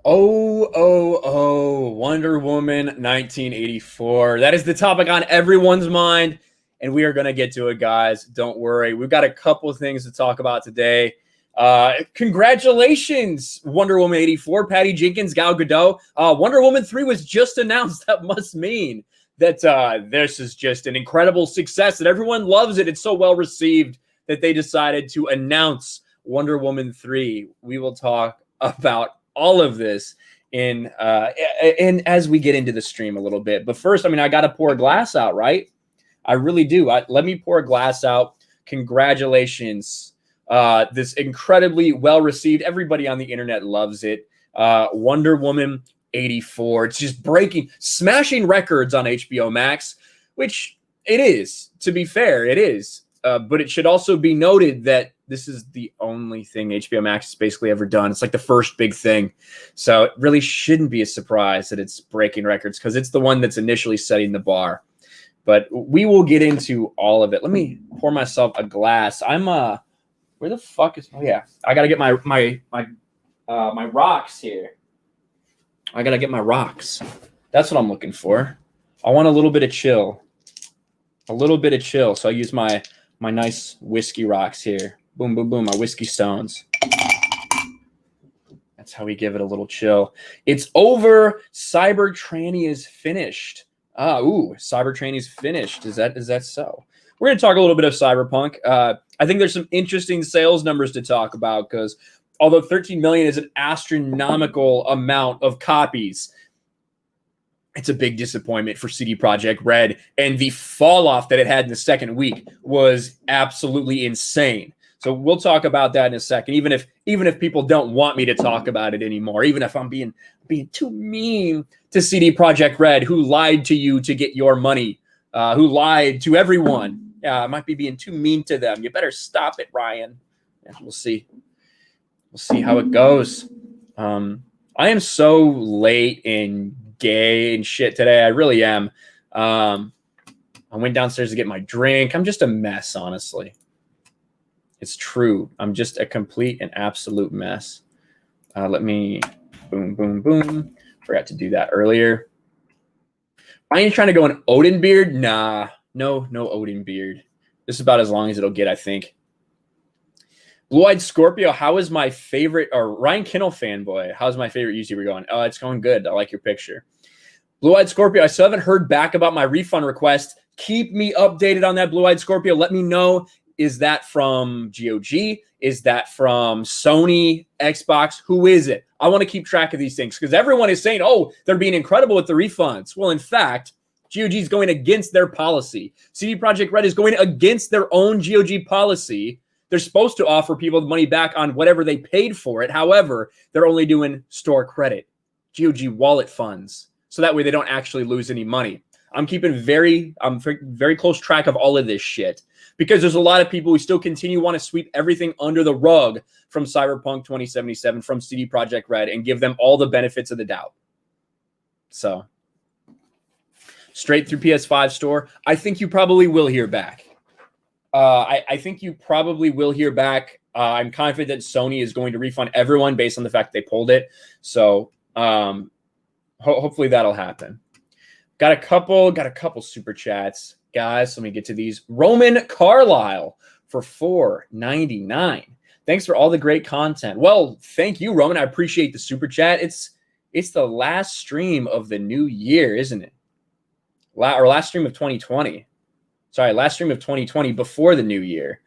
Wonder Woman 1984. That is the topic on everyone's mind, and we are going to get to it, guys. Don't worry. We've got a couple of things to talk about today. Congratulations, Wonder Woman 84, Patty Jenkins, Gal Gadot. Wonder Woman 3 was just announced. That must mean that this is just an incredible success, that everyone loves it. It's so well received that they decided to announce Wonder Woman 3. We will talk about all of this in as we get into the stream a little bit. But first, I got to pour a glass out, right? I really do. Let me pour a glass out. Congratulations. This incredibly well-received. Everybody on the internet loves it. Wonder Woman 84. It's just smashing records on HBO Max, which it is. To be fair, it is. But it should also be noted that this is the only thing HBO Max has basically ever done. It's like the first big thing. So it really shouldn't be a surprise that it's breaking records, because it's the one that's initially setting the bar. But we will get into all of it. Let me pour myself a glass. Where the fuck is, oh yeah, I got to get my rocks here. I got to get my rocks. That's what I'm looking for. I want a little bit of chill. So I use my nice whiskey rocks here. Boom, boom, boom. My whiskey stones. That's how we give it a little chill. It's over. Cybertranny is finished. Cybertranny is finished. Is that so? We're going to talk a little bit of Cyberpunk. I think there's some interesting sales numbers to talk about, because although 13 million is an astronomical amount of copies, it's a big disappointment for CD Projekt Red, and the fall off that it had in the second week was absolutely insane. So we'll talk about that in a second. Even if people don't want me to talk about it anymore, even if I'm being too mean to CD Projekt Red, who lied to you to get your money, who lied to everyone. Yeah, I might be being too mean to them. You better stop it, Ryan. Yeah, we'll see. We'll see how it goes. I am so late and gay and shit today. I really am. I went downstairs to get my drink. I'm just a mess, honestly. It's true. I'm just a complete and absolute mess. Let me boom, boom, boom. Forgot to do that earlier. Are you trying to go an Odin beard? Nah, no Odin beard. This is about as long as it'll get, I think. Blue-Eyed Scorpio, how is my favorite, or Ryan Kinel fanboy, how's my favorite YouTuber going? Oh, it's going good. I like your picture. Blue-Eyed Scorpio, I still haven't heard back about my refund request. Keep me updated on that, Blue-Eyed Scorpio. Let me know. Is that from GOG? Is that from Sony, Xbox? Who is it? I want to keep track of these things, because everyone is saying, oh, they're being incredible with the refunds. Well, in fact, GOG is going against their policy. CD Projekt Red is going against their own GOG policy. They're supposed to offer people the money back on whatever they paid for it. However, they're only doing store credit, GOG wallet funds, so that way they don't actually lose any money. I'm keeping very close track of all of this shit, because there's a lot of people who still want to sweep everything under the rug from Cyberpunk 2077, from CD Projekt Red, and give them all the benefits of the doubt. So, straight through PS5 store, I think you probably will hear back. I think you probably will hear back. I'm confident that Sony is going to refund everyone based on the fact they pulled it. So hopefully that'll happen. Got a couple super chats, guys. Let me get to these. Roman Carlisle for $4.99. Thanks for all the great content. Well, thank you, Roman. I appreciate the super chat. It's the last stream of the new year, isn't it? Or last stream of 2020. Sorry, last stream of 2020 before the new year.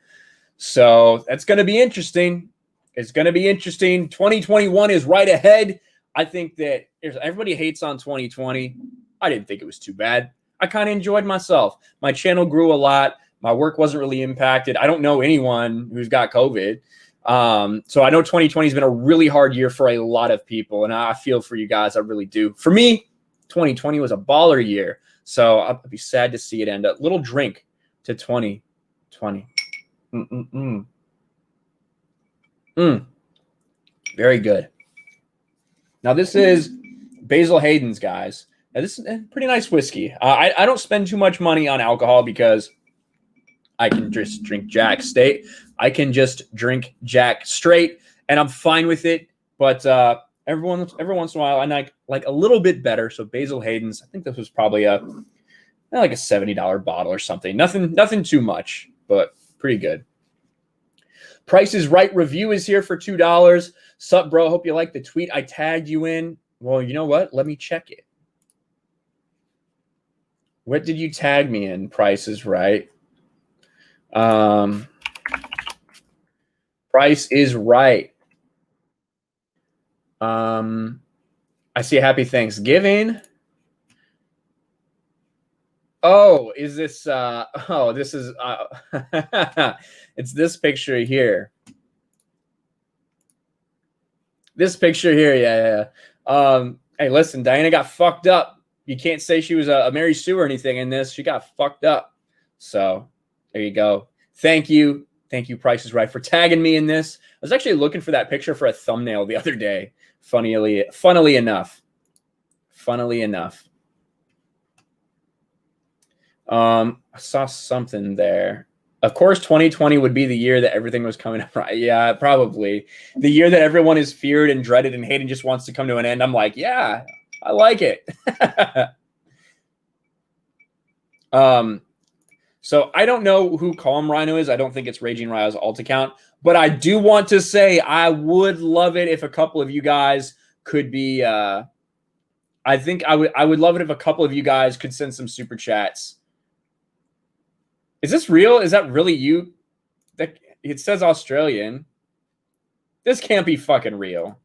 So that's going to be interesting. It's going to be interesting. 2021 is right ahead. I think that everybody hates on 2020. I didn't think it was too bad. I kind of enjoyed myself. My channel grew a lot. My work wasn't really impacted. I don't know anyone who's got COVID. So I know 2020 has been a really hard year for a lot of people, and I feel for you guys. I really do. For me, 2020 was a baller year. So I'll be sad to see it end. A little drink to 2020. Very good. Now this is Basil Hayden's, guys. Now this is a pretty nice whiskey. I don't spend too much money on alcohol because I can just drink Jack straight. I can just drink Jack straight, and I'm fine with it. But every once in a while, I like a little bit better. So Basil Hayden's, I think this was probably like a $70 bottle or something. Nothing too much, but pretty good. Price is Right review is here for $2. Sup, bro? Hope you like the tweet I tagged you in. Well, you know what? Let me check it. What did you tag me in? Price is Right. Price is Right. I see a Happy Thanksgiving. Oh, is this this is it's this picture here. This picture here, yeah. Hey, listen, Diana got fucked up. You can't say she was a Mary Sue or anything in this. She got fucked up. So there you go. Thank you. Thank you, Price is Right, for tagging me in this. I was actually looking for that picture for a thumbnail the other day. Funnily enough. I saw something there. Of course, 2020 would be the year that everything was coming up right. Yeah, probably. The year that everyone is feared and dreaded and hated just wants to come to an end. I'm like, yeah, I like it. So I don't know who Calm Rhino is. I don't think it's Raging Rhino's alt account. But I do want to say I would love it if a couple of you guys could be I think I would love it if a couple of you guys could send some super chats. Is this real? Is that really you? It says Australian. This can't be fucking real.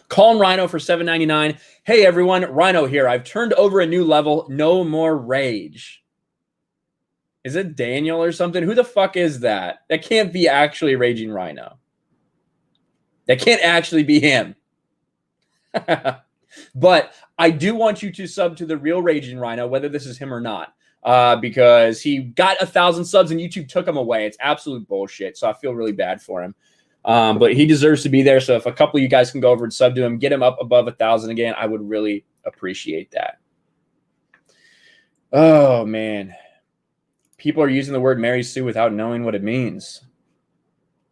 Calm Rhino for $7.99. Hey everyone, Rhino here. I've turned over a new level. No more rage. Is it Daniel or something? Who the fuck is that? That can't be actually Raging Rhino. That can't actually be him. But I do want you to sub to the real Raging Rhino, whether this is him or not, because he got 1,000 subs and YouTube took him away. It's absolute bullshit. So I feel really bad for him. But he deserves to be there. So if a couple of you guys can go over and sub to him, get him up above 1,000 again, I would really appreciate that. Oh, man. People are using the word Mary Sue without knowing what it means.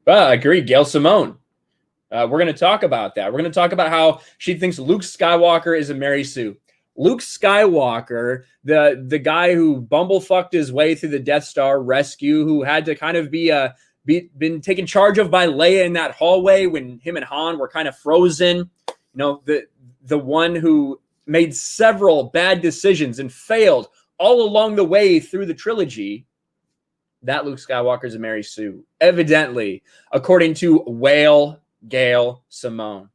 Well, I agree. Gail Simone. We're going to talk about that. We're going to talk about how she thinks Luke Skywalker is a Mary Sue. Luke Skywalker, the guy who bumblefucked his way through the Death Star rescue, who had to kind of been taken charge of by Leia in that hallway when him and Han were kind of frozen. You know, the one who made several bad decisions and failed all along the way through the trilogy. That Luke Skywalker is a Mary Sue, evidently, according to Whale Gail Simone.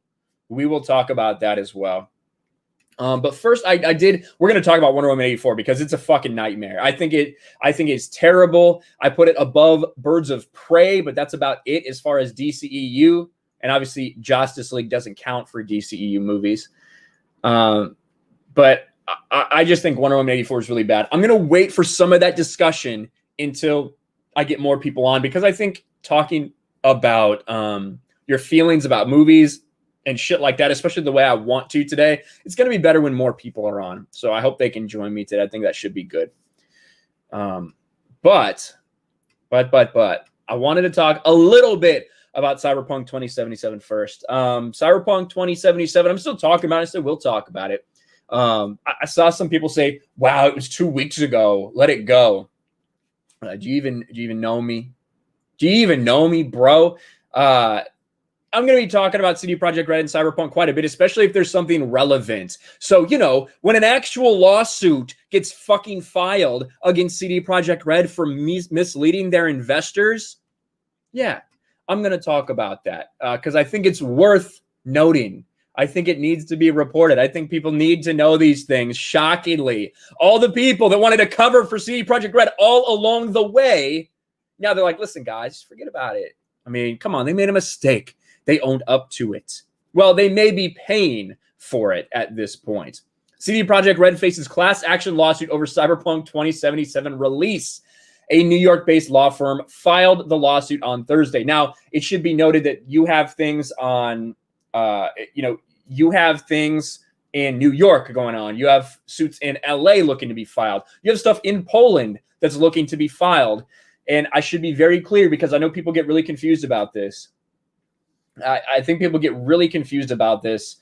We will talk about that as well. But first, we're going to talk about Wonder Woman 84 because it's a fucking nightmare. I think it's terrible. I put it above Birds of Prey, but that's about it as far as DCEU. And obviously, Justice League doesn't count for DCEU movies. But I just think Wonder Woman 84 is really bad. I'm going to wait for some of that discussion until I get more people on, because I think talking about your feelings about movies and shit like that, especially the way I want to today, it's going to be better when more people are on. So I hope they can join me today. I think that should be good. But I wanted to talk a little bit about Cyberpunk 2077 first. Cyberpunk 2077, I'm still talking about it. I still will talk about it. I saw some people say, wow, it was 2 weeks ago. Let it go. Do you even know me? Do you even know me, bro? I'm going to be talking about CD Projekt Red and Cyberpunk quite a bit, especially if there's something relevant. So, you know, when an actual lawsuit gets fucking filed against CD Projekt Red for misleading their investors, yeah, I'm going to talk about that because I think it's worth noting. I think it needs to be reported. I think people need to know these things. Shockingly, all the people that wanted to cover for CD Projekt Red all along the way, now they're like, listen, guys, forget about it. I mean, come on, they made a mistake. They owned up to it. Well, they may be paying for it at this point. CD Projekt Red faces class action lawsuit over Cyberpunk 2077 release. A New York-based law firm filed the lawsuit on Thursday. Now, it should be noted that you have things on, you have things in New York going on. You have suits in LA looking to be filed. You have stuff in Poland that's looking to be filed. And I should be very clear because I know people get really confused about this. I think people get really confused about this.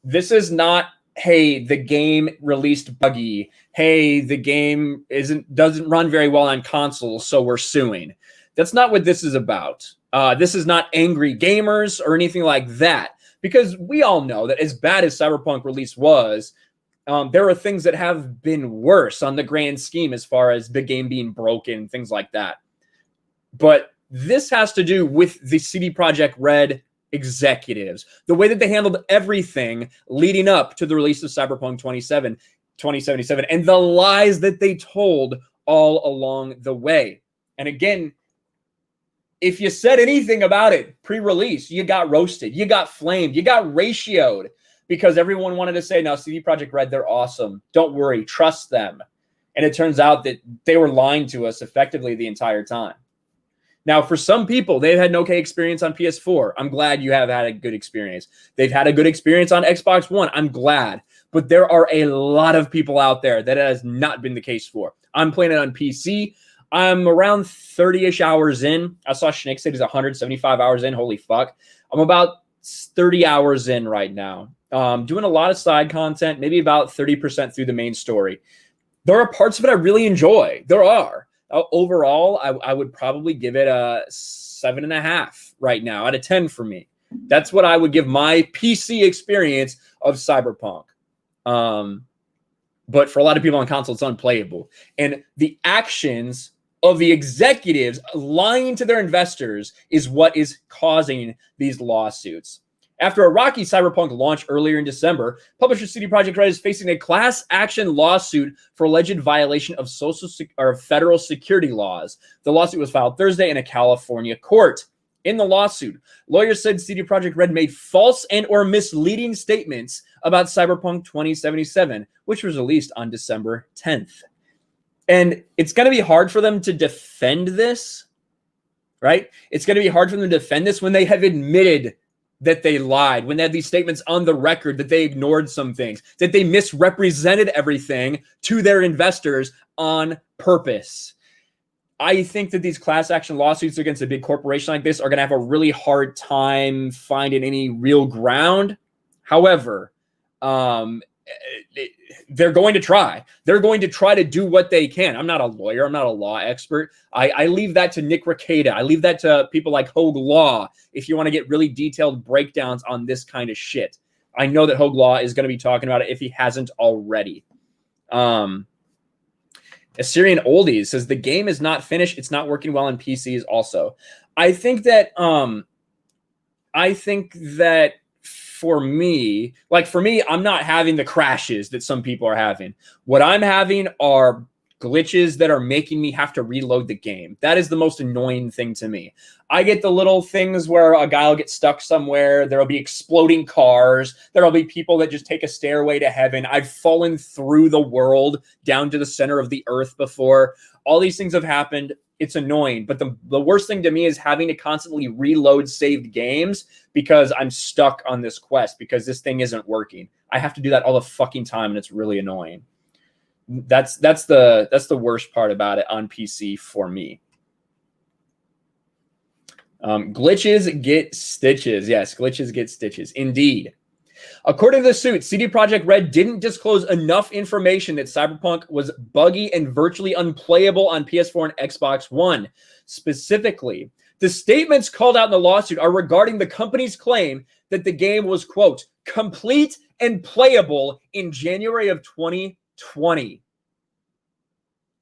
This is not, hey, the game released buggy. Hey, the game doesn't run very well on consoles, so we're suing. That's not what this is about. This is not angry gamers or anything like that, because we all know that as bad as Cyberpunk release was, there are things that have been worse on the grand scheme as far as the game being broken, things like that. But this has to do with the CD Projekt Red executives, the way that they handled everything leading up to the release of Cyberpunk 2077, and the lies that they told all along the way. And again, if you said anything about it pre-release, you got roasted, you got flamed, you got ratioed, because everyone wanted to say, no, CD Projekt Red, they're awesome. Don't worry, trust them. And it turns out that they were lying to us effectively the entire time. Now, for some people, they've had an okay experience on PS4. I'm glad you have had a good experience. They've had a good experience on Xbox One. I'm glad. But there are a lot of people out there that has not been the case for. I'm playing it on PC. I'm around 30-ish hours in. I saw Schnick said he's 175 hours in. Holy fuck. I'm about 30 hours in right now. Doing a lot of side content, maybe about 30% through the main story. There are parts of it I really enjoy. There are. Overall, I would probably give it a 7.5 right now out of 10 for me. That's what I would give my PC experience of Cyberpunk. But for a lot of people on console, it's unplayable. And the actions of the executives lying to their investors is what is causing these lawsuits. After a rocky Cyberpunk launch earlier in December, publisher CD Projekt Red is facing a class action lawsuit for alleged violation of federal security laws. The lawsuit was filed Thursday in a California court. In the lawsuit, lawyers said CD Projekt Red made false and or misleading statements about Cyberpunk 2077, which was released on December 10th. And it's going to be hard for them to defend this, right? It's going to be hard for them to defend this when they have admitted that they lied, when they had these statements on the record that they ignored some things, that they misrepresented everything to their investors on purpose. I think that these class action lawsuits against a big corporation like this are going to have a really hard time finding any real ground. However, they're going to try. They're going to try to do what they can. I'm not a lawyer. I'm not a law expert. I leave that to Nick Rekieta. I leave that to people like Hogue Law if you want to get really detailed breakdowns on this kind of shit. I know that Hogue Law is going to be talking about it if he hasn't already. Assyrian Oldies says the game is not finished. It's not working well on PCs also. I think that for me, I'm not having the crashes that some people are having. What I'm having are glitches that are making me have to reload the game. That is the most annoying thing to me. I get the little things where a guy will get stuck somewhere. There'll be exploding cars. There'll be people that just take a stairway to heaven. I've fallen through the world down to the center of the earth before. All these things have happened. It's annoying. But the worst thing to me is having to constantly reload saved games because I'm stuck on this quest because this thing isn't working. I have to do that all the fucking time, and it's really annoying. That's the worst part about it on PC for me. Glitches get stitches. Yes, glitches get stitches. Indeed. According to the suit, CD Projekt Red didn't disclose enough information that Cyberpunk was buggy and virtually unplayable on PS4 and Xbox One. Specifically, the statements called out in the lawsuit are regarding the company's claim that the game was, quote, complete and playable in January of 2020.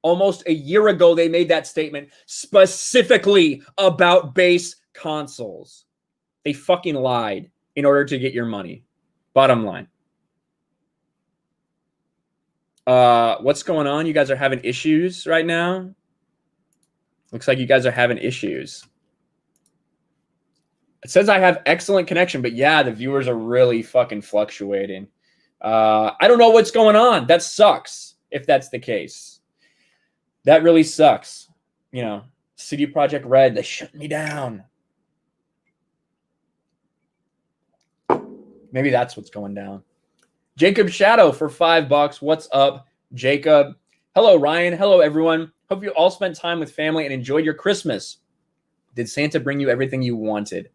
Almost a year ago, they made that statement specifically about base consoles. They fucking lied in order to get your money. Bottom line. What's going on? You guys are having issues right now? Looks like you guys are having issues. It says I have excellent connection, but yeah, the viewers are really fucking fluctuating. I don't know what's going on. That sucks if that's the case. That really sucks. You know, CD Projekt Red, they shut me down. Maybe that's what's going down. Jacob Shadow for $5. What's up, Jacob? Hello, Ryan. Hello, everyone. Hope you all spent time with family and enjoyed your Christmas. Did Santa bring you everything you wanted?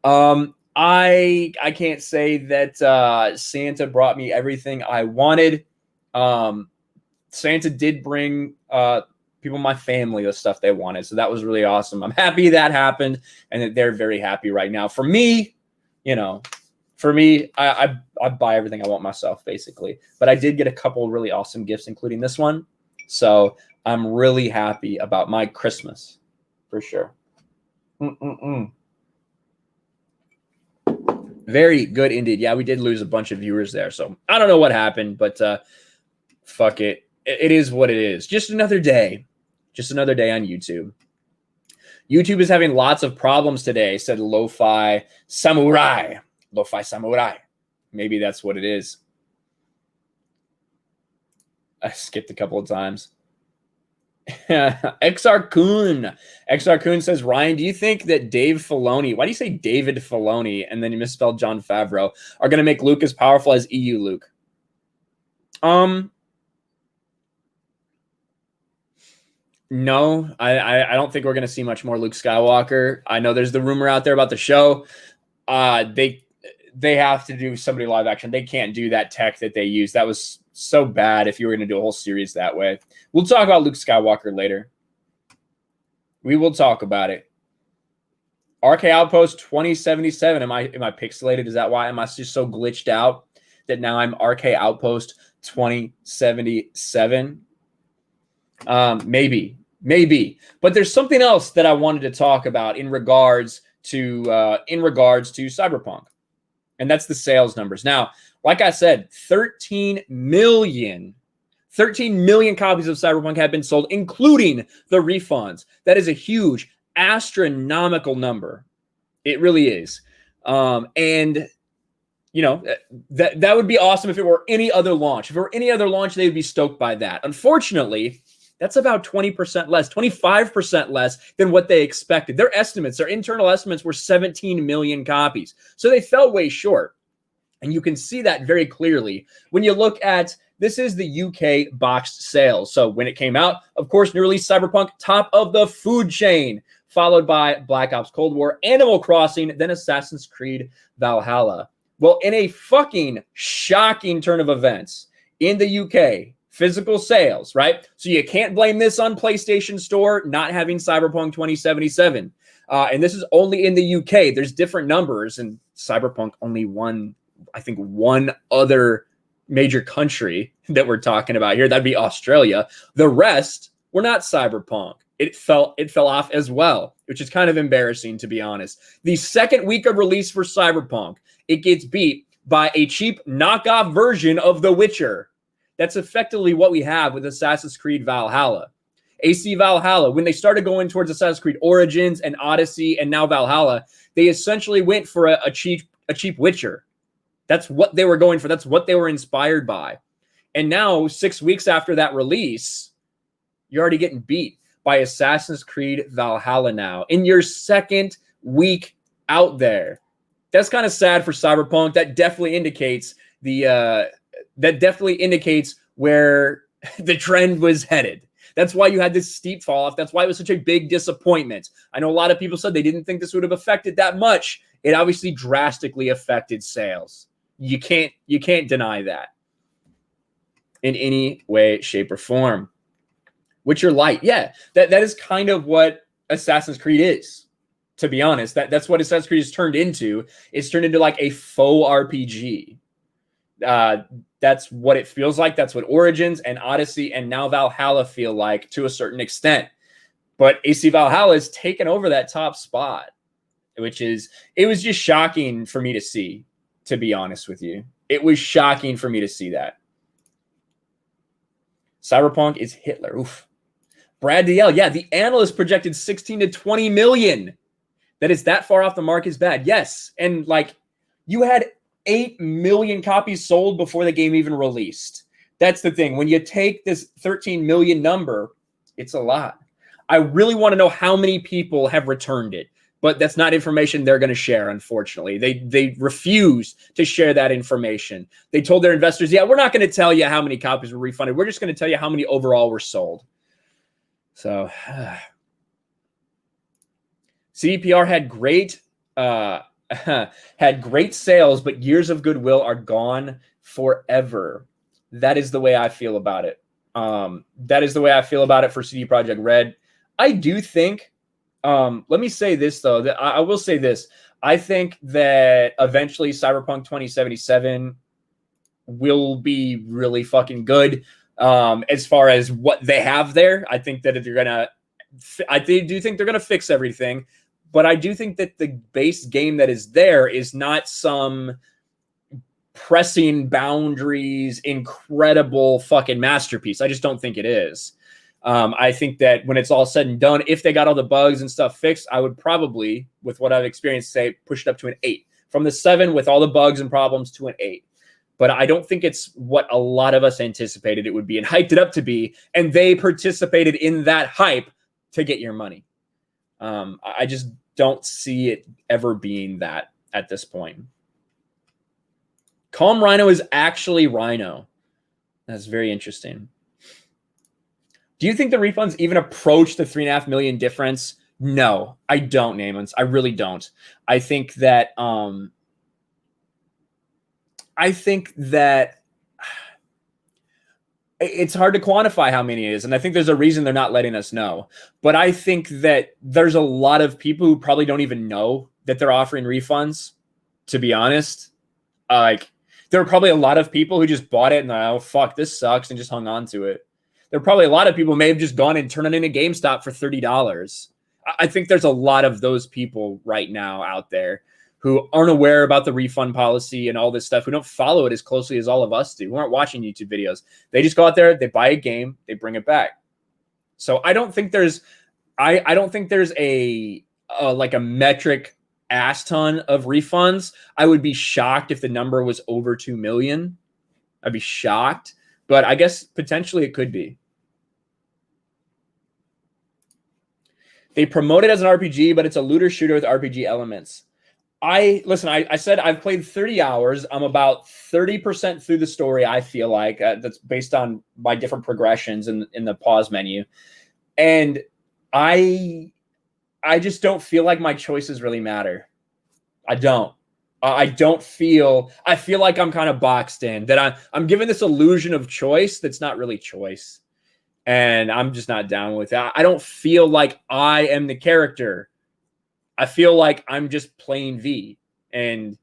I can't say that Santa brought me everything I wanted. Santa did bring people in my family the stuff they wanted, so that was really awesome. I'm happy that happened, and that they're very happy right now. For me, I buy everything I want myself, basically. But I did get a couple really awesome gifts, including this one. So I'm really happy about my Christmas, for sure. Very good indeed. Yeah, we did lose a bunch of viewers there, so I don't know what happened, but fuck it. It is what it is. Just another day. Just another day on YouTube. YouTube is having lots of problems today, said Lo-Fi Samurai. Lo-Fi Samurai. Maybe that's what it is. I skipped a couple of times. XR Kun says, Ryan, do you think that Dave Filoni, why do you say David Filoni and then you misspelled Jon Favreau, are going to make Luke as powerful as EU Luke? No, I don't think we're going to see much more Luke Skywalker. I know there's the rumor out there about the show. They have to do somebody live action. They can't do that tech that they use. That was so bad if you were going to do a whole series that way. We'll talk about Luke Skywalker later. We will talk about it. RK Outpost 2077. Am I pixelated? Is that why? Am I just so glitched out that now I'm RK Outpost 2077? Maybe. But there's something else that I wanted to talk about in regards to Cyberpunk. And that's the sales numbers. Now, like I said, 13 million copies of Cyberpunk have been sold, including the refunds. That is a huge, astronomical number. It really is. And you know, that would be awesome if it were any other launch. If it were any other launch, they would be stoked by that. Unfortunately, that's about 20% less, 25% less than what they expected. Their internal estimates were 17 million copies. So they fell way short. And you can see that very clearly when you look at, this is the UK boxed sales. So when it came out, of course, new release Cyberpunk, top of the food chain, followed by Black Ops Cold War, Animal Crossing, then Assassin's Creed Valhalla. Well, in a fucking shocking turn of events, in the UK, physical sales, right? So you can't blame this on PlayStation Store not having Cyberpunk 2077. And this is only in the UK. There's different numbers, and Cyberpunk only one other major country that we're talking about here. That'd be Australia. The rest were not Cyberpunk. It fell off as well, which is kind of embarrassing, to be honest. The second week of release for Cyberpunk, it gets beat by a cheap knockoff version of The Witcher. That's effectively what we have with Assassin's Creed Valhalla. AC Valhalla, when they started going towards Assassin's Creed Origins and Odyssey and now Valhalla, they essentially went for a cheap Witcher. That's what they were going for. That's what they were inspired by. And now, 6 weeks after that release, you're already getting beat by Assassin's Creed Valhalla now in your second week out there. That's kind of sad for Cyberpunk. That definitely indicates where the trend was headed. That's why you had this steep fall off. That's why it was such a big disappointment. I know a lot of people said they didn't think this would have affected that much. It obviously drastically affected sales. You can't deny that in any way, shape, or form. Witcher Light, yeah, that is kind of what Assassin's Creed is. To be honest, that's what Assassin's Creed has turned into. It's turned into like a faux RPG. That's what it feels like. That's what Origins and Odyssey and now Valhalla feel like to a certain extent. But AC Valhalla has taken over that top spot, it was just shocking for me to see, to be honest with you. It was shocking for me to see that. Cyberpunk is Hitler. Oof. Brad DL, yeah, the analyst projected 16 to 20 million. That is that far off the mark is bad. Yes, and like you had 8 million copies sold before the game even released. That's the thing. When you take this 13 million number, it's a lot. I really want to know how many people have returned it, but that's not information they're going to share, unfortunately. They refuse to share that information. They told their investors, yeah, we're not going to tell you how many copies were refunded. We're just going to tell you how many overall were sold. So CDPR had great had great sales, but years of goodwill are gone forever. That is the way I feel about it. That is the way I feel about it for CD Projekt Red. I do think, let me say this though, that I will say this. I think that eventually Cyberpunk 2077 will be really fucking good. As far as what they have there, I think that if you're gonna, I do think they're gonna fix everything. But I do think that the base game that is there is not some pressing boundaries, incredible fucking masterpiece. I just don't think it is. I think that when it's all said and done, if they got all the bugs and stuff fixed, I would probably, with what I've experienced, say push it up to an 8. From the 7 with all the bugs and problems to an 8. But I don't think it's what a lot of us anticipated it would be and hyped it up to be. And they participated in that hype to get your money. I just don't see it ever being that at this point. Calm Rhino is actually Rhino. That's very interesting. Do you think the refunds even approach the 3.5 million difference? No, I don't, Namans. I really don't. I think that it's hard to quantify how many it is, and I think there's a reason they're not letting us know. But I think that there's a lot of people who probably don't even know that they're offering refunds, to be honest. Like, there are probably a lot of people who just bought it and, oh, fuck, this sucks, and just hung on to it. There are probably a lot of people who may have just gone and turned it into GameStop for $30. I think there's a lot of those people right now out there who aren't aware about the refund policy and all this stuff, who don't follow it as closely as all of us do, who aren't watching YouTube videos. They just go out there, they buy a game, they bring it back. So I don't think there's I don't think there's a like a metric ass ton of refunds. I would be shocked if the number was over 2 million. I'd be shocked, but I guess potentially it could be. They promote it as an RPG, but it's a looter shooter with RPG elements. I said I've played 30 hours. I'm about 30% through the story, I feel like. That's based on my different progressions in the pause menu. And I just don't feel like my choices really matter. I don't. I feel like I'm kind of boxed in, that I'm given this illusion of choice that's not really choice. And I'm just not down with that. I don't feel like I am the character. I feel like I'm just playing V. And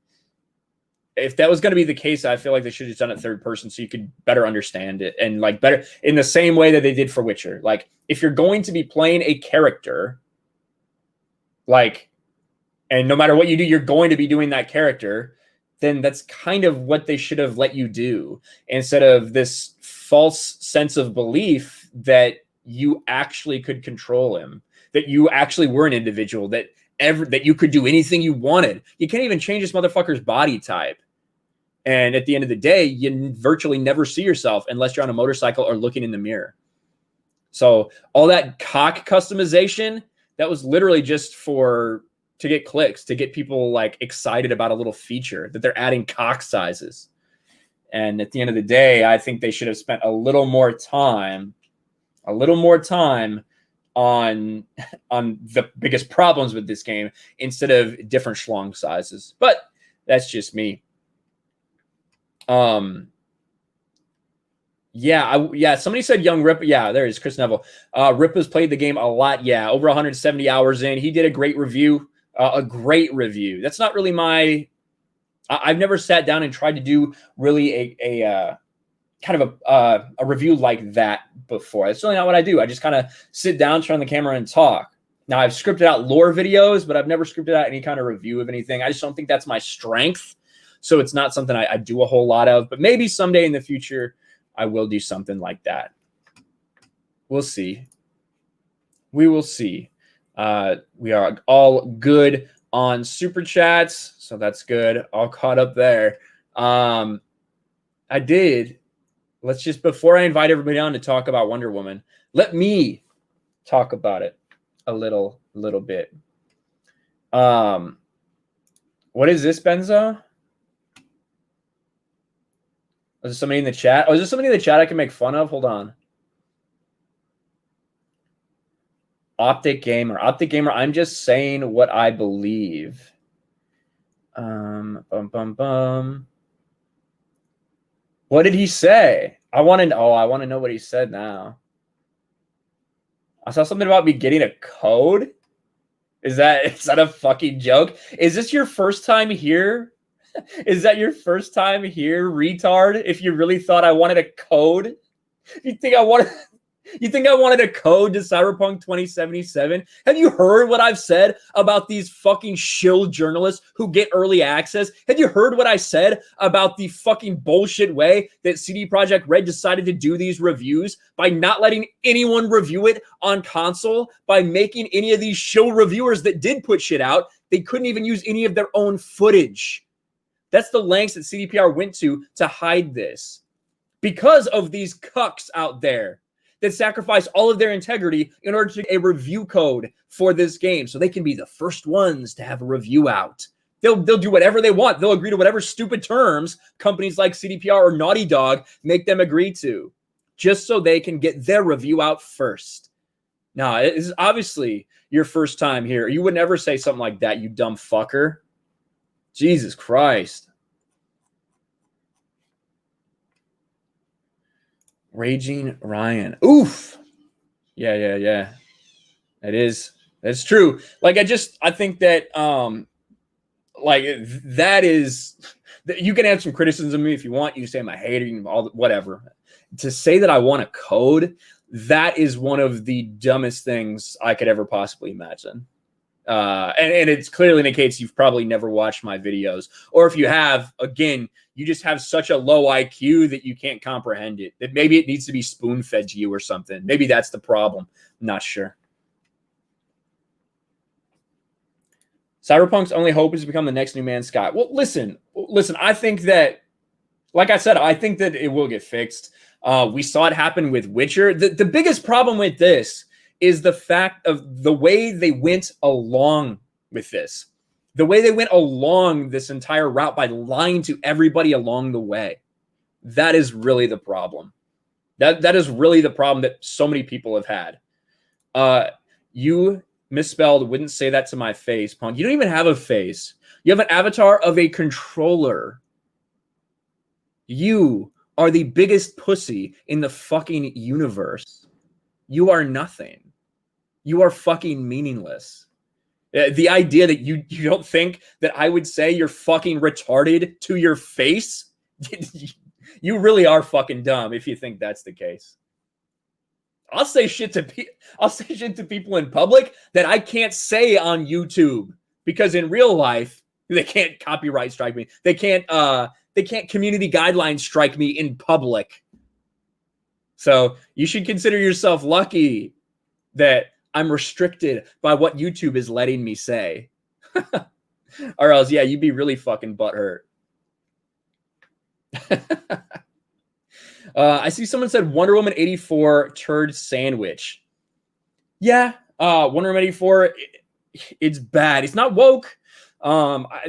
if that was going to be the case, I feel like they should have done it third person so you could better understand it. And like better in the same way that they did for Witcher. Like, if you're going to be playing a character, like, and no matter what you do, you're going to be doing that character, then that's kind of what they should have let you do, instead of this false sense of belief that you actually could control him, that you actually were an individual, that you could do anything you wanted. You can't even change this motherfucker's body type. And at the end of the day, you virtually never see yourself unless you're on a motorcycle or looking in the mirror. So all that cock customization, that was literally just to get clicks, to get people like excited about a little feature that they're adding cock sizes. And at the end of the day, I think they should have spent a little more time on the biggest problems with this game instead of different schlong sizes. But that's just me. Yeah, somebody said young Rip. Yeah, there is Chris Neville. Rip has played the game a lot. Yeah, over 170 hours in. He did a great review. That's not really I've never sat down and tried to do really a kind of a review like that before. That's really not what I do. I just kind of sit down, turn on the camera, and talk. Now, I've scripted out lore videos, but I've never scripted out any kind of review of anything. I just don't think that's my strength. So it's not something I do a whole lot of. But maybe someday in the future, I will do something like that. We'll see. We will see. We are all good on Super Chats, so that's good. All caught up there. Let's just, before I invite everybody on to talk about Wonder Woman, let me talk about it a little bit. What is this, Benzo? Is there somebody in the chat? Oh, is there somebody in the chat I can make fun of? Hold on. Optic Gamer. I'm just saying what I believe. Bum bum bum. What did he say? I want to know what he said now. I saw something about me getting a code. Is that a fucking joke? Is this your first time here? Is that your first time here, retard? If you really thought I wanted a code, you think I wanted a code to Cyberpunk 2077? Have you heard what I've said about these fucking shill journalists who get early access? Have you heard what I said about the fucking bullshit way that CD Projekt Red decided to do these reviews by not letting anyone review it on console, by making any of these shill reviewers that did put shit out, they couldn't even use any of their own footage. That's the lengths that CDPR went to hide this. Because of these cucks out there that sacrifice all of their integrity in order to get a review code for this game so they can be the first ones to have a review out. They'll do whatever they want. They'll agree to whatever stupid terms companies like CDPR or Naughty Dog make them agree to, just so they can get their review out first. Now, it is obviously your first time here. You would never say something like that, you dumb fucker. Jesus Christ. Raging Ryan. Oof. Yeah. That's true. Like, I think that, like, that is, you can have some criticism of me if you want. You say I'm a hater, all whatever. To say that I want a code, that is one of the dumbest things I could ever possibly imagine. And it clearly indicates you've probably never watched my videos, or if you have, again, you just have such a low IQ that you can't comprehend it, that maybe it needs to be spoon-fed to you or something. Maybe that's the problem. I'm not sure. Cyberpunk's only hope is to become the next New Man's Sky. Well, listen, I think that, like I said, I think that it will get fixed. We saw it happen with Witcher. The biggest problem with this is the fact of the way they went along with this. The way they went along this entire route by lying to everybody along the way. That is really the problem. That is really the problem that so many people have had. You misspelled, wouldn't say that to my face, punk. You don't even have a face. You have an avatar of a controller. You are the biggest pussy in the fucking universe. You are nothing. You are fucking meaningless. The idea that you don't think that I would say you're fucking retarded to your face, you really are fucking dumb if you think that's the case. I'll say shit to people in public that I can't say on YouTube because in real life they can't copyright strike me. They can't community guidelines strike me in public. So you should consider yourself lucky that I'm restricted by what YouTube is letting me say. Or else, yeah, you'd be really fucking butthurt. I see someone said Wonder Woman 84 turd sandwich. Yeah, Wonder Woman 84, it's bad. It's not woke.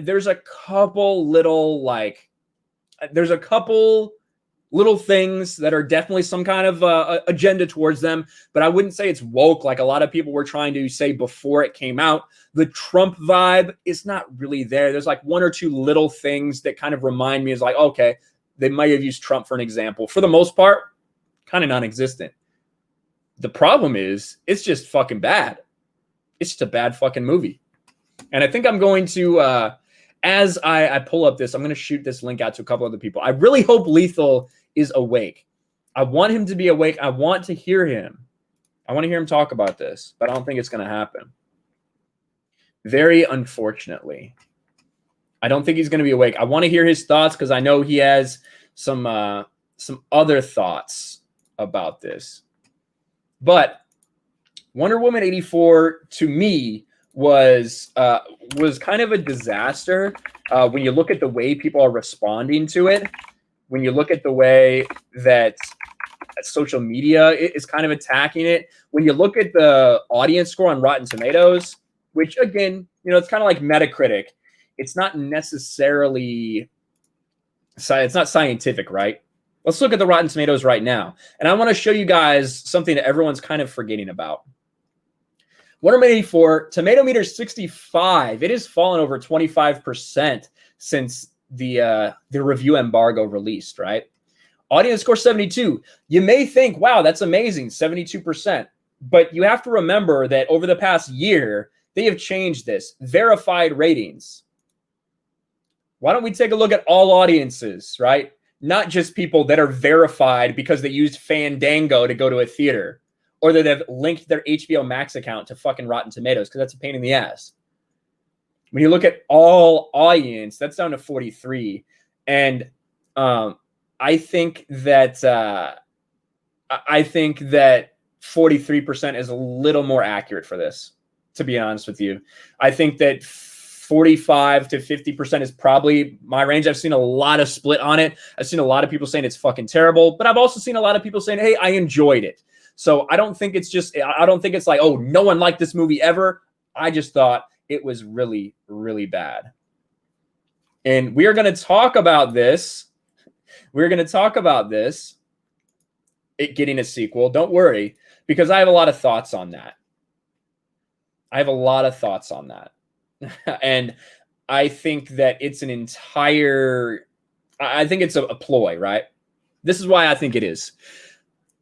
There's a couple little things that are definitely some kind of agenda towards them, but I wouldn't say it's woke like a lot of people were trying to say before it came out. The Trump vibe is not really there. There's like one or two little things that kind of remind me is like, okay, they might have used Trump for an example. For the most part, kind of non-existent. The problem is it's just fucking bad. It's just a bad fucking movie. And I think I'm going to, as I pull up this, I'm going to shoot this link out to a couple other people. I really hope Lethal is awake. I want him to be awake. I want to hear him. I want to hear him talk about this, but I don't think it's going to happen. Very unfortunately. I don't think he's going to be awake. I want to hear his thoughts because I know he has some other thoughts about this. But Wonder Woman 84 to me was kind of a disaster when you look at the way people are responding to it, when you look at the way that social media is kind of attacking it, when you look at the audience score on Rotten Tomatoes, which again, it's kind of like Metacritic. It's not necessarily, it's not scientific, right? Let's look at the Rotten Tomatoes right now. And I want to show you guys something that everyone's kind of forgetting about. Wonder Woman 84, tomato meter 65. It has fallen over 25% since the review embargo released, right? Audience score 72. You may think, wow, that's amazing, 72%. But you have to remember that over the past year, they have changed this. Verified ratings. Why don't we take a look at all audiences, right? Not just people that are verified because they used Fandango to go to a theater, or that they've linked their HBO Max account to fucking Rotten Tomatoes, because that's a pain in the ass. When you look at all audience, that's down to 43. And I think that 43% is a little more accurate for this, to be honest with you. I think that 45 to 50% is probably my range. I've seen a lot of split on it. I've seen a lot of people saying it's fucking terrible, but I've also seen a lot of people saying, hey, I enjoyed it. So I don't think it's like, oh, no one liked this movie ever. I just thought it was really, really bad. And we are going to talk about this. We're going to talk about this, it getting a sequel. Don't worry, because I have a lot of thoughts on that. And I think that it's I think it's a ploy, right? This is why I think it is.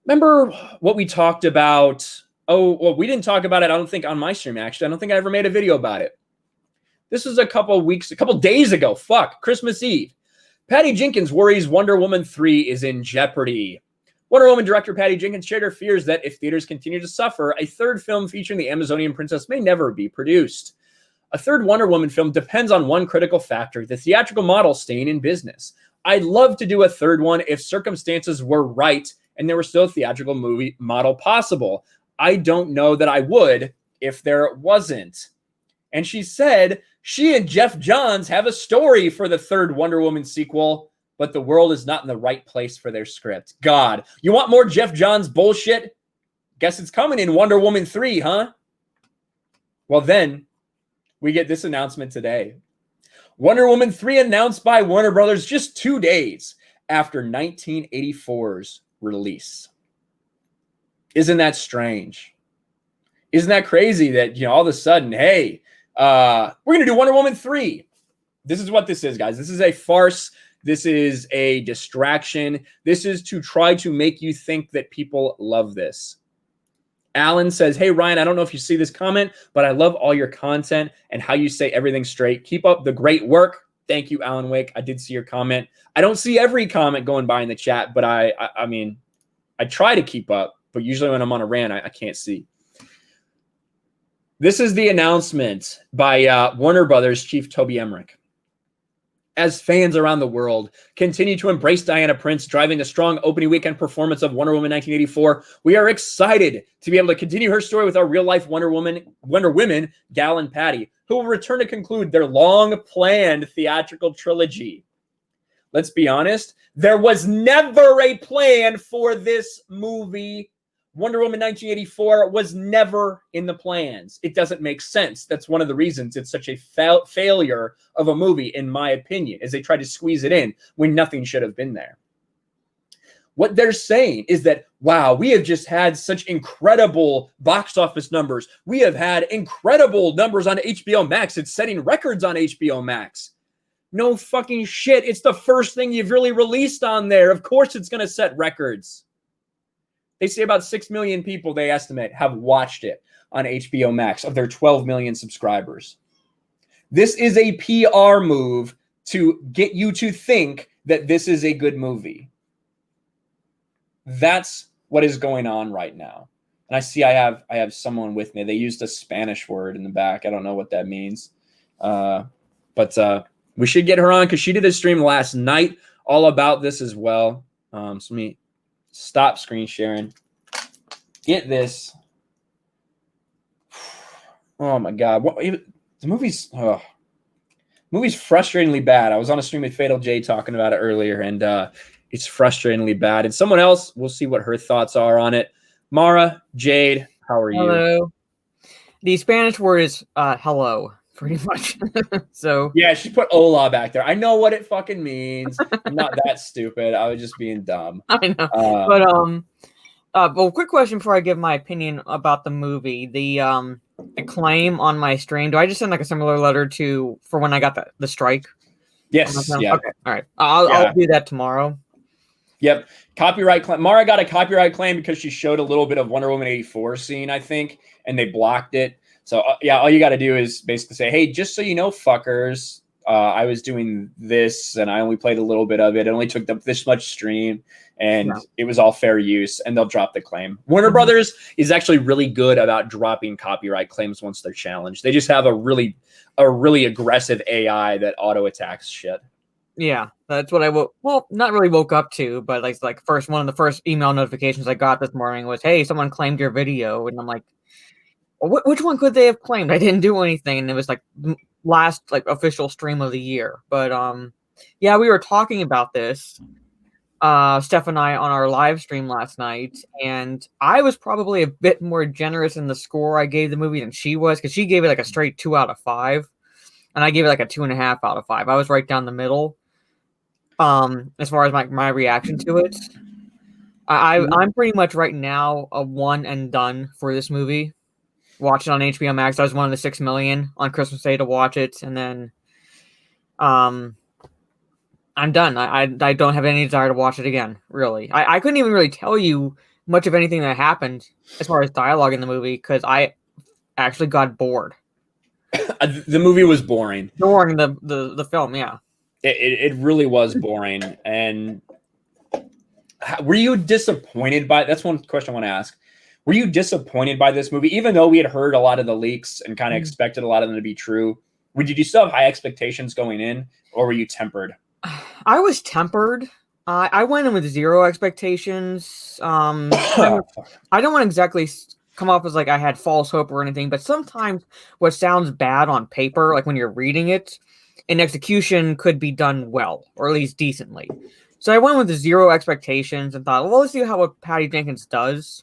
Remember what we talked about? Oh, well, we didn't talk about it, I don't think, on my stream, actually. I don't think I ever made a video about it. This was a couple days ago. Christmas Eve. Patty Jenkins worries Wonder Woman 3 is in jeopardy. Wonder Woman director Patty Jenkins shared her fears that if theaters continue to suffer, a third film featuring the Amazonian princess may never be produced. A third Wonder Woman film depends on one critical factor, the theatrical model staying in business. I'd love to do a third one if circumstances were right and there were still a theatrical movie model possible. I don't know that I would if there wasn't. And she said she and Jeff Johns have a story for the third Wonder Woman sequel, but the world is not in the right place for their script. God, you want more Jeff Johns bullshit? Guess it's coming in Wonder Woman 3, huh? Well, then we get this announcement today. Wonder Woman 3 announced by Warner Brothers just 2 days after 1984's release. Isn't that strange? Isn't that crazy that, all of a sudden, hey, we're going to do Wonder Woman 3. This is what this is, guys. This is a farce. This is a distraction. This is to try to make you think that people love this. Alan says, hey, Ryan, I don't know if you see this comment, but I love all your content and how you say everything straight. Keep up the great work. Thank you, Alan Wake. I did see your comment. I don't see every comment going by in the chat, but I mean, I try to keep up, but usually when I'm on a rant, I can't see. This is the announcement by Warner Brothers chief Toby Emmerich. As fans around the world continue to embrace Diana Prince, driving the strong opening weekend performance of Wonder Woman 1984, we are excited to be able to continue her story with our real-life Wonder Women, Gal and Patty, who will return to conclude their long-planned theatrical trilogy. Let's be honest, there was never a plan for this movie. Wonder Woman 1984 was never in the plans. It doesn't make sense. That's one of the reasons it's such a failure of a movie, in my opinion, is they tried to squeeze it in when nothing should have been there. What they're saying is that, wow, we have just had such incredible box office numbers. We have had incredible numbers on HBO Max. It's setting records on HBO Max. No fucking shit. It's the first thing you've really released on there. Of course it's going to set records. They say about 6 million people, they estimate, have watched it on HBO Max of their 12 million subscribers. This is a PR move to get you to think that this is a good movie. That's what is going on right now. And I see I have someone with me. They used a Spanish word in the back. I don't know what that means. But we should get her on because she did a stream last night all about this as well. So let me stop screen sharing. Get this. Oh my God. The movie's frustratingly bad. I was on a stream with Fatal J talking about it earlier, and it's frustratingly bad. And someone else, we'll see what her thoughts are on it. Mara, Jade, how are you? Hello. The Spanish word is hello, pretty much. So yeah, she put hola back there. I know what it fucking means. I'm not that stupid. I was just being dumb. I know. But quick question before I give my opinion about the movie. The a claim on my stream, do I just send like a similar letter to for when I got the strike? Yes. Yeah. Okay. All right. I'll do that tomorrow. Yep. Copyright claim. Mara got a copyright claim because she showed a little bit of Wonder Woman 84 scene, I think, and they blocked it. So yeah, all you got to do is basically say, hey, just so you know, fuckers, I was doing this and I only played a little bit of it. It only took up this much stream and it was all fair use, and they'll drop the claim. Warner Brothers is actually really good about dropping copyright claims once they're challenged. They just have a really aggressive AI that auto attacks shit. Yeah, that's what I not really woke up to, but like one of the first email notifications I got this morning was, hey, someone claimed your video, and I'm like, well, which one could they have claimed? I didn't do anything, and it was like last like official stream of the year. But yeah, we were talking about this, Steph and I, on our live stream last night, and I was probably a bit more generous in the score I gave the movie than she was, because she gave it like a straight 2 out of 5, and I gave it like a 2.5 out of 5. I was right down the middle. As far as my reaction to it, I'm pretty much right now a one and done for this movie. Watch it on HBO Max. I was one of the 6 million on Christmas Day to watch it, and then I'm done. I don't have any desire to watch it again. Really, I couldn't even really tell you much of anything that happened as far as dialogue in the movie because I actually got bored. The movie was boring. During the film, yeah. It really was boring. And were you disappointed by? That's one question I want to ask. Were you disappointed by this movie, even though we had heard a lot of the leaks and kind of expected a lot of them to be true? Did you still have high expectations going in, or were you tempered? I was tempered. I went in with 0 expectations. I don't want to exactly come off as like I had false hope or anything, but sometimes what sounds bad on paper, like when you're reading it, in execution could be done well, or at least decently. So I went with 0 expectations and thought, well, let's see what Patty Jenkins does.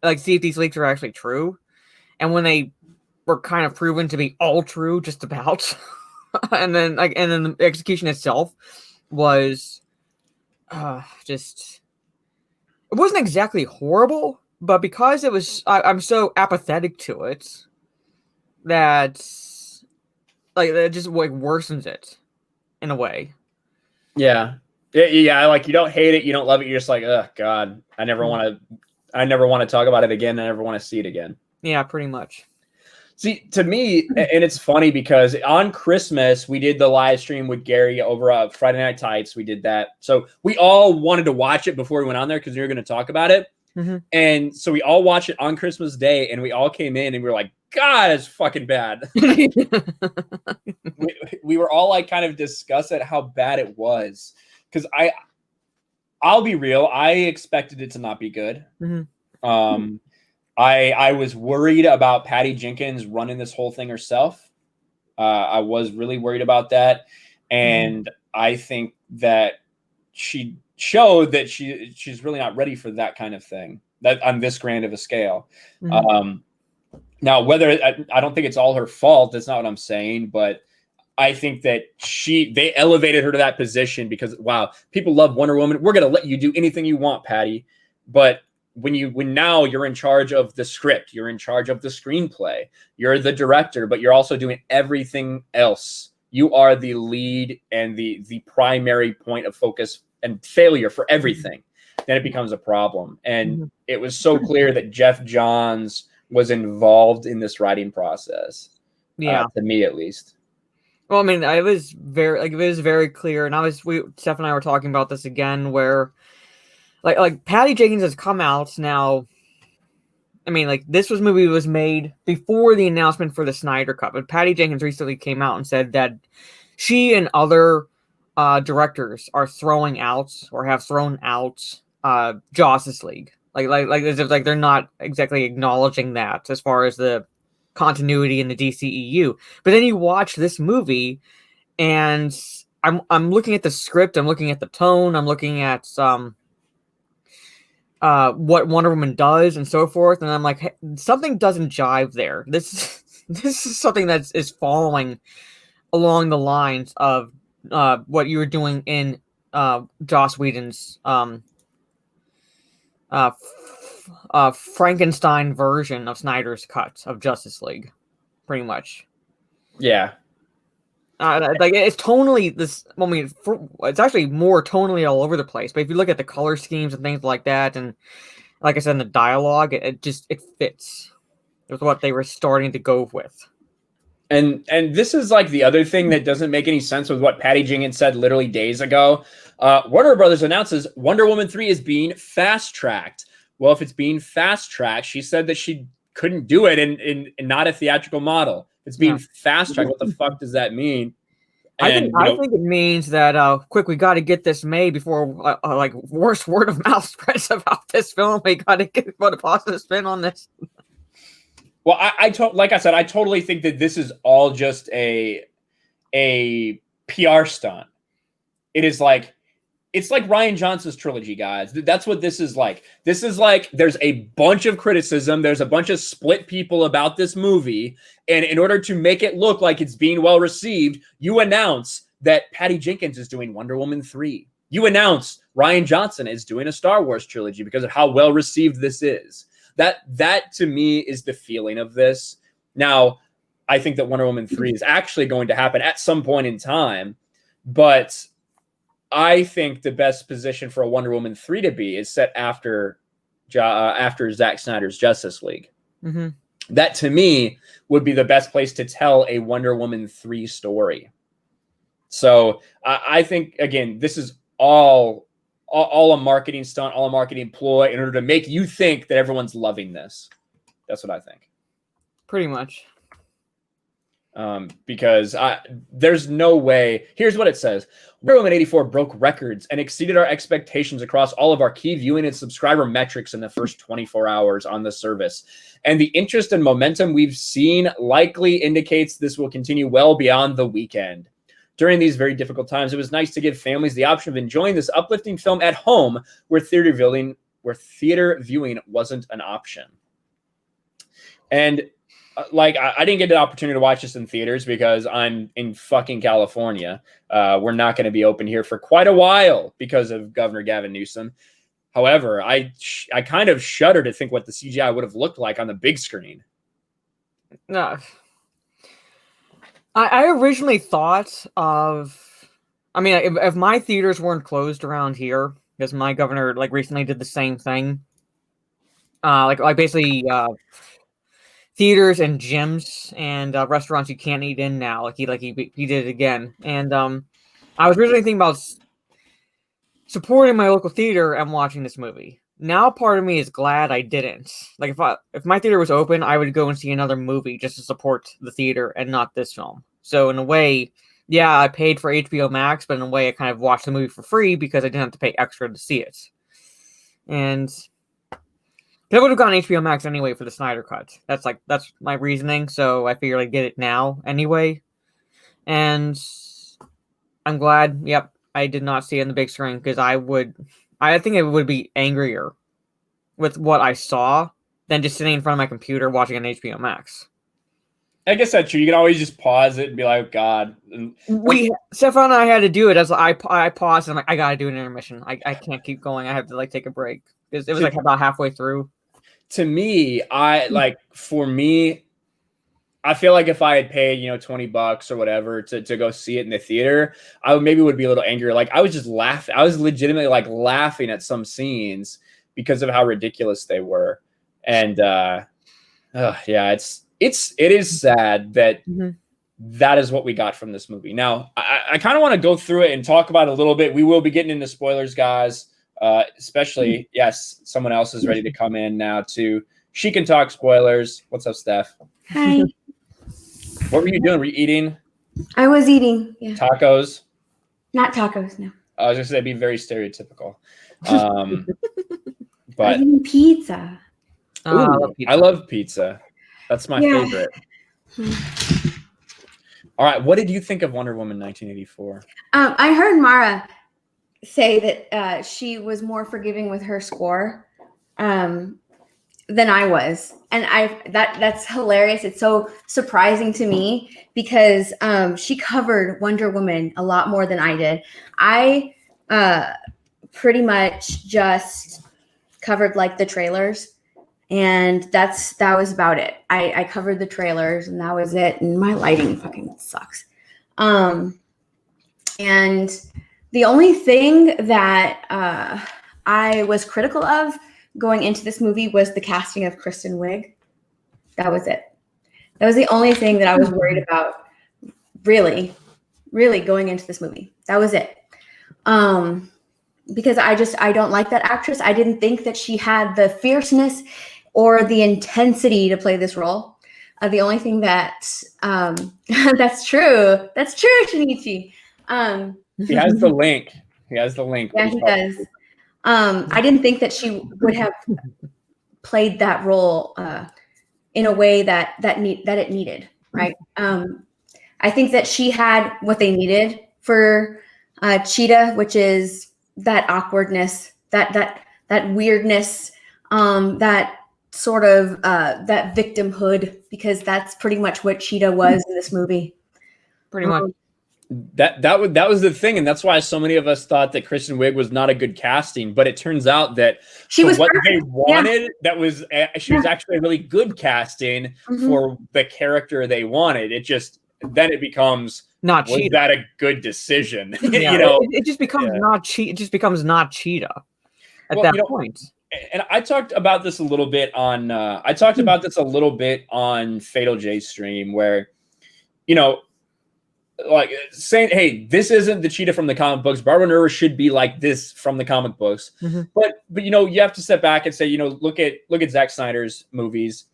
Like, see if these leaks are actually true. And when they were kind of proven to be all true, just about, and then the execution itself was just, it wasn't exactly horrible, but because it was, I'm so apathetic to it that like it just like worsens it in a way. Yeah. Like you don't hate it, you don't love it. You're just like, oh God, I never want to talk about it again. I never want to see it again. Yeah, pretty much. See, to me, and it's funny because on Christmas, we did the live stream with Gary over Friday Night Tights. We did that. So we all wanted to watch it before we went on there because we were going to talk about it. Mm-hmm. And so we all watched it on Christmas Day, and we all came in and we were like, God, it's fucking bad. we were all like kind of discuss at how bad it was. Because I'll be real, I expected it to not be good. Mm-hmm. I was worried about Patty Jenkins running this whole thing herself. I was really worried about that. And I think that she showed that she's really not ready for that kind of thing, that on this grand of a scale. Mm-hmm. Now, whether I don't think it's all her fault, that's not what I'm saying, but I think that they elevated her to that position because, wow, people love Wonder Woman. We're going to let you do anything you want, Patty. But when now you're in charge of the script, you're in charge of the screenplay, you're the director, but you're also doing everything else. You are the lead and the primary point of focus and failure for everything. Then it becomes a problem. And it was so clear that Jeff Johns was involved in this writing process. Yeah, to me at least. Well, I mean, it was very clear, and Steph and I were talking about this again, where like Patty Jenkins has come out now. I mean, like this movie was made before the announcement for the Snyder Cut, but Patty Jenkins recently came out and said that she and other directors are throwing out or have thrown out Justice League, like as if like they're not exactly acknowledging that as far as the continuity in the DCEU. But then you watch this movie, and I'm looking at the script, I'm looking at the tone, I'm looking at what Wonder Woman does and so forth, and I'm like, hey, something doesn't jive there. This is something that is following along the lines of what you were doing in Joss Whedon's Frankenstein version of Snyder's cut of Justice League, pretty much. Yeah. Like it's tonally this. I mean, it's actually more tonally all over the place. But if you look at the color schemes and things like that, and like I said, in the dialogue, it fits with what they were starting to go with. And this is like the other thing that doesn't make any sense with what Patty Jenkins said literally days ago. Warner Brothers announces Wonder Woman 3 is being fast-tracked. Well, if it's being fast-tracked, she said that she couldn't do it in not a theatrical model. It's being fast-tracked. What the fuck does that mean? And, I think it means that quick, we got to get this made before like worse word of mouth spreads about this film. We got to put a positive spin on this. Well, like I said, I totally think that this is all just a PR stunt. It's like Rian Johnson's trilogy, guys. That's what this is like. This is like there's a bunch of criticism. There's a bunch of split people about this movie. And in order to make it look like it's being well received, you announce that Patty Jenkins is doing Wonder Woman 3. You announce Rian Johnson is doing a Star Wars trilogy because of how well received this is. That to me is the feeling of this. Now, I think that Wonder Woman 3 is actually going to happen at some point in time, but I think the best position for a Wonder Woman 3 to be is set after Zack Snyder's Justice League. Mm-hmm. That to me would be the best place to tell a Wonder Woman 3 story. So I think, again, this is all a marketing stunt, all a marketing ploy in order to make you think that everyone's loving this. That's what I think. Pretty much. Because there's no way. Here's what it says. Wonder Woman 84 broke records and exceeded our expectations across all of our key viewing and subscriber metrics in the first 24 hours on the service. And the interest and momentum we've seen likely indicates this will continue well beyond the weekend. During these very difficult times, it was nice to give families the option of enjoying this uplifting film at home where theater viewing wasn't an option. And like, I didn't get the opportunity to watch this in theaters because I'm in fucking California. We're not going to be open here for quite a while because of Governor Gavin Newsom. However, I kind of shudder to think what the CGI would have looked like on the big screen. No. I originally thought of, I mean, if my theaters weren't closed around here, because my governor like recently did the same thing, like basically theaters and gyms and restaurants you can't eat in now. Like he did it again, and I was originally thinking about supporting my local theater and watching this movie. Now part of me is glad I didn't. Like if my theater was open, I would go and see another movie just to support the theater and not this film. So in a way, yeah, I paid for HBO Max, but in a way I kind of watched the movie for free because I didn't have to pay extra to see it. And I would have gone HBO Max anyway for the Snyder Cut. That's my reasoning, so I figured I'd get it now anyway. And I'm glad, yep, I did not see it on the big screen because I think it would be angrier with what I saw than just sitting in front of my computer watching on HBO Max. I guess that's true. You can always just pause it and be like, oh, God. Stefan and I had to do it. As I paused and I'm like, I gotta do an intermission. I can't keep going. I have to like take a break. It was like about halfway through. To me, I feel like if I had paid, $20 or whatever to go see it in the theater, I would be a little angrier. Like I was just laughing. I was legitimately like laughing at some scenes because of how ridiculous they were. And yeah, it is sad that that is what we got from this movie. Now, I kind of want to go through it and talk about it a little bit. We will be getting into spoilers, guys. Especially, yes, someone else is ready to come in now too. She can talk spoilers. What's up, Steph? Hi. What were you doing? Were you eating? I was eating. Yeah. Tacos? Not tacos, no. I was going to say, that'd be very stereotypical. But I'm eating pizza. I love pizza. That's my favorite. All right. What did you think of Wonder Woman 1984? I heard Mara say that she was more forgiving with her score than I was. And that's hilarious. It's so surprising to me because she covered Wonder Woman a lot more than I did. I pretty much just covered like the trailers. And that was about it. I covered the trailers, and that was it. And my lighting fucking sucks. And the only thing that I was critical of going into this movie was the casting of Kristen Wiig. That was it. That was the only thing that I was worried about, really going into this movie. That was it. Because I don't like that actress. I didn't think that she had the fierceness or the intensity to play this role. The only thing that that's true, Shinichi. He has the link. Yeah, he does. I didn't think that she would have played that role in a way that it needed, right? I think that she had what they needed for Cheetah, which is that awkwardness, that weirdness, that sort of that victimhood, because that's pretty much what Cheetah was in this movie. Pretty much. That was the thing, and that's why so many of us thought that Kristen Wiig was not a good casting. But it turns out that she was what perfect. they wanted. Yeah. She was actually a really good casting for the character they wanted. It just then it becomes not was Cheetah. that a good decision? Yeah, you know, it just becomes not Cheetah. It just becomes not Cheetah at that point. And I talked about this a little bit on Fatal J stream, where like saying, hey, this isn't the Cheetah from the comic books. Barbara Minerva should be like this from the comic books. But you have to step back and say, look at Zack Snyder's movies.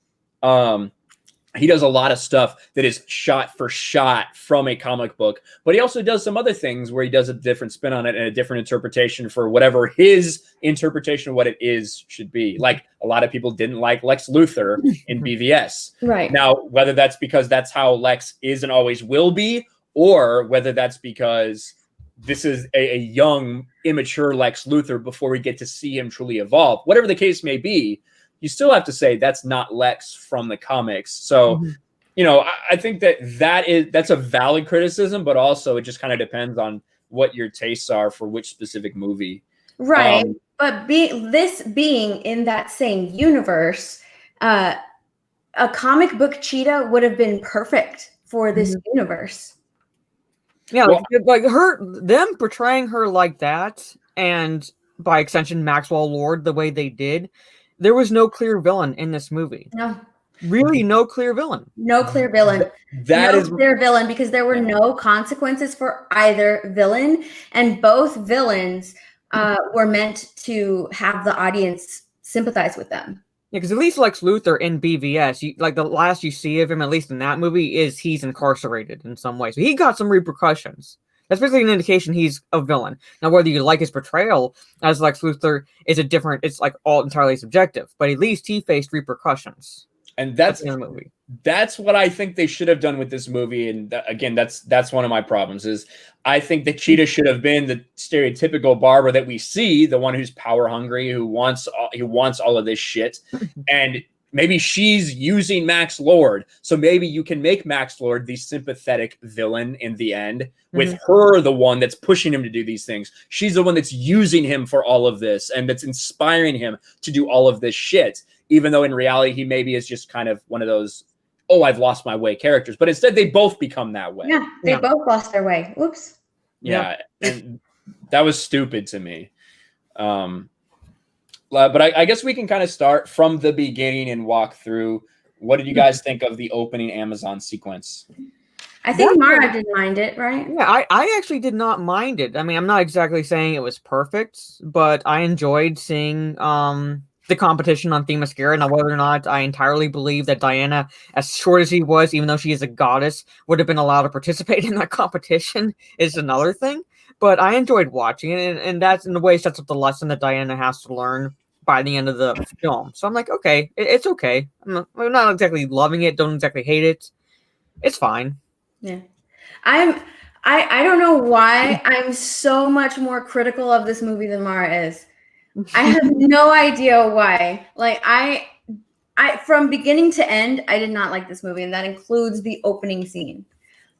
He does a lot of stuff that is shot for shot from a comic book, but he also does some other things where he does a different spin on it and a different interpretation for whatever his interpretation of what it is should be. Like a lot of people didn't like Lex Luthor in BVS. Right. Now, whether that's because that's how Lex is and always will be, or whether that's because this is a young, immature Lex Luthor before we get to see him truly evolve, whatever the case may be, you still have to say that's not Lex from the comics. So, I think that's a valid criticism, but also it just kind of depends on what your tastes are for which specific movie. Right. But being in that same universe, a comic book Cheetah would have been perfect for this universe. Yeah, like them portraying her like that, and by extension Maxwell Lord the way they did, there was no clear villain in this movie. No. Really, no clear villain. No clear villain. Clear villain, because there were no consequences for either villain, and both villains were meant to have the audience sympathize with them. Yeah, because at least Lex Luthor in BVS, the last you see of him, at least in that movie, is he's incarcerated in some way. So he got some repercussions. That's basically an indication he's a villain. Now, whether you like his portrayal as Lex Luthor is it's like all entirely subjective, but at least he faced repercussions. And that's in the movie. That's what I think they should have done with this movie. And again, that's one of my problems is I think that Cheetah should have been the stereotypical Barbara that we see, the one who's power hungry, who wants all of this shit. And maybe she's using Max Lord. So maybe you can make Max Lord the sympathetic villain in the end, with her the one that's pushing him to do these things. She's the one that's using him for all of this and that's inspiring him to do all of this shit. Even though in reality, he maybe is just kind of one of those, oh, I've lost my way characters. But instead, they both become that way. Yeah, they both lost their way. Whoops. Yeah, and that was stupid to me. But I guess we can kind of start from the beginning and walk through. What did you guys think of the opening Amazon sequence? I think Mara didn't mind it, right? Yeah, I actually did not mind it. I mean, I'm not exactly saying it was perfect, but I enjoyed seeing the competition on Themyscira. Now, whether or not I entirely believe that Diana, as short as she was, even though she is a goddess, would have been allowed to participate in that competition is another thing. But I enjoyed watching it, and that's in a way sets up the lesson that Diana has to learn by the end of the film. So I'm like, okay, it's okay. I'm not exactly loving it, don't exactly hate it. It's fine. Yeah. I don't know why I'm so much more critical of this movie than Mara is. I have no idea why. Like I from beginning to end, I did not like this movie, and that includes the opening scene.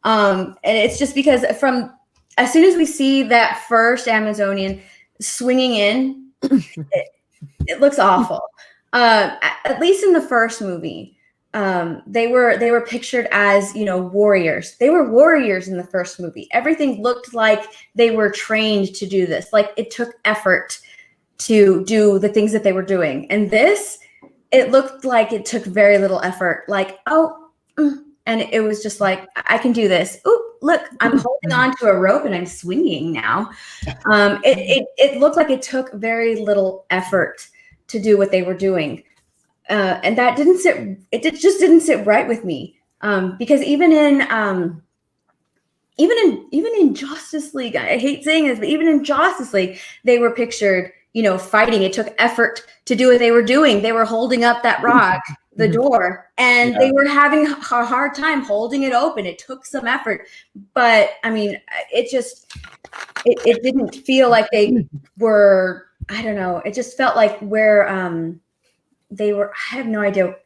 And it's just because as soon as we see that first Amazonian swinging in, it looks awful. At least in the first movie, they were pictured as, warriors. They were warriors in the first movie. Everything looked like they were trained to do this. Like it took effort to do the things that they were doing. And this, it looked like it took very little effort. Like, and it was just like, I can do this. Oh, look, I'm holding on to a rope and I'm swinging now. It looked like it took very little effort to do what they were doing. And that didn't sit, just didn't sit right with me. Because even in Justice League, I hate saying this, but even in Justice League, they were pictured, fighting. It took effort to do what they were doing. They were holding up that rock, the door, and they were having a hard time holding it open. It took some effort, but I mean, it didn't feel like they were, I don't know. It just felt like where they were, I have no idea.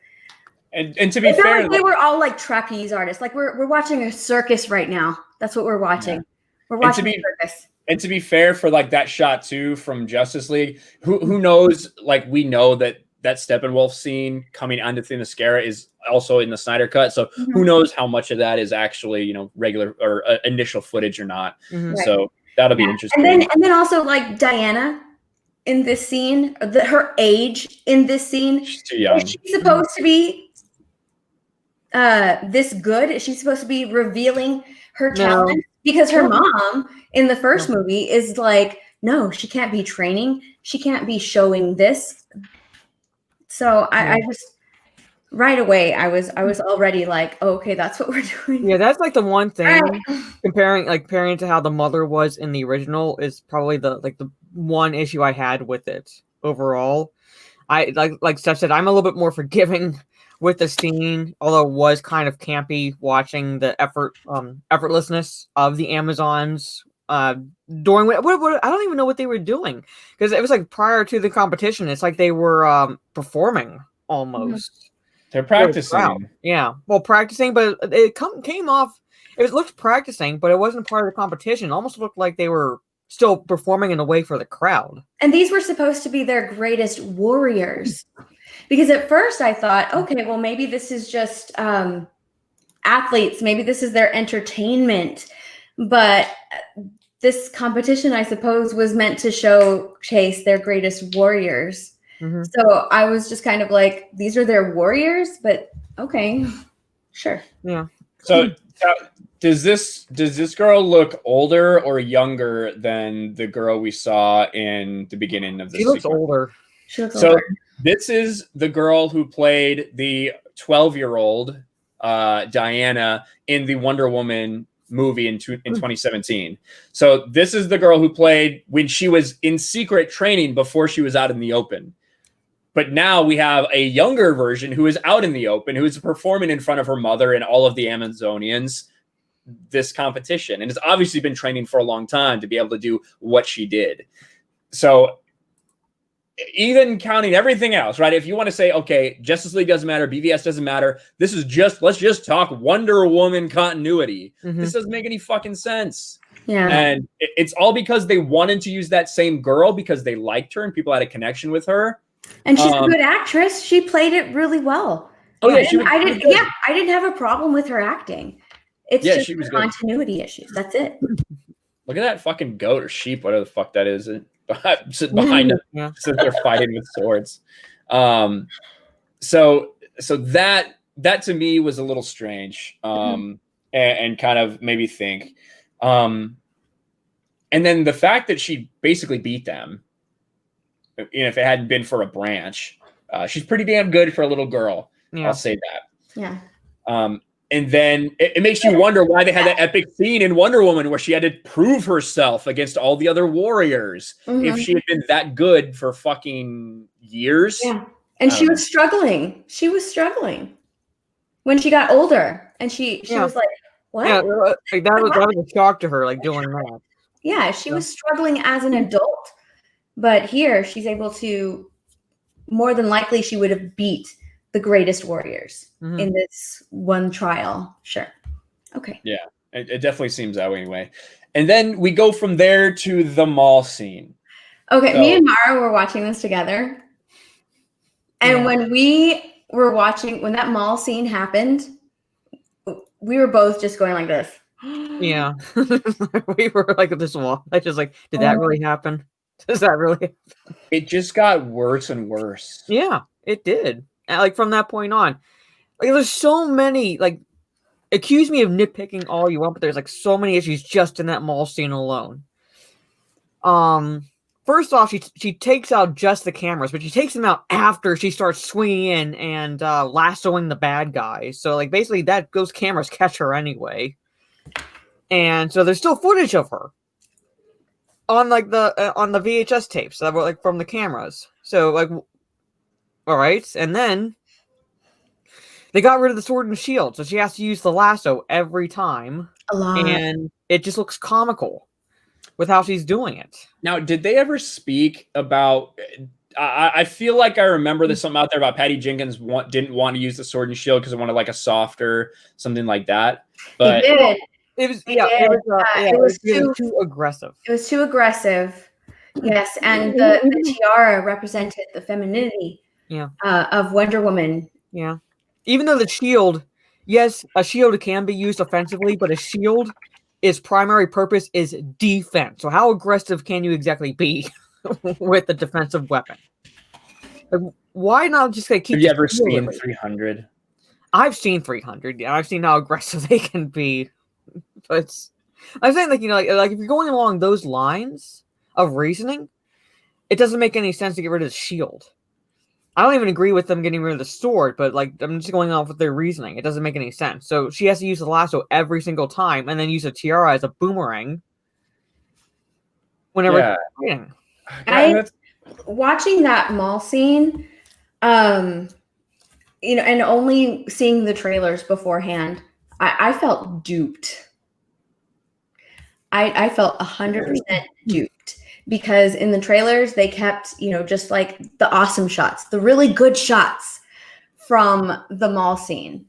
And to be fair, like they were all like trapeze artists. Like we're watching a circus right now. That's what we're watching. Yeah. We're watching a circus. And to be fair, for like that shot too from Justice League, who knows? Like we know that Steppenwolf scene coming onto Themyscira is also in the Snyder cut. So who knows how much of that is actually regular or initial footage or not. Right. So that'll be interesting. And then also like Diana in this scene, her age in this scene. She's too young. Is she supposed to be this good? Is she supposed to be revealing her talent? Because her mom in the first movie is like, no, she can't be training. She can't be showing this. So I just right away I was already like, oh, okay, that's what we're doing. Yeah, that's like the one thing comparing to how the mother was in the original is probably the one issue I had with it overall. I like Steph said, I'm a little bit more forgiving with the scene, although it was kind of campy watching the effortlessness of the Amazons during what I don't even know what they were doing, because it was like prior to the competition. It's like they were performing almost. They're practicing. Yeah, well, practicing, but it came off. It looked practicing, but it wasn't part of the competition. It almost looked like they were still performing in a way for the crowd. And these were supposed to be their greatest warriors. Because at first I thought, okay, well, maybe this is just athletes. Maybe this is their entertainment. But this competition, I suppose, was meant to showcase their greatest warriors. So I was just kind of like, these are their warriors? But okay, sure. Yeah. So does this girl look older or younger than the girl we saw in the beginning of the sequence? She looks older. This is the girl who played the 12-year-old Diana in the Wonder Woman movie in 2017. So this is the girl who played when she was in secret training before she was out in the open. But now we have a younger version who is out in the open, who is performing in front of her mother and all of the Amazonians this competition, and has obviously been training for a long time to be able to do what she did. So even counting everything else, right? If you want to say, okay, Justice League doesn't matter, BVS doesn't matter, this is just, let's just talk Wonder Woman continuity. This doesn't make any fucking sense. Yeah. And it's all because they wanted to use that same girl because they liked her and people had a connection with her. And she's a good actress. She played it really well. Oh yeah, I didn't have a problem with her acting. It's just she was continuity issues. That's it. Look at that fucking goat or sheep, whatever the fuck that is. Sit behind them. Yeah. So they're fighting with swords. So that to me was a little strange. And kind of made me think. And then the fact that she basically beat them, if it hadn't been for a branch, she's pretty damn good for a little girl. Yeah. I'll say that. Yeah. And then it makes you wonder why they had that epic scene in Wonder Woman where she had to prove herself against all the other warriors. If she had been that good for fucking years. Yeah. And she was struggling. She was struggling when she got older. And she was like, what? Yeah, like that was a shock to her, like doing that. Yeah, she was struggling as an adult. But here she's able to, more than likely, she would have beat the greatest warriors in this one trial. Sure. Okay. Yeah, it definitely seems that way anyway. And then we go from there to the mall scene. Okay, me and Mara were watching this together. And when we were watching, when that mall scene happened, we were both just going like this. Yeah. We were like this wall. I just like, did that really happen? Does that really happen? It just got worse and worse. Yeah, it did. And, like from that point on. Like there's so many, like, accuse me of nitpicking all you want, but there's like so many issues just in that mall scene alone. First off, she takes out just the cameras, but she takes them out after she starts swinging in and lassoing the bad guys. So like basically those cameras catch her anyway, and so there's still footage of her on like on the VHS tapes that were like from the cameras. So like, all right, and then they got rid of the sword and shield, so she has to use the lasso every time, and it just looks comical with how she's doing it. Now, did they ever speak about? I feel like I remember there's something out there about Patty Jenkins didn't want to use the sword and shield because it wanted like a softer something like that. But it was too aggressive. It was too aggressive. Yes, and the tiara represented the femininity of Wonder Woman. Yeah, even though the shield, yes, a shield can be used offensively, but a shield, its primary purpose is defense. So how aggressive can you exactly be with a defensive weapon? Like, why not just keep? Have you ever seen 300? I've seen 300. Yeah, I've seen how aggressive they can be. But I'm saying, like, like if you're going along those lines of reasoning, it doesn't make any sense to get rid of the shield. I don't even agree with them getting rid of the sword, but like I'm just going off with their reasoning. It doesn't make any sense. So she has to use the lasso every single time, and then use a tiara as a boomerang whenever she's fighting. Watching that mall scene, and only seeing the trailers beforehand, I felt duped. I felt 100% duped. Because in the trailers, they kept, just like the awesome shots, the really good shots from the mall scene.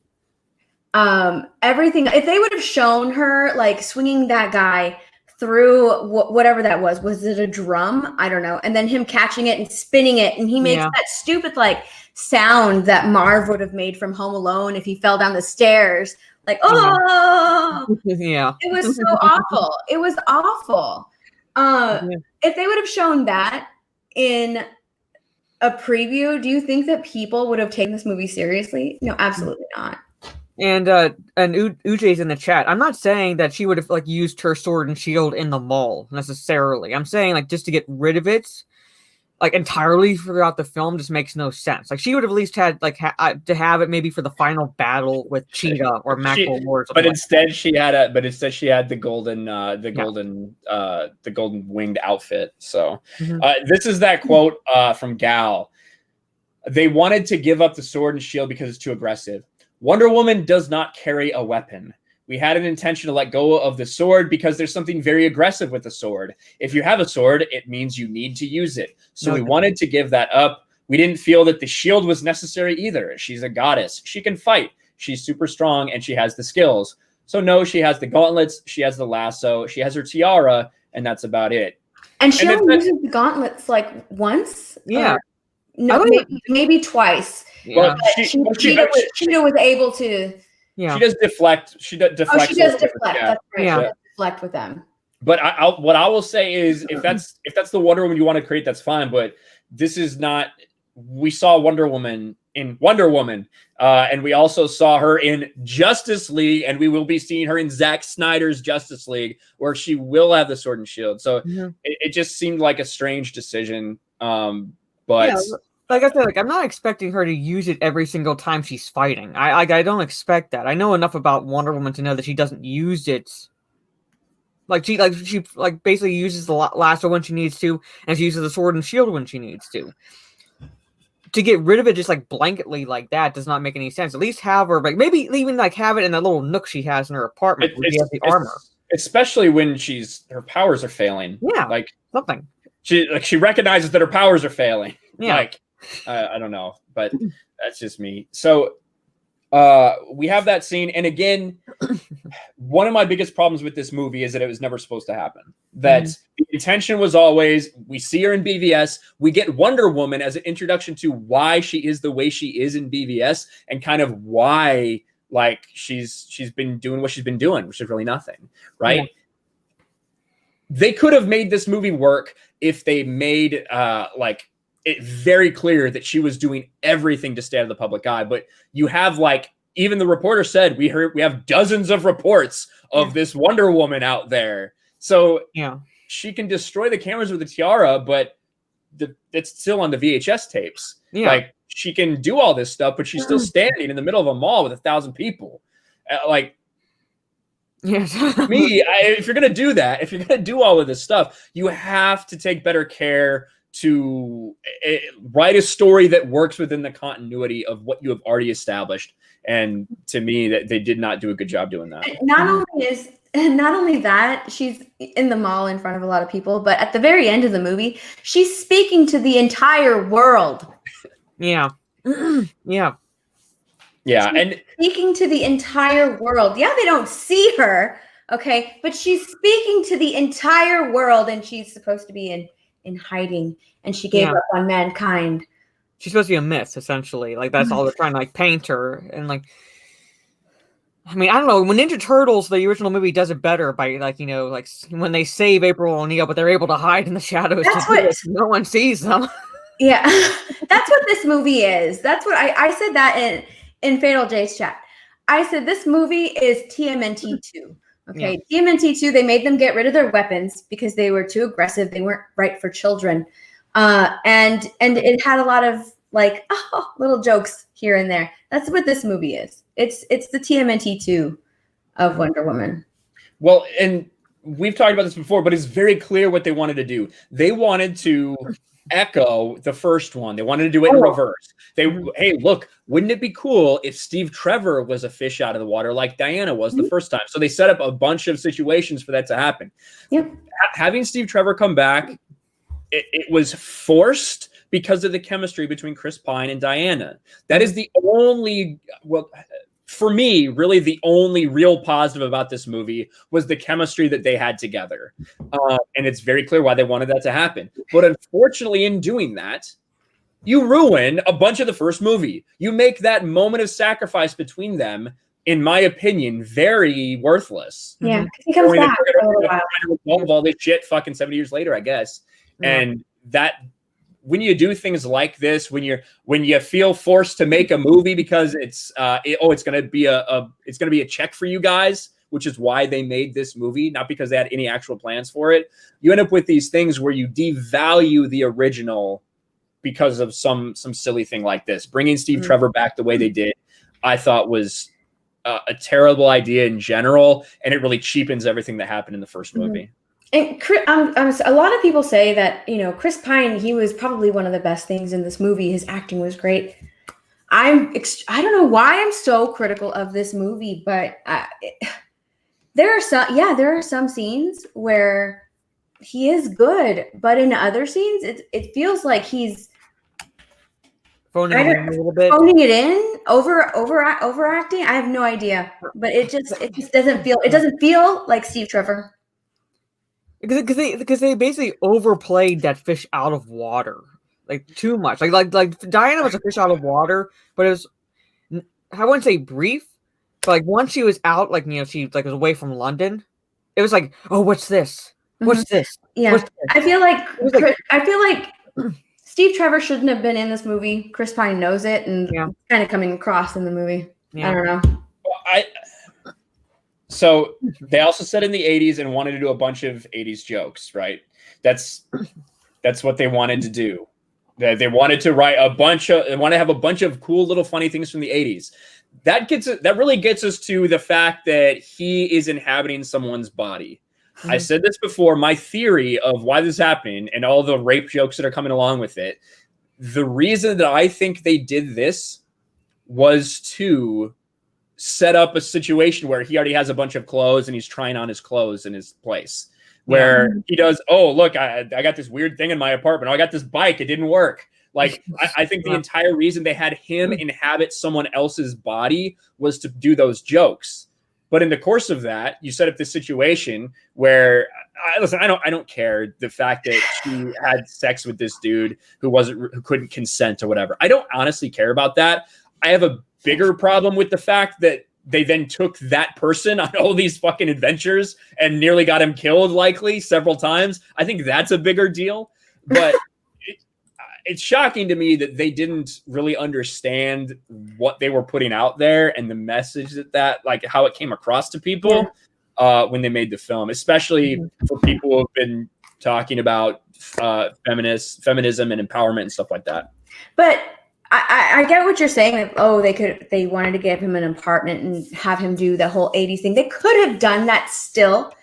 Everything, if they would have shown her like swinging that guy through whatever that was it a drum? I don't know. And then him catching it and spinning it. And he makes that stupid like sound that Marv would have made from Home Alone if he fell down the stairs. Like, oh, yeah. It was so awful. It was awful. If they would have shown that in a preview, do you think that people would have taken this movie seriously? No, absolutely not. And Ujay's in the chat. I'm not saying that she would have like used her sword and shield in the mall necessarily. I'm saying like just to get rid of it, like entirely throughout the film, just makes no sense. Like she would have at least had like to have it maybe for the final battle with Cheetah or Maxwell Lord. But instead she had the golden golden winged outfit. So this is that quote from Gal. They wanted to give up the sword and shield because it's too aggressive. Wonder Woman does not carry a weapon. We had an intention to let go of the sword because there's something very aggressive with the sword. If you have a sword, it means you need to use it. So we wanted to give that up. We didn't feel that the shield was necessary either. She's a goddess. She can fight. She's super strong and she has the skills. So no, she has the gauntlets. She has the lasso. She has her tiara, and that's about it. And she only uses the gauntlets like once? Yeah. No, maybe twice. Yeah. Well, Cheetah was able to. Yeah. She does deflect. She does deflect. She does deflect. Yeah. That's right. Yeah. She does deflect with them. But what I will say is, if that's the Wonder Woman you want to create, that's fine. But this is not. We saw Wonder Woman in Wonder Woman, and we also saw her in Justice League, and we will be seeing her in Zack Snyder's Justice League, where she will have the sword and shield. So it just seemed like a strange decision. But like I said, like I'm not expecting her to use it every single time she's fighting. I don't expect that. I know enough about Wonder Woman to know that she doesn't use it. She basically uses the lasso when she needs to, and she uses the sword and shield when she needs to. To get rid of it just like blanketly like that does not make any sense. At least have her, like maybe even like have it in that little nook she has in her apartment where she has the armor. Especially when her powers are failing. Yeah, like something. She recognizes that her powers are failing. Yeah. Like I don't know, but that's just me. So We have that scene, and again, one of my biggest problems with this movie is that it was never supposed to happen. That the intention was always, we see her in BVS, we get Wonder Woman as an introduction to why she is the way she is in BVS, and kind of why, like, she's been doing what she's been doing, which is really nothing, right? Yeah. They could have made this movie work if they made like it very clear that she was doing everything to stay out of the public eye. But you have, like, even the reporter said, we have dozens of reports of this Wonder Woman out there. So she can destroy the cameras with a tiara, but it's still on the VHS tapes. Yeah. Like, she can do all this stuff, but she's still standing in the middle of a mall with 1,000 people. Like, yes. if you're going to do that, if you're going to do all of this stuff, you have to take better care to write a story that works within the continuity of what you have already established. And to me, that they did not do a good job doing that. Not only that, she's in the mall in front of a lot of people, but at the very end of the movie, she's speaking to the entire world. Yeah. Yeah. Yeah. She's and speaking to the entire world. Yeah, they don't see her. Okay. But she's speaking to the entire world, and she's supposed to be in hiding, and she gave up on mankind. She's supposed to be a myth, essentially. Like, that's all they're trying to, like, paint her. And, like, I mean, I don't know. When Ninja Turtles, the original movie, does it better by, like, you know, like, when they save April O'Neil, but they're able to hide in the shadows. That's what no one sees them. Yeah, that's what this movie is. That's what I said that in Fatal J's chat. I said this movie is TMNT 2. Okay, TMNT 2, they made them get rid of their weapons because they were too aggressive. They weren't right for children. And it had a lot of, like, little jokes here and there. That's what this movie is. It's the TMNT 2 of Wonder Woman. Well, and we've talked about this before, but it's very clear what they wanted to do. They wanted to echo the first one. They wanted to do it in reverse. Hey, look, wouldn't it be cool if Steve Trevor was a fish out of the water like Diana was the first time? So they set up a bunch of situations for that to happen. Yep. Having Steve Trevor come back, it was forced because of the chemistry between Chris Pine and Diana. That is the only, for me, really the only real positive about this movie was the chemistry that they had together. And it's very clear why they wanted that to happen. But unfortunately, in doing that, you ruin a bunch of the first movie. You make that moment of sacrifice between them, in my opinion, very worthless. Yeah, he comes back for a little while. Resolve all this shit fucking 70 years later, I guess. And that, when you do things like this, when you feel forced to make a movie because it's gonna be a check for you guys, which is why they made this movie, not because they had any actual plans for it. You end up with these things where you devalue the original because of some silly thing like this. Bringing Steve Trevor back the way they did, I thought was a terrible idea in general, and it really cheapens everything that happened in the first movie. And a lot of people say that, you know, Chris Pine, he was probably one of the best things in this movie. His acting was great. I don't know why I'm so critical of this movie, but there are some scenes where he is good, but in other scenes, it feels like he's phoning it in a little bit. Phoning it in, overacting. I have no idea, but it just doesn't feel like Steve Trevor. Because they basically overplayed that fish out of water, like, too much. Like Diana was a fish out of water, but it was, I wouldn't say brief, but, like, once she was out, like, you know, she, like, was away from London, it was like, oh, what's this? What's this? Yeah, what's this? I feel like Steve Trevor shouldn't have been in this movie. Chris Pine knows it, and it's kind of coming across in the movie. Yeah. I don't know. Well, So they also said in the 80s and wanted to do a bunch of 80s jokes, right? That's what they wanted to do. They wanted to write they want to have a bunch of cool little funny things from the 80s. That really gets us to the fact that he is inhabiting someone's body. I said this before, my theory of why this is happening and all the rape jokes that are coming along with it. The reason that I think they did this was to set up a situation where he already has a bunch of clothes and he's trying on his clothes in his place, where he does, oh, look, I got this weird thing in my apartment. Oh, I got this bike. It didn't work. Like, I think the entire reason they had him inhabit someone else's body was to do those jokes. But in the course of that, you set up this situation where, listen, I don't care the fact that she had sex with this dude who couldn't consent or whatever. I don't honestly care about that. I have a bigger problem with the fact that they then took that person on all these fucking adventures and nearly got him killed, likely several times. I think that's a bigger deal. But it's shocking to me that they didn't really understand what they were putting out there and the message that like how it came across to people when they made the film, especially for people who have been talking about feminism and empowerment and stuff like that. But I get what you're saying. Like, they wanted to give him an apartment and have him do the whole 80s thing. They could have done that still,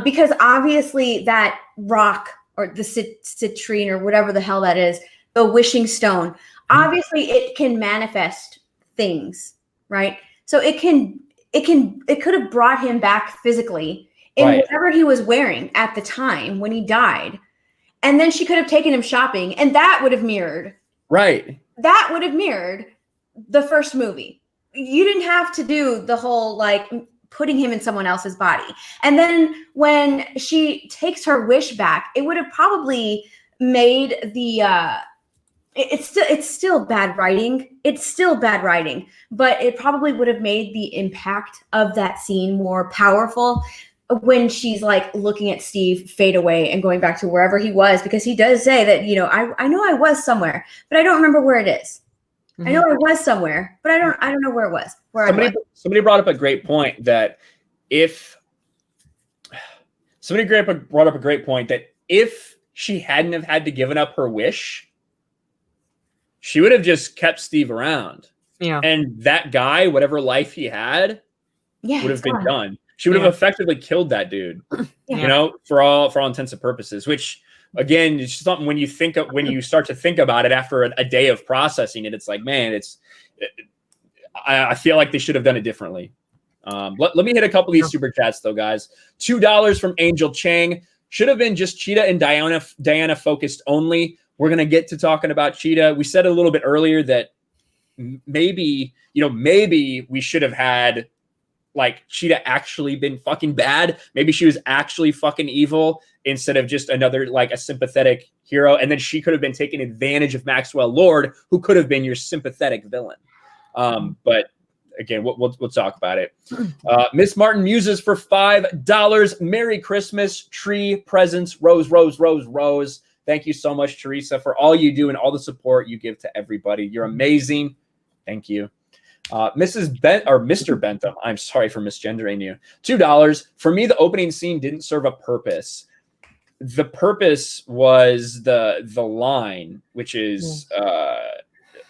because obviously that rock or the citrine or whatever the hell that is, the wishing stone, obviously it can manifest things, right? So it could have brought him back physically in whatever he was wearing at the time when he died. And then she could have taken him shopping, and that would have mirrored. Right. That would have mirrored the first movie. You didn't have to do the whole like putting him in someone else's body. And then when she takes her wish back, it would have probably made the it's still bad writing. It's still bad writing, but it probably would have made the impact of that scene more powerful when she's like looking at Steve fade away and going back to wherever he was, because he does say that, you know, I know I was somewhere, but I don't remember where it is. I know I was somewhere, but I don't know where it was. Somebody brought up a great point that if she hadn't have had to given up her wish, she would have just kept Steve around. Yeah. And that guy, whatever life he had, would have been done. She would have effectively killed that dude, you know, for all intents and purposes, which again, it's something when you start to think about it after a day of processing it, it's like, man, I feel like they should have done it differently. Let me hit a couple of these super chats though, guys. $2 from Angel Chang. Should have been just Cheetah and Diana focused only. We're going to get to talking about Cheetah. We said a little bit earlier that maybe we should have had like Cheetah actually been fucking bad. Maybe she was actually fucking evil instead of just another, like a sympathetic hero. And then she could have been taking advantage of Maxwell Lord, who could have been your sympathetic villain. But again, we'll talk about it. Miss Martin Muses for $5. Merry Christmas, tree, presents, rose, rose, rose, rose. Thank you so much, Teresa, for all you do and all the support you give to everybody. You're amazing. Thank you. Mr. Bentham, I'm sorry for misgendering you. $2. For me, the opening scene didn't serve a purpose. The purpose was the line, which is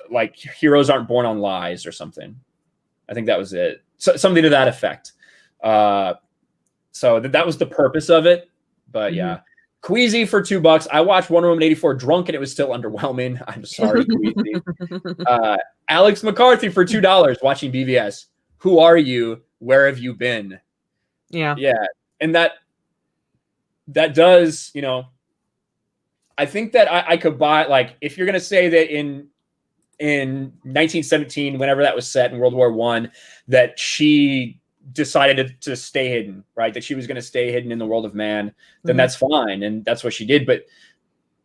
like heroes aren't born on lies or something. I think that was it. So, something to that effect. So that was the purpose of it. But yeah. Queasy for $2. I watched Wonder Woman 84 drunk and it was still underwhelming. I'm sorry, Queasy. Alex McCarthy for $2 watching BVS. Who are you? Where have you been? Yeah. And that does, you know, I think that I could buy, like, if you're going to say that in 1917, whenever that was set in World War I, that she decided to stay hidden, right? That she was going to stay hidden in the world of man, then that's fine. And that's what she did. But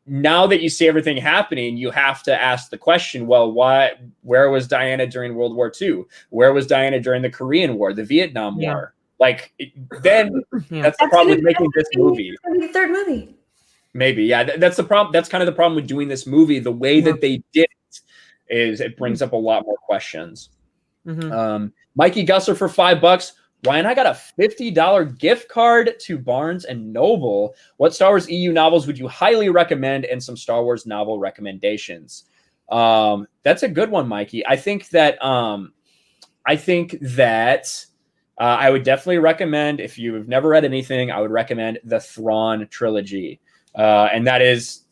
now that you see everything happening, you have to ask the question, well, where was Diana during World War II? Where was Diana during the Korean War, the Vietnam War? Like, then that's the problem with making this movie. The third movie. Maybe. Yeah. That's the problem. That's kind of the problem with doing this movie. The way that they did it is it brings up a lot more questions. Mikey Gusser for $5. Ryan, I got a $50 gift card to Barnes and Noble. What Star Wars EU novels would you highly recommend, and some Star Wars novel recommendations? That's a good one, Mikey. I think that I would definitely recommend, if you've never read anything, I would recommend the Thrawn trilogy. And that is,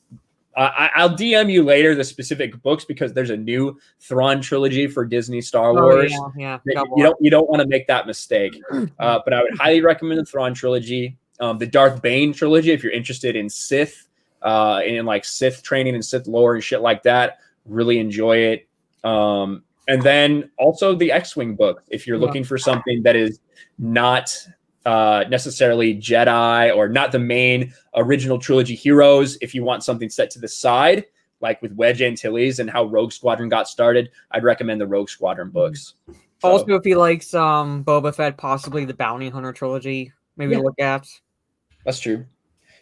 I'll DM you later the specific books, because there's a new Thrawn trilogy for Disney Star Wars. You don't want to make that mistake. But I would highly recommend the Thrawn trilogy, the Darth Bane trilogy if you're interested in Sith in like Sith training and Sith lore and shit like that. Really enjoy it. And then also the X-Wing book, if you're looking for something that is not necessarily Jedi or not the main original trilogy heroes. If you want something set to the side, like with Wedge Antilles and how Rogue Squadron got started, I'd recommend the Rogue Squadron books. So, also, if you like some Boba Fett, possibly the Bounty Hunter trilogy, maybe look at. That's true.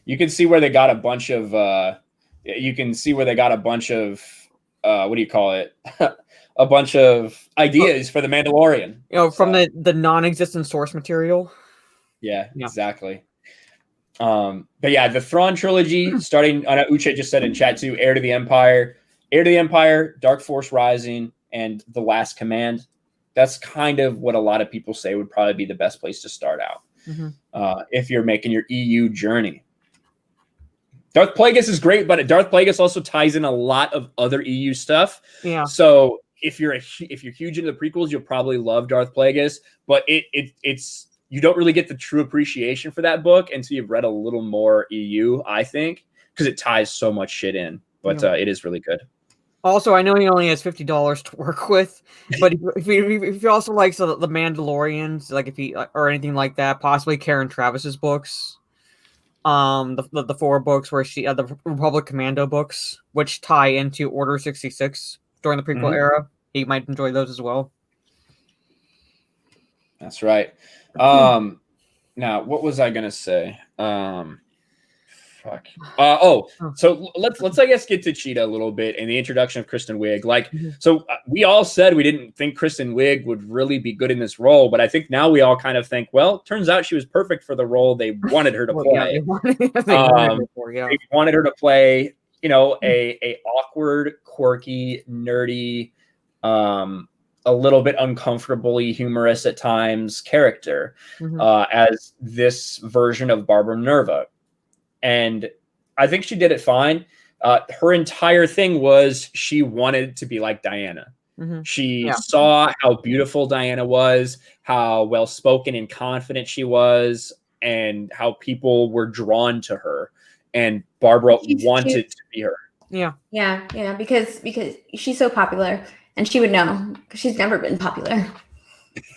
You can see where they got a bunch of what do you call it? A bunch of ideas for the Mandalorian. From the non-existent source material. Yeah, exactly. But yeah, the Thrawn trilogy, starting, Uche just said in chat too, Heir to the Empire, Dark Force Rising, and The Last Command. That's kind of what a lot of people say would probably be the best place to start out if you're making your EU journey. Darth Plagueis is great, but Darth Plagueis also ties in a lot of other EU stuff. Yeah. So if you're huge into the prequels, you'll probably love Darth Plagueis, but it's you don't really get the true appreciation for that book until you've read a little more EU, I think, because it ties so much shit in. But it is really good. Also, I know he only has $50 to work with, but if you also like the Mandalorians, like if he or anything like that, possibly Karen Travis's books, the 4 books where she the Republic Commando books, which tie into Order 66 during the prequel era, he might enjoy those as well. That's right. Now, what was I gonna say? So let's I guess get to Cheetah a little bit and the introduction of Kristen Wiig. So we all said we didn't think Kristen Wiig would really be good in this role, but I think now we all kind of think, well, turns out she was perfect for the role they wanted her to play. They wanted her to play, a awkward, quirky, nerdy, a little bit uncomfortably humorous at times character as this version of Barbara Minerva. And I think she did it fine. Her entire thing was she wanted to be like Diana. She saw how beautiful Diana was, how well-spoken and confident she was, and how people were drawn to her. And Barbara wanted to be her. Yeah, because she's so popular, and she would know because she's never been popular.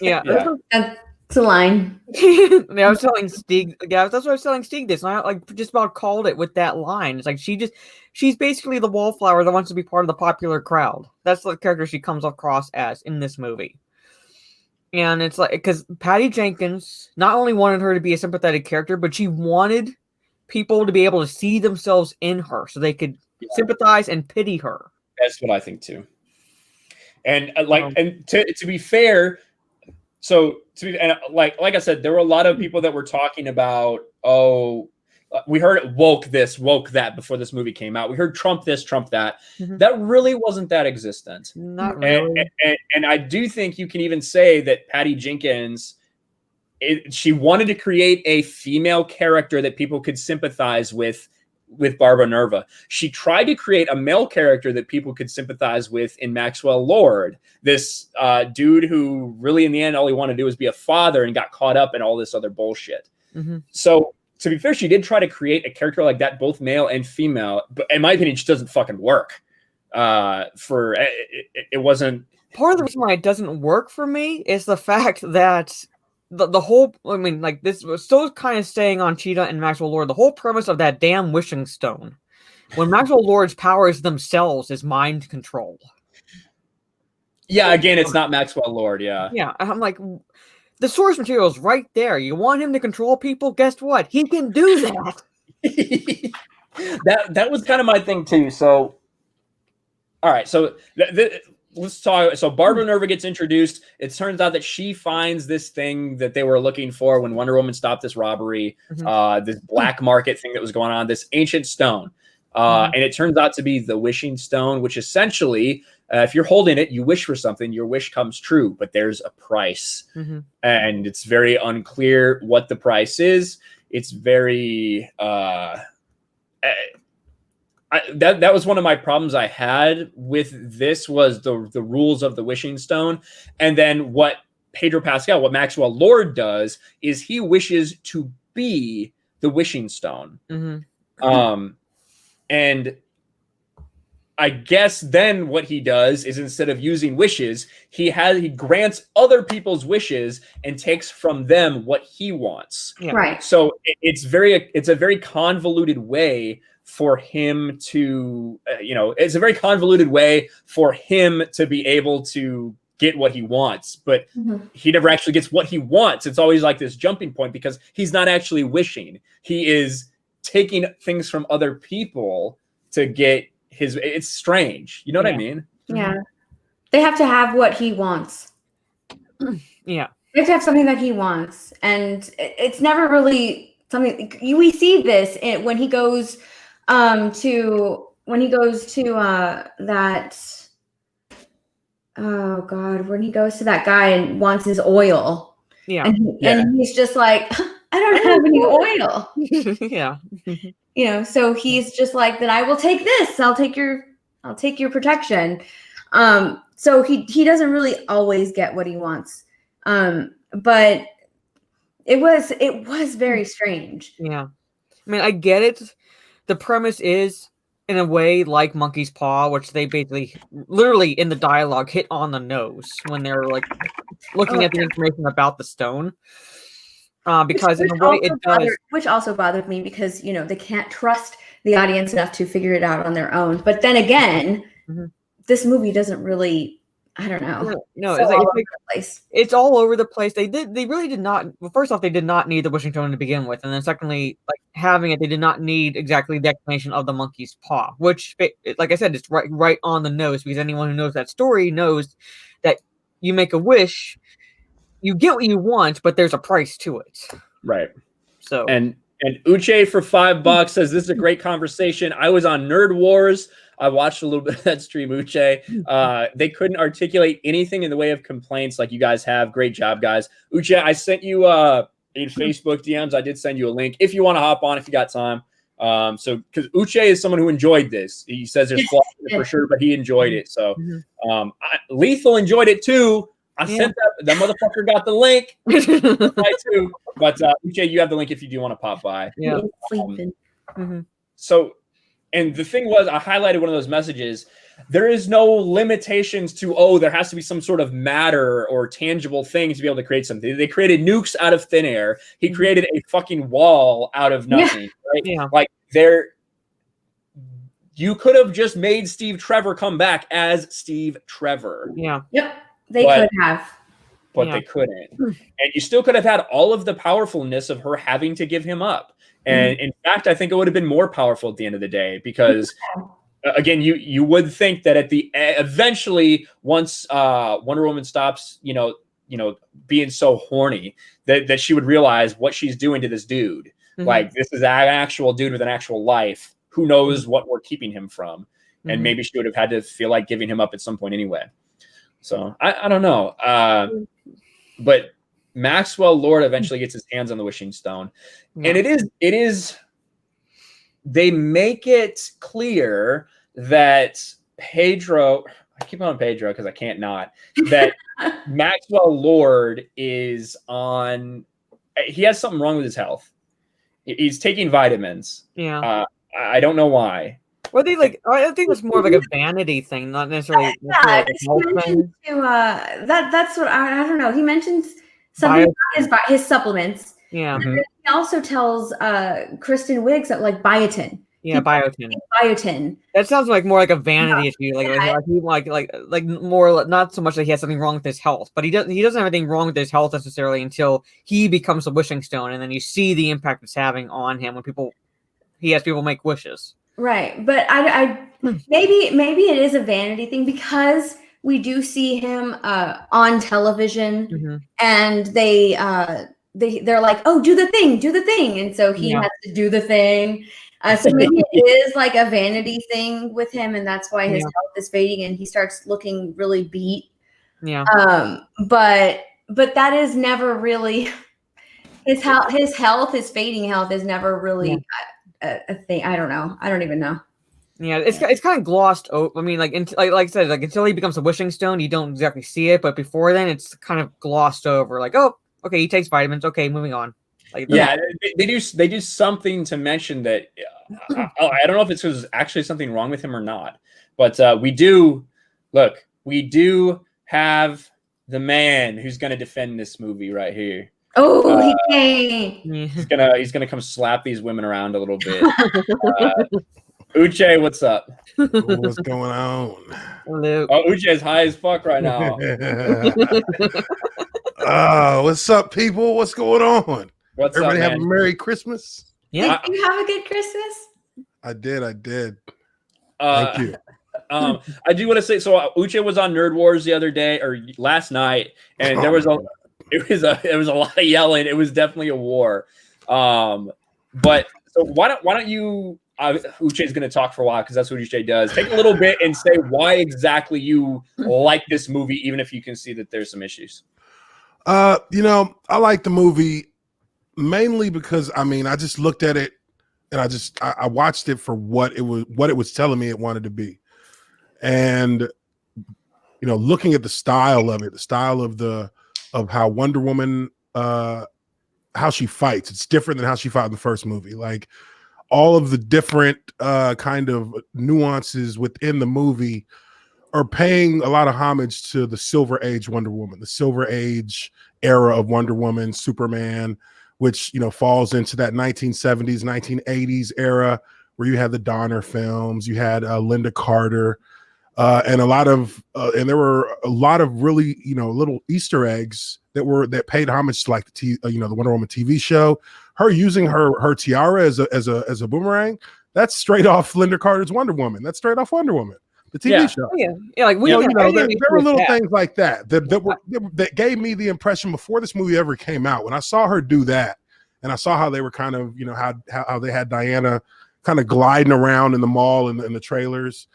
That's a line. I was telling Stieg, that's what I was telling Stieg this, and I just about called it with that line. It's like she's basically the wallflower that wants to be part of the popular crowd. That's the character she comes across as in this movie. And it's like, because Patty Jenkins not only wanted her to be a sympathetic character, but she wanted people to be able to see themselves in her so they could sympathize and pity her. That's what I think too. And to be fair, like I said, there were a lot of people that were talking about, we heard woke this, woke that before this movie came out. We heard Trump this, Trump that. That really wasn't that existent. Not really. And I do think you can even say that Patty Jenkins, she wanted to create a female character that people could sympathize with Barbara Minerva. She tried to create a male character that people could sympathize with in Maxwell Lord, this dude who really in the end all he wanted to do was be a father and got caught up in all this other bullshit. So to be fair, she did try to create a character like that, both male and female, but in my opinion, it just doesn't fucking work. It wasn't. Part of the reason why it doesn't work for me is the fact that the whole, this was still kind of staying on Cheetah and Maxwell Lord. The whole premise of that damn wishing stone, when Maxwell Lord's powers themselves is mind control. Yeah, again, it's not Maxwell Lord. Yeah, I'm like, the source material is right there. You want him to control people? Guess what? He can do that. that was kind of my thing too. So, all right, so let's talk. So Barbara Minerva gets introduced. It turns out that she finds this thing that they were looking for when Wonder Woman stopped this robbery, this black market thing that was going on, this ancient stone. And it turns out to be the wishing stone, which essentially, if you're holding it, you wish for something, your wish comes true, but there's a price. And it's very unclear what the price is. It's very... that was one of my problems I had with this was the rules of the wishing stone. And then what Maxwell Lord does is he wishes to be the wishing stone. And I guess then what he does is instead of using wishes, he grants other people's wishes and takes from them what he wants. Yeah. Right. So it's a very convoluted way for him to, it's a very convoluted way for him to be able to get what he wants, but he never actually gets what he wants. It's always like this jumping point because he's not actually wishing. He is taking things from other people to get it's strange. You know what I mean? Yeah. They have to have what he wants. Yeah. They have to have something that he wants. And it's never really something we see this when he goes to that when he goes to that guy and wants his oil. Yeah. And he's just like, I don't have any oil. Yeah. So he's just like, then I will take this. I'll take your protection. So he doesn't really always get what he wants. But it was very strange. Yeah. I mean, I get it. The premise is in a way like Monkey's Paw, which they basically literally in the dialogue hit on the nose when they're like looking at the information about the stone. Because in a way it does, which also bothered me because they can't trust the audience enough to figure it out on their own. But then again, this movie doesn't really. I don't know. No, it's all over the place. It's all over the place. They really did not. Well, first off, they did not need the wishing stone to begin with, and then secondly, like having it, they did not need exactly the explanation of the monkey's paw, which, like I said, it's right on the nose because anyone who knows that story knows that you make a wish. You get what you want, but there's a price to it. Right. So and Uche for $5 says this is a great conversation. I was on Nerd Wars. I watched a little bit of that stream, Uche. They couldn't articulate anything in the way of complaints like you guys have. Great job, guys. Uche, I sent you in Facebook DMs. I did send you a link if you want to hop on if you got time. So because Uche is someone who enjoyed this. He says there's flaws in it for sure, but he enjoyed it. So Lethal enjoyed it too. I sent that motherfucker got the link. Too. But Uche, you have the link if you do want to pop by. Yeah. So, and the thing was, I highlighted one of those messages. There is no limitations to, there has to be some sort of matter or tangible thing to be able to create something. They created nukes out of thin air. He created a fucking wall out of nothing. Right? Yeah. Like you could have just made Steve Trevor come back as Steve Trevor. Yeah. Yep. They could have. But they couldn't. And you still could have had all of the powerfulness of her having to give him up. And in fact, I think it would have been more powerful at the end of the day because, again, you would think that eventually, once Wonder Woman stops, being so horny, that she would realize what she's doing to this dude. Like, this is an actual dude with an actual life. Who knows what we're keeping him from? And maybe she would have had to feel like giving him up at some point anyway. So I don't know. But Maxwell Lord eventually gets his hands on the wishing stone. And it is they make it clear that Pedro, I keep on Pedro because I can't not, that Maxwell Lord is he has something wrong with his health. He's taking vitamins. Yeah. I don't know why. Well, I think it's more of like a vanity thing, not necessarily. That's what I don't know. He mentions something about his supplements. Yeah. And then he also tells Kristen Wiig that like biotin. Yeah, biotin. Biotin. That sounds like more like a vanity issue. Like more not so much that he has something wrong with his health, but he doesn't have anything wrong with his health necessarily until he becomes a wishing stone, and then you see the impact it's having on him when he has people make wishes. Right, but I maybe it is a vanity thing because we do see him on television, and they're like, oh, do the thing, and so he has to do the thing. So maybe it is like a vanity thing with him, and that's why his health is fading, and he starts looking really beat. Yeah. But that is never really his fading health is never really. A thing. I don't know. I don't even know. Yeah, it's kind of glossed over. I mean, like I said, like until he becomes a wishing stone, you don't exactly see it. But before then, it's kind of glossed over. Like, oh, okay, he takes vitamins. Okay, moving on. Like, they do something to mention that I don't know if it's because there's actually something wrong with him or not, but we do have the man who's going to defend this movie right here. Oh, he came. He's gonna come slap these women around a little bit. Uche, what's up? What's going on? Hello. Oh, Uche's high as fuck right now. What's up, people? What's going on? What's Everybody up, have man? a Merry Christmas? Yeah. Did you have a good Christmas? I did. Thank you. I do want to say, so Uche was on Nerd Wars the other day or last night, and there was a lot of yelling. It was definitely a war. But so why don't you? Uche's going to talk for a while because that's what Uche does. Take a little bit and say why exactly you like this movie, even if you can see that there's some issues. I like the movie mainly because I just looked at it and I watched it for what it was telling me it wanted to be. And looking at the style of it, the style of how Wonder Woman how she fights, it's different than how she fought in the first movie. Like all of the different kind of nuances within the movie are paying a lot of homage to the Silver Age Wonder Woman, the Silver Age era of Wonder Woman, Superman, which falls into that 1970s, 1980s era where you had the Donner films, you had Linda Carter, and there were a lot of really little Easter eggs that paid homage to like the Wonder Woman TV show. Her using her tiara as a boomerang, that's straight off Linda Carter's Wonder Woman. That's straight off Wonder Woman, the TV show. Yeah, like we there were little things like that gave me the impression before this movie ever came out. When I saw her do that, and I saw how they were kind of how they had Diana kind of gliding around in the mall and in the trailers.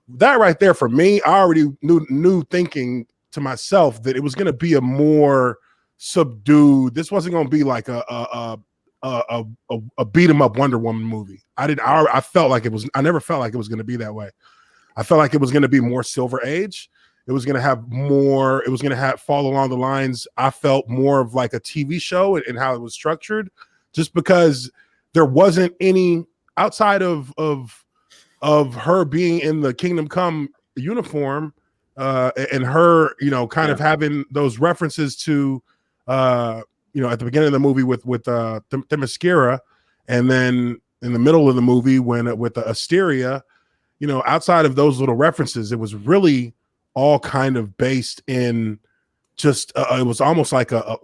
That right there for me, I already knew thinking to myself that it was going to be a more subdued. This wasn't going to be like a beat 'em up Wonder Woman movie. I felt like it was. I never felt like it was going to be that way. I felt like it was going to be more Silver Age. It was going to have more. It was going to fall along the lines. I felt more of like a TV show and how it was structured, just because there wasn't any outside of her being in the Kingdom Come uniform and her, kind of having those references to, at the beginning of the movie with Themyscira, and then in the middle of the movie with the Asteria, outside of those little references, it was really all kind of based in just it was almost like a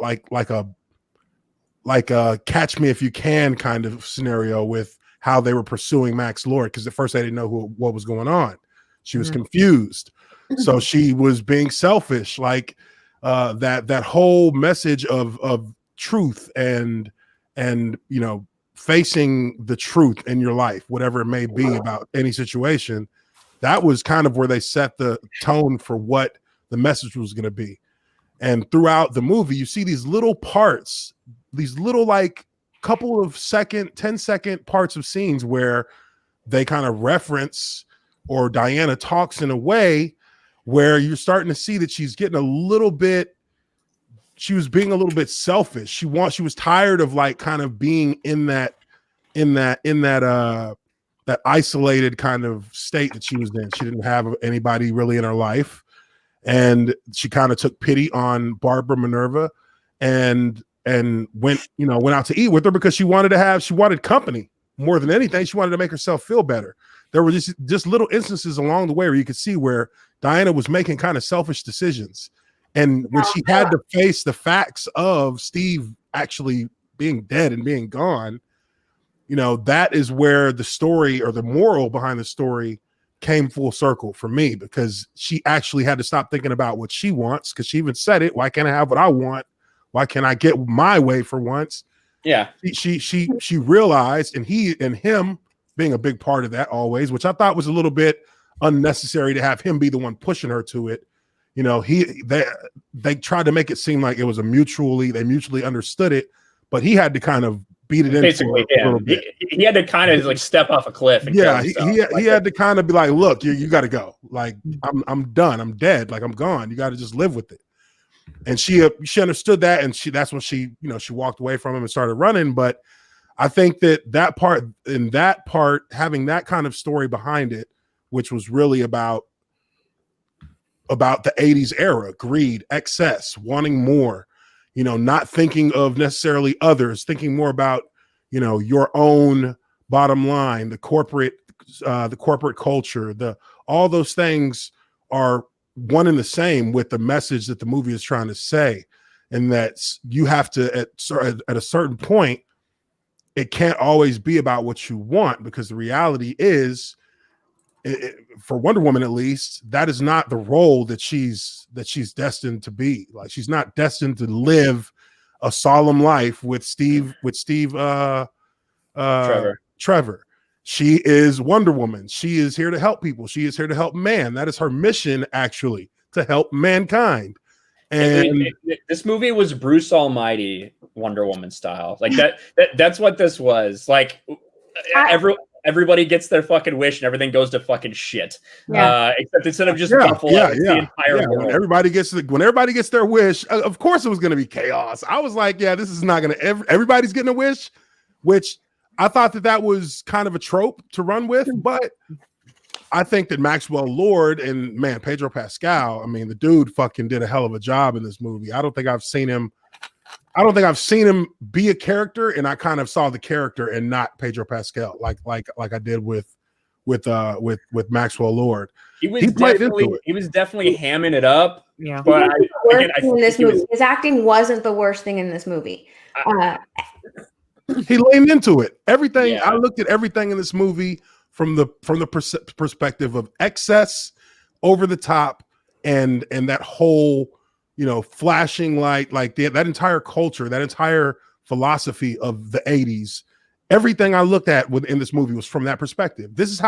Catch Me If You Can kind of scenario with how they were pursuing Max Lord, because at first they didn't know what was going on. She was confused, so she was being selfish. Like that whole message of truth and facing the truth in your life, whatever it may be about any situation. That was kind of where they set the tone for what the message was going to be. And throughout the movie, you see these little parts, these little like couple of 10-second parts of scenes where they kind of reference, or Diana talks in a way where you're starting to see that she's getting she was being a little bit selfish. She was tired of like kind of being in that isolated kind of state that she was in. She didn't have anybody really in her life, and she kind of took pity on Barbara Minerva and went out to eat with her because she wanted company more than anything. She wanted to make herself feel better. There were just little instances along the way where you could see where Diana was making kind of selfish decisions. And when she had to face the facts of Steve actually being dead and being gone, that is where the story, or the moral behind the story, came full circle for me, because she actually had to stop thinking about what she wants, because she even said it. Why can't I have what I want? Why can't I get my way for once? Yeah. She realized, and him being a big part of that always, which I thought was a little bit unnecessary to have him be the one pushing her to it. They tried to make it seem like it was they mutually understood it, but he had to kind of beat it basically into a little bit. He had to kind of like step off a cliff. And he had to kind of be like, look, you got to go. Like, I'm done. I'm dead. Like, I'm gone. You got to just live with it. And she understood that, and that's when she walked away from him and started running. But I think that part, having that kind of story behind it, which was really about the 80s era, greed, excess, wanting more, not thinking of necessarily others, thinking more about, your own bottom line, the corporate culture, all those things are one and the same with the message that the movie is trying to say. And that you have to, at a certain point, it can't always be about what you want, because the reality is, for Wonder Woman at least, that is not the role that she's destined to be. Like, she's not destined to live a solemn life with Steve Trevor. She is Wonder Woman. She is here to help people. She is here to help man. That is her mission, actually, to help mankind. And this movie was Bruce Almighty Wonder Woman style. Like that's what this was. Like everybody gets their fucking wish and everything goes to fucking shit. Yeah. Except instead of just the entire world. When everybody gets their wish, of course it was going to be chaos. I was like, yeah, this is not going to everybody's getting a wish, which I thought that was kind of a trope to run with, but I think that Maxwell Lord and Pedro Pascal, I mean, the dude fucking did a hell of a job in this movie. I don't think I've seen him be a character, and I kind of saw the character and not Pedro Pascal, like I did with Maxwell Lord. He was definitely hamming it up. Yeah. But his acting wasn't the worst thing in this movie. He leaned into it. Everything. Yeah. I looked at everything in this movie from the perspective of excess, over the top, and that whole, flashing light, like that entire culture, that entire philosophy of the 80s. Everything I looked at within this movie was from that perspective. This is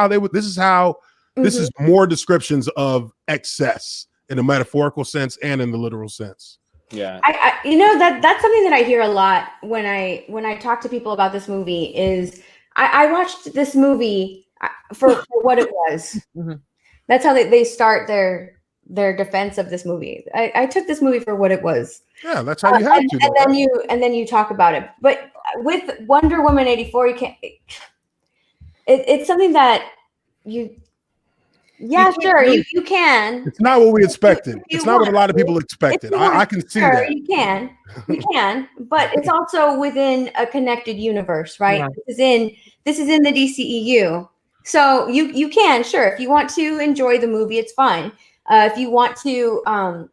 more descriptions of excess in a metaphorical sense and in the literal sense. Yeah, that's something that I hear a lot when I talk to people about this movie. Is I watched this movie for what it was. Mm-hmm. That's how they start their defense of this movie. I took this movie for what it was. Yeah, that's how you have to. And then you talk about it. But with Wonder Woman 84, you can't. It's something that you. Yeah, sure, you can. It's not what we expected. It's not what a lot of people expected. I can see that. You can, but it's also within a connected universe, right? Yeah. This is in the DCEU, so you can, sure, if you want to enjoy the movie, it's fine. If you want to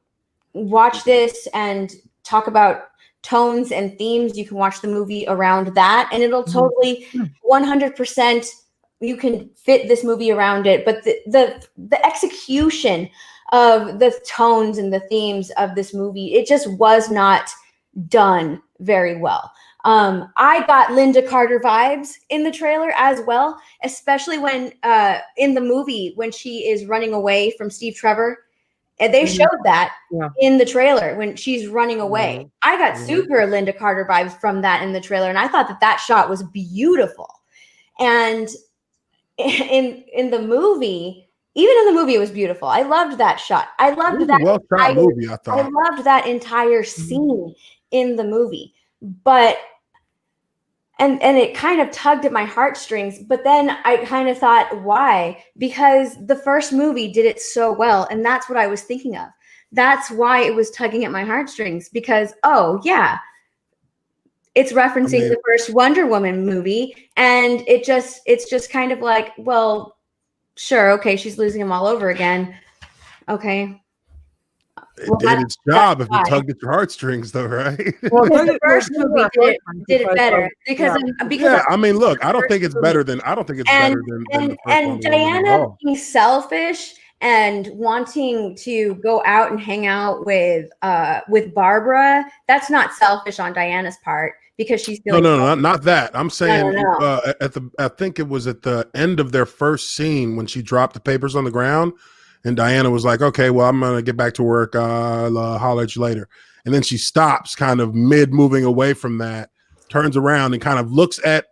watch this and talk about tones and themes, you can watch the movie around that, and it'll totally 100%. You can fit this movie around it, but the execution of the tones and the themes of this movie, it just was not done very well. I got Linda Carter vibes in the trailer as well, especially when in the movie when she is running away from Steve Trevor. And they showed that in the trailer when she's running away. I got super Linda Carter vibes from that in the trailer, and I thought that shot was beautiful. And in the movie, even in the movie, it was beautiful. I loved that shot. I loved that well-shot movie. I thought. I loved that entire scene in the movie, but and it kind of tugged at my heartstrings. But then I kind of thought, why? Because the first movie did it so well, and that's what I was thinking of. That's why it was tugging at my heartstrings. Because it's referencing the first Wonder Woman movie, and it's just kind of like, well, sure, okay, she's losing them all over again. Okay. It did its job if it tugged at your heartstrings, though, right? Well, the first movie did it better because I mean, look, I don't think it's better than the first one. Diana being selfish and wanting to go out and hang out with Barbara, that's not selfish on Diana's part. Because she's feeling not that. I'm saying I think it was at the end of their first scene when she dropped the papers on the ground, and Diana was like, "Okay, well, I'm gonna get back to work. I'll holler at you later." And then she stops, kind of mid moving away from that, turns around and kind of looks at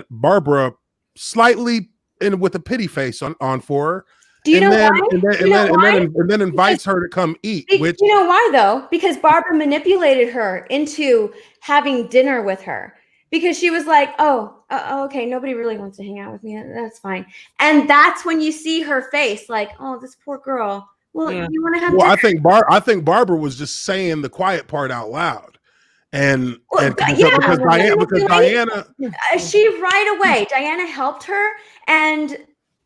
Barbara slightly with a pity face on for her. Do you know why? And then invites her to come eat. Which, you know why though? Because Barbara manipulated her into having dinner with her. because she was like, okay, nobody really wants to hang out with me. That's fine. And that's when you see her face, like, oh, this poor girl. Well, you want to have Well, dinner? I think Barbara was just saying the quiet part out loud. And because Diana, she right away, Diana helped her. And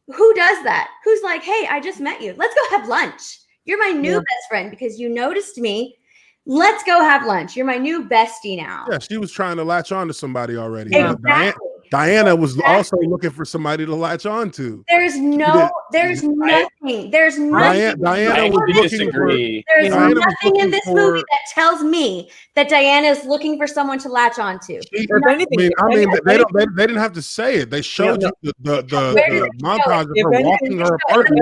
who does that? Who's like, hey, I just met you. Let's go have lunch. You're my new best friend because you noticed me. Let's go have lunch. You're my new bestie now. Yeah, she was trying to latch on to somebody already. Exactly. Diana was also looking for somebody to latch on to. There's nothing. There's nothing. Diana was looking for. There's nothing in this movie that tells me that Diana is looking for someone to latch on to. They didn't have to say it. They showed you the montage of her walking her apartment.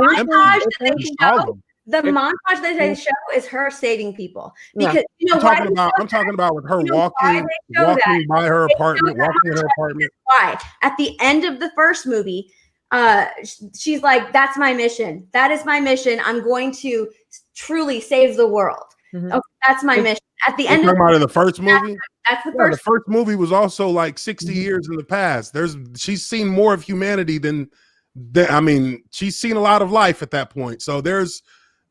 The montage that they show is her saving people. Because I'm talking about with her walking by her apartment, walking in her apartment. Why? At the end of the first movie, she's like, "That's my mission. That is my mission. I'm going to truly save the world. Okay, that's my mission." At the end of the first movie, that's the first. The first movie was also like 60 years in the past. She's seen more of humanity than she's seen a lot of life at that point. So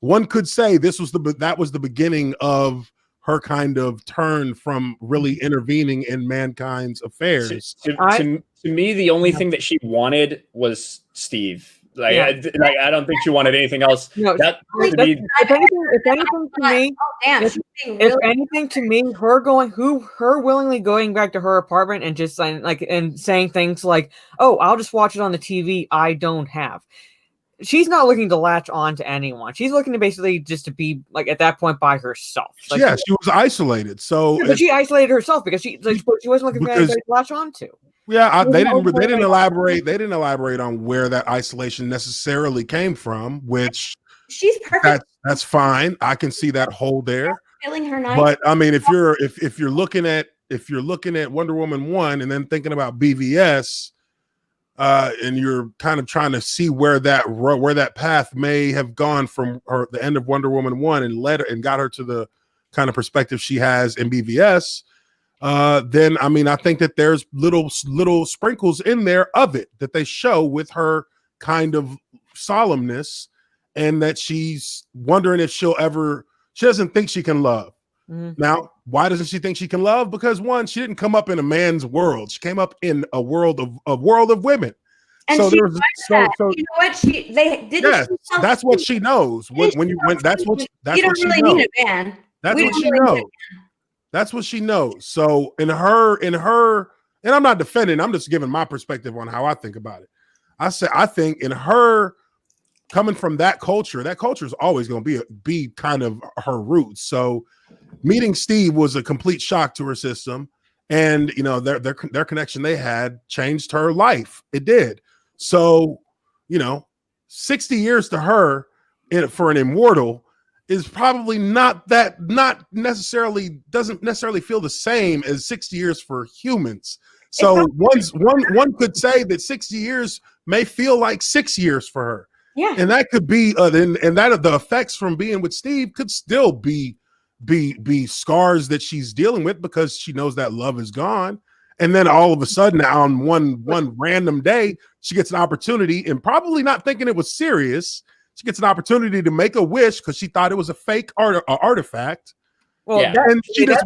one could say that was the beginning of her kind of turn from really intervening in mankind's affairs. To me, the only thing that she wanted was Steve. I don't think she wanted anything else. No, if anything to me, her willingly going back to her apartment and just saying things like, "Oh, I'll just watch it on the TV I don't have." She's not looking to latch on to anyone. She's looking to basically just to be at that point by herself. She was isolated. So, but she isolated herself because she wasn't looking for anybody to latch on to. Yeah, they didn't elaborate. They didn't elaborate on where that isolation necessarily came from. Which she's perfect. That's fine. I can see that hole there. Feeling her nice. But I mean, if you're looking at Wonder Woman 1 and then thinking about BVS. And you're kind of trying to see where that path may have gone from the end of Wonder Woman 1 and got her to the kind of perspective she has in BVS. Then I think that there's little sprinkles in there of it that they show with her kind of solemnness, and that she's wondering if she doesn't think she can love. Now, why doesn't she think she can love? Because one, she didn't come up in a man's world. She came up in a world of women. And so you know what? That's what she knows. That's what she knows. Need a man. That's what she knows. That's what she knows. So in her, and I'm not defending, I'm just giving my perspective on how I think about it. I think in her coming from that culture is always going to be kind of her roots. So meeting Steve was a complete shock to her system, and their connection they had changed her life. It did. So 60 years to her for an immortal is probably doesn't necessarily feel the same as 60 years for humans. So one could say that 60 years may feel like 6 years for her. Yeah, and that could be and that the effects from being with Steve could still be scars that she's dealing with because she knows that love is gone. And then all of a sudden on one random day, she gets an opportunity, and probably not thinking it was serious, she gets an opportunity to make a wish because she thought it was a fake artifact. Well, yeah. She made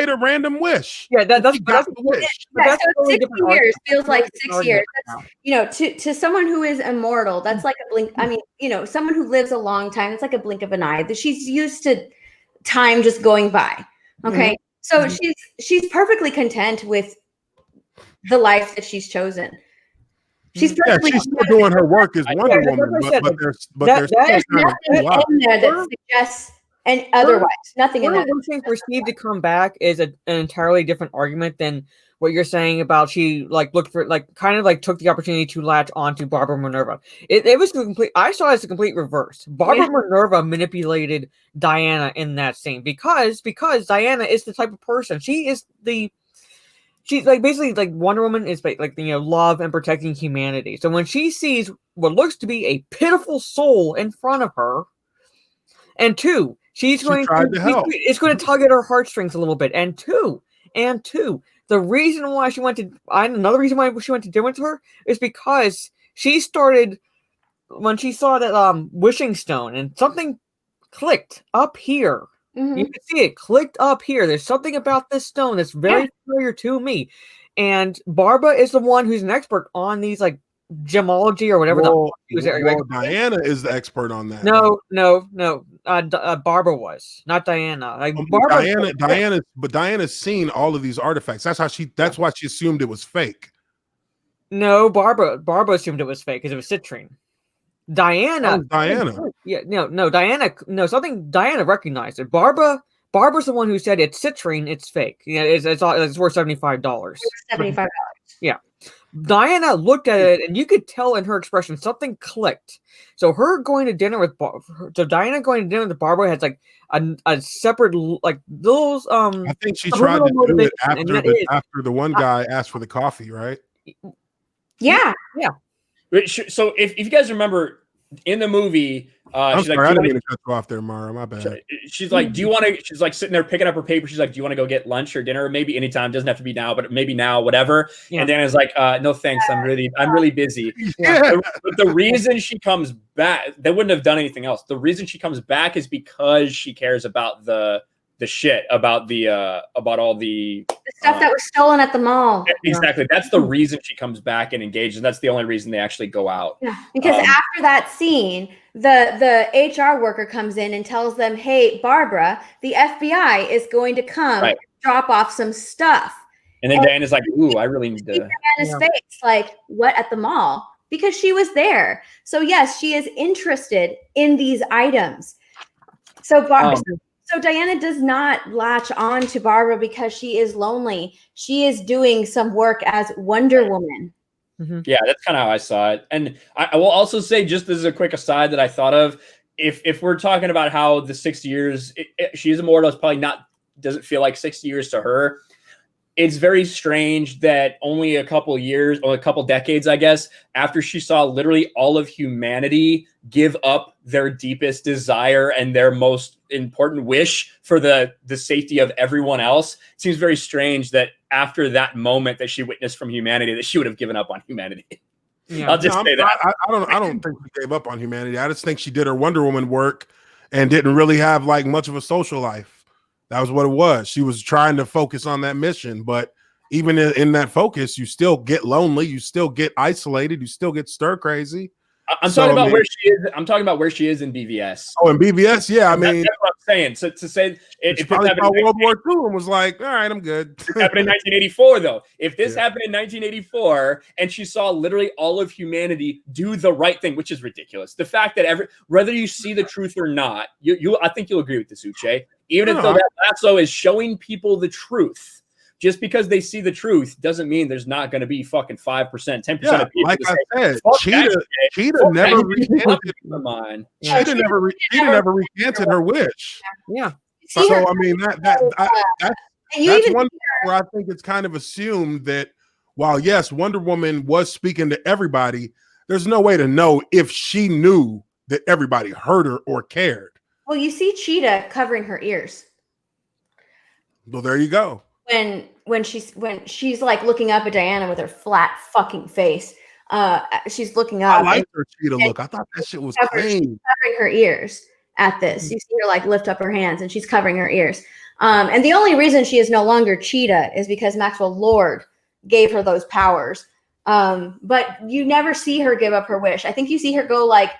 a random wish. Yeah, that's a wish. Yeah, so 60 years feels like 6 years. That's, to someone who is immortal, that's like a blink. I mean, someone who lives a long time, it's like a blink of an eye. She's used to time just going by. Okay, so she's perfectly content with the life that she's chosen. She's still doing her work as Wonder Woman, but there's nothing in there that suggests and otherwise. Nothing in there. Wishing for Steve to come back is an entirely different argument than what you're saying about she looked for took the opportunity to latch onto Barbara Minerva. It was complete. I saw it as a complete reverse. Barbara Minerva manipulated Diana in that scene because Diana is the type of person. She's basically Wonder Woman is love and protecting humanity. So when she sees what looks to be a pitiful soul in front of her, and two, She's going tried to help. It's going to tug at her heartstrings a little bit. And two, the reason why she went to another reason why she went to dinner with her is because she started when she saw that wishing stone and something clicked up here. Mhm. You can see it clicked up here. There's something about this stone that's very familiar to me. And Barbara is the one who's an expert on these like gemology or whatever. Diana is the expert on that. No. Barbara was, not Diana. Like Diana's seen all of these artifacts. That's why she assumed it was fake. No, Barbara assumed it was fake because it was citrine. Diana. Yeah, no, Diana. No, something Diana recognized it. Barbara's the one who said it's citrine, it's fake. Yeah, it's worth $75. $75. Yeah. Diana looked at it, and you could tell in her expression something clicked. So Diana going to dinner with Barbara has like a separate like those. I think she tried to do it after the one guy asked for the coffee, right? Yeah. So if you guys remember in the movie, I'm sorry, I didn't mean to cut you off there, Mara. My bad. She's like, do you want to? She's like sitting there picking up her paper. She's like, do you want to go get lunch or dinner? Maybe anytime. Doesn't have to be now, but maybe now, whatever. Yeah. And Dana's like, no, thanks. I'm really busy. Yeah. But the reason she comes back, they wouldn't have done anything else. The reason she comes back is because she cares about the shit about all the stuff that was stolen at the mall. Exactly. That's the reason she comes back and engages. And that's the only reason they actually go out. Yeah. Because after that scene, the HR worker comes in and tells them, hey, Barbara, the FBI is going to come drop off some stuff. And then Diana's like, ooh, I really need to. Diana's face, like, what at the mall? Because she was there. So yes, she is interested in these items. So So Diana does not latch on to Barbara because she is lonely. She is doing some work as Wonder Woman. Mm-hmm. Yeah, that's kind of how I saw it. And I will also say, just as a quick aside that I thought of, if we're talking about how the 60 years, she is immortal, it's probably doesn't feel like 60 years to her. It's very strange that only a couple years or a couple decades, I guess, after she saw literally all of humanity give up their deepest desire and their most important wish for the safety of everyone else, it seems very strange that after that moment that she witnessed from humanity, that she would have given up on humanity. Yeah. I'll just say that. I don't think she gave up on humanity. I just think she did her Wonder Woman work and didn't really have like much of a social life. That was what it was. She was trying to focus on that mission, but even in that focus, you still get lonely, you still get isolated, you still get stir crazy. I'm talking about where she is. I'm talking about where she is in BVS. Oh, in BVS, yeah. I mean, that's what I'm saying. So to say it probably saw World War II and was like, all right, I'm good. It happened in 1984, though. If this happened in 1984 and she saw literally all of humanity do the right thing, which is ridiculous. The fact that whether you see the truth or not, I think you'll agree with this, Uche. Even though that lasso is showing people the truth. Just because they see the truth doesn't mean there's not going to be fucking 5%, 10% of people. Like I said, Cheetah never recanted. Cheetah never recanted her wish. Yeah. So I mean that's one where I think it's kind of assumed that while yes, Wonder Woman was speaking to everybody, there's no way to know if she knew that everybody heard her or cared. Well, you see Cheetah covering her ears. Well, there you go. When she's like looking up at Diana with her flat fucking face, she's looking up. I like her Cheetah look. I thought that shit was clean. Covering her ears at this. You see her like lift up her hands and she's covering her ears. And the only reason she is no longer Cheetah is because Maxwell Lord gave her those powers. But you never see her give up her wish. I think you see her go like,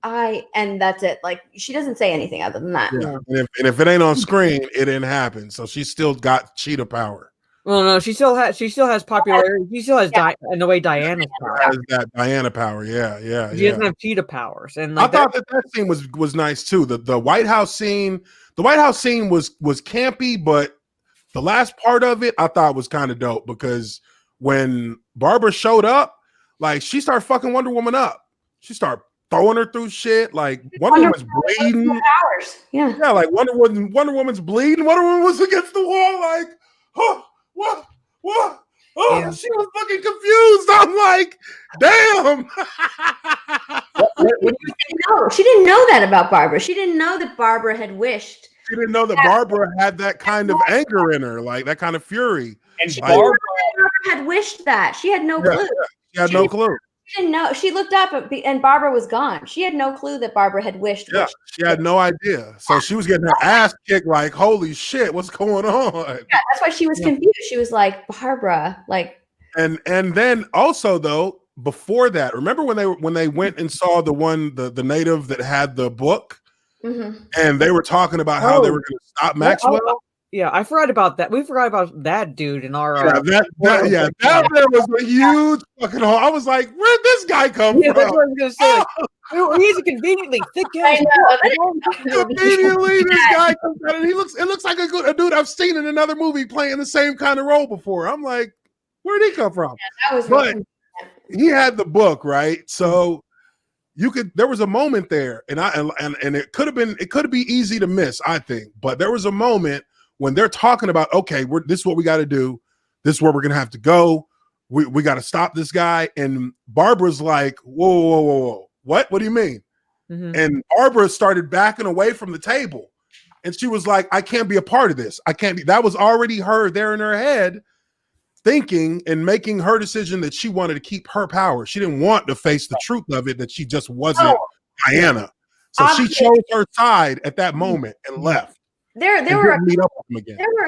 and that's it. Like she doesn't say anything other than that. Yeah. And if it ain't on screen, it didn't happen. So she still got Cheetah power. Well, no, she still has popularity. She still has in the way Diana's power. Has that Diana power? Yeah. She doesn't have Cheetah powers, and I thought that scene was nice too. The White House scene. The White House scene was campy, but the last part of it I thought was kind of dope because when Barbara showed up, like she started fucking Wonder Woman up. She started throwing her through shit. Like Wonder Woman's bleeding. Yeah, like Wonder Woman's bleeding. Wonder Woman was against the wall, like, oh, what? Oh, yeah. She was fucking confused. I'm like, damn. No, she didn't know that about Barbara. She didn't know that Barbara had wished. She didn't know that Barbara had that kind of anger in her, like that kind of fury. And Like, Barbara Had wished that. She had no clue. she had no clue. She didn't know. She looked up and Barbara was gone. She had no clue that Barbara had wished. Yeah, she had no idea. So she was getting her ass kicked like, holy shit, what's going on? Yeah, that's why she was confused. She was like, Barbara, like. And then also though, before that, remember when they went and saw the native that had the book, and they were talking about how they were going to stop Maxwell. Yeah, I forgot about that. We forgot about that dude in our. That was a huge fucking hole. I was like, where'd this guy come from? That's what I was gonna say. Like, he's a conveniently thick guy. Conveniently, this guy comes out and it looks like a dude I've seen in another movie playing the same kind of role before. I'm like, where'd he come from? Yeah, that was but he had the book, right? So there was a moment there, and it could be easy to miss, I think, but there was a moment when they're talking about, okay, this is what we got to do. This is where we're going to have to go. We got to stop this guy. And Barbara's like, whoa. What do you mean? And Barbara started backing away from the table. And she was like, I can't be a part of this. I can't be. That was already her there in her head thinking and making her decision that she wanted to keep her power. She didn't want to face the truth of it, that she just wasn't Diana. So she chose her side at that moment and left. There were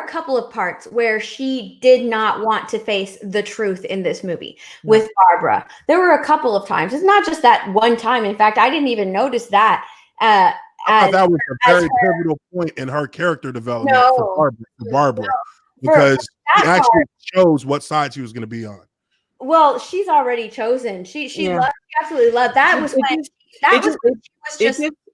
a couple of parts where she did not want to face the truth in this movie with Barbara. There were a couple of times. It's not just that one time. In fact, I didn't even notice that. I thought that was a very pivotal point in her character development for Barbara because she actually chose what side she was going to be on. Well, she's already chosen. She absolutely loved that.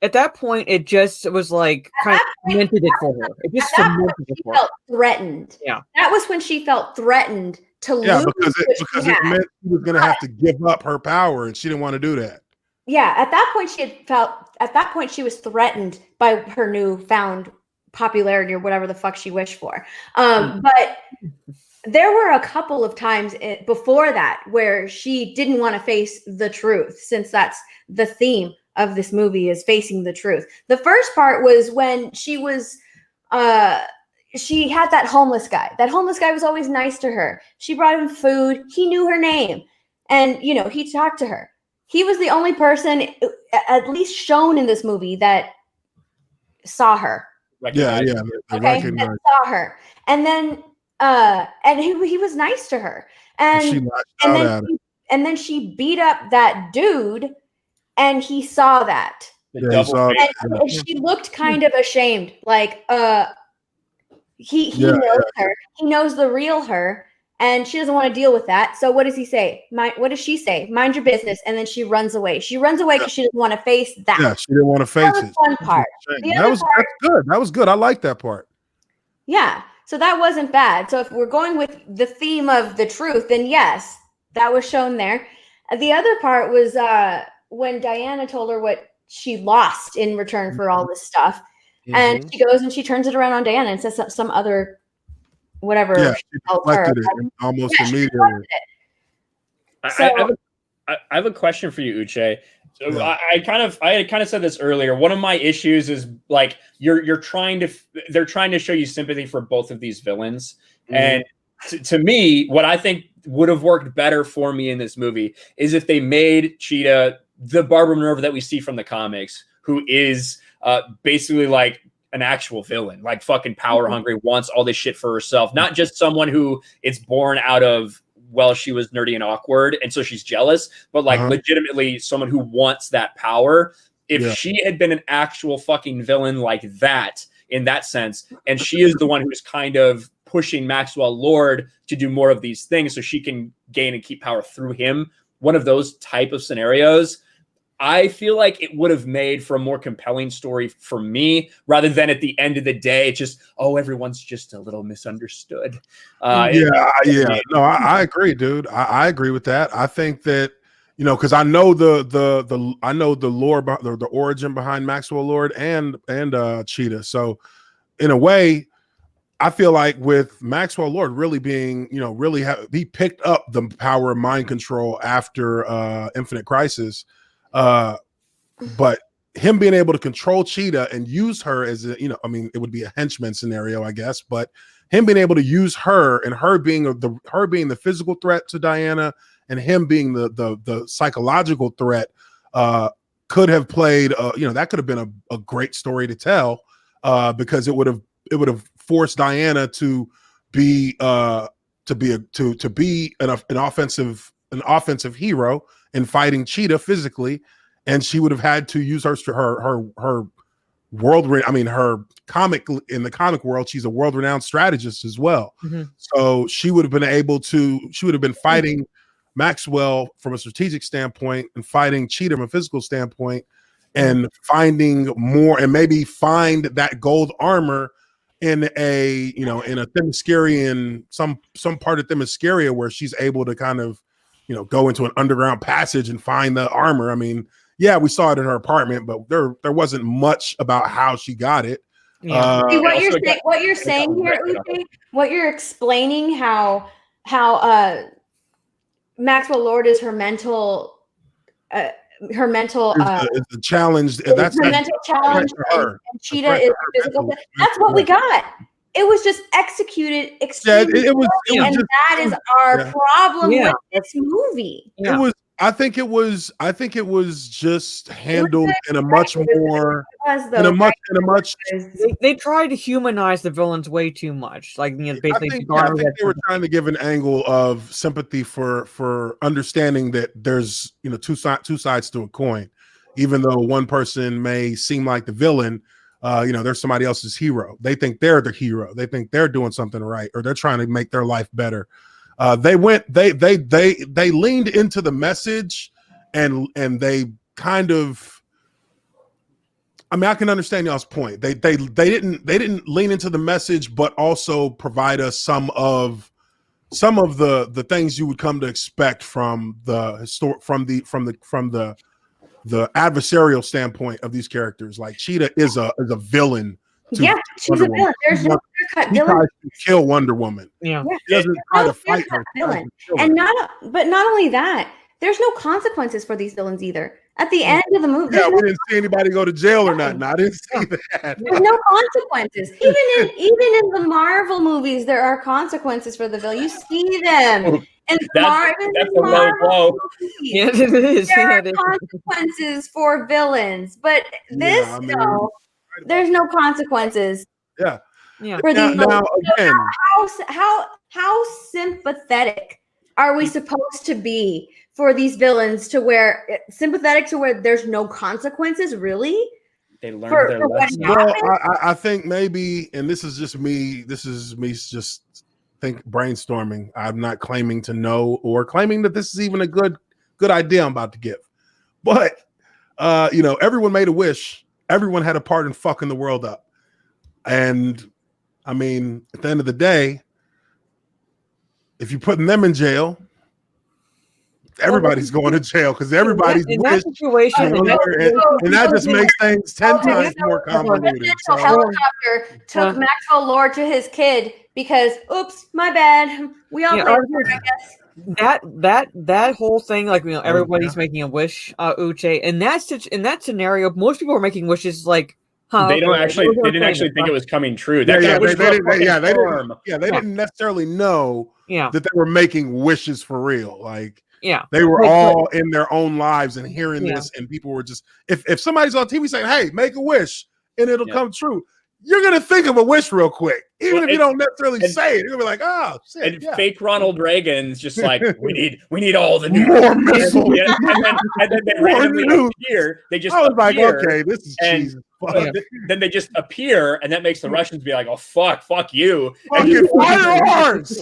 At that point, it just was like kind of cemented it for her. It just cemented it for her. Felt threatened. Yeah, that was when she felt threatened to lose. Yeah, because it meant she was going to have to give up her power, and she didn't want to do that. Yeah, at that point, she was threatened by her newfound popularity or whatever the fuck she wished for. But there were a couple of times before that where she didn't want to face the truth, since that's the theme of this movie, is facing the truth. The first part was when she was she had that homeless guy. That homeless guy was always nice to her. She brought him food. He knew her name, and he talked to her. He was the only person, at least shown in this movie, that saw her. That saw her, and then and he was nice to her, and then she beat up that dude. And he saw that. And she looked kind of ashamed. Like, he knows her. He knows the real her. And she doesn't want to deal with that. So what does he say? What does she say? Mind your business. And then she runs away. She runs away because she doesn't want to face that. Yeah, she didn't want to face it. One part. That's good. That was good. I like that part. Yeah. So that wasn't bad. So if we're going with the theme of the truth, then yes, that was shown there. The other part was when Diana told her what she lost in return for all this stuff. And she goes and she turns it around on Diana and says some other whatever. Yeah, she deflected it almost immediately. I have a question for you, Uche. So I kind of said this earlier. One of my issues is like they're trying to show you sympathy for both of these villains. And to me, what I think would have worked better for me in this movie is if they made Cheetah the Barbara Minerva that we see from the comics, who is basically like an actual villain, like fucking power hungry, wants all this shit for herself, not just someone who it's born out of, well, she was nerdy and awkward and so she's jealous, but like legitimately someone who wants that power. If she had been an actual fucking villain like that, in that sense, and she is the one who's kind of pushing Maxwell Lord to do more of these things so she can gain and keep power through him, one of those type of scenarios, I feel like it would have made for a more compelling story for me, rather than at the end of the day, it's just, everyone's just a little misunderstood. No, I agree, dude. I agree with that. I think that, because I know the lore, the origin behind Maxwell Lord and Cheetah. So in a way, I feel like with Maxwell Lord really being, he picked up the power of mind control after Infinite Crisis. But him being able to control Cheetah and use her as a, I mean, it would be a henchman scenario, I guess, but him being able to use her and her being the physical threat to Diana and him being the psychological threat could have played, that could have been a great story to tell because it would have forced Diana to be an offensive hero in fighting Cheetah physically, and she would have had to use her her comic in the comic world. She's a world-renowned strategist as well. Mm-hmm. So she would have been fighting Maxwell from a strategic standpoint and fighting Cheetah from a physical standpoint, and finding more, and maybe find that gold armor in a Themyscirian, some part of Themysciria where she's able to kind of, go into an underground passage and find the armor. I mean, yeah, we saw it in her apartment, but there wasn't much about how she got it. Yeah. What you're saying here, Uche, what you're explaining how Maxwell Lord is her mental is the challenge. That's her mental challenge, and Cheetah is physical. That's what we got. It was just executed extremely and that is our problem with this movie. Yeah. It was. I think it was just handled in a much more They tried to humanize the villains way too much. Like, basically, I think they were trying to give an angle of sympathy for understanding that there's two sides to a coin. Even though one person may seem like the villain, there's somebody else's hero. They think they're the hero. They think they're doing something right, or they're trying to make their life better. They leaned into the message, and they kind of, I mean, I can understand y'all's point. They didn't lean into the message, but also provide us some of the things you would come to expect from the adversarial standpoint of these characters. Like Cheetah is a villain. Yeah, she's a villain. There's no clear-cut villain. Tries to kill Wonder Woman. Yeah, she doesn't try to fight her. Villain. And not only that, there's no consequences for these villains either. At the end of the movie, we didn't see anybody go to jail or nothing. I didn't see that. There's no consequences. Even in the Marvel movies, there are consequences for the villain. You see them. And that's a low blow. Yeah, it is. There are consequences for villains, but there's no consequences. Yeah. For these now again, how sympathetic are we supposed to be for these villains to where there's no consequences? Really? They learned their lesson. Well, I think maybe, and this is just me just brainstorming. I'm not claiming to know or claiming that this is even a good idea I'm about to give. But everyone made a wish. Everyone had a part in fucking the world up. And I mean, at the end of the day, if you're putting them in jail, everybody's going to jail because everybody's in that situation, and that just makes things 10 times more convoluted. So helicopter took Maxwell Lord to his kid because, oops, my bad. We all I guess. That whole thing, like everybody's making a wish, Uche, and in that scenario, most people are making wishes like. They didn't actually think it was coming true. They didn't necessarily know that they were making wishes for real. Like, they were all in their own lives and hearing this, and people were just if somebody's on TV saying, "Hey, make a wish and it'll come true," you're gonna think of a wish real quick, even if you don't necessarily say it. You're gonna be like, "Oh shit!" And fake Ronald Reagan's just like, "We need all the new more missiles." And then they randomly appear. They just I was like, appear, "Okay, this is cheesy." Then they just appear, and that makes the Russians be like, "Oh fuck you!" And firearms.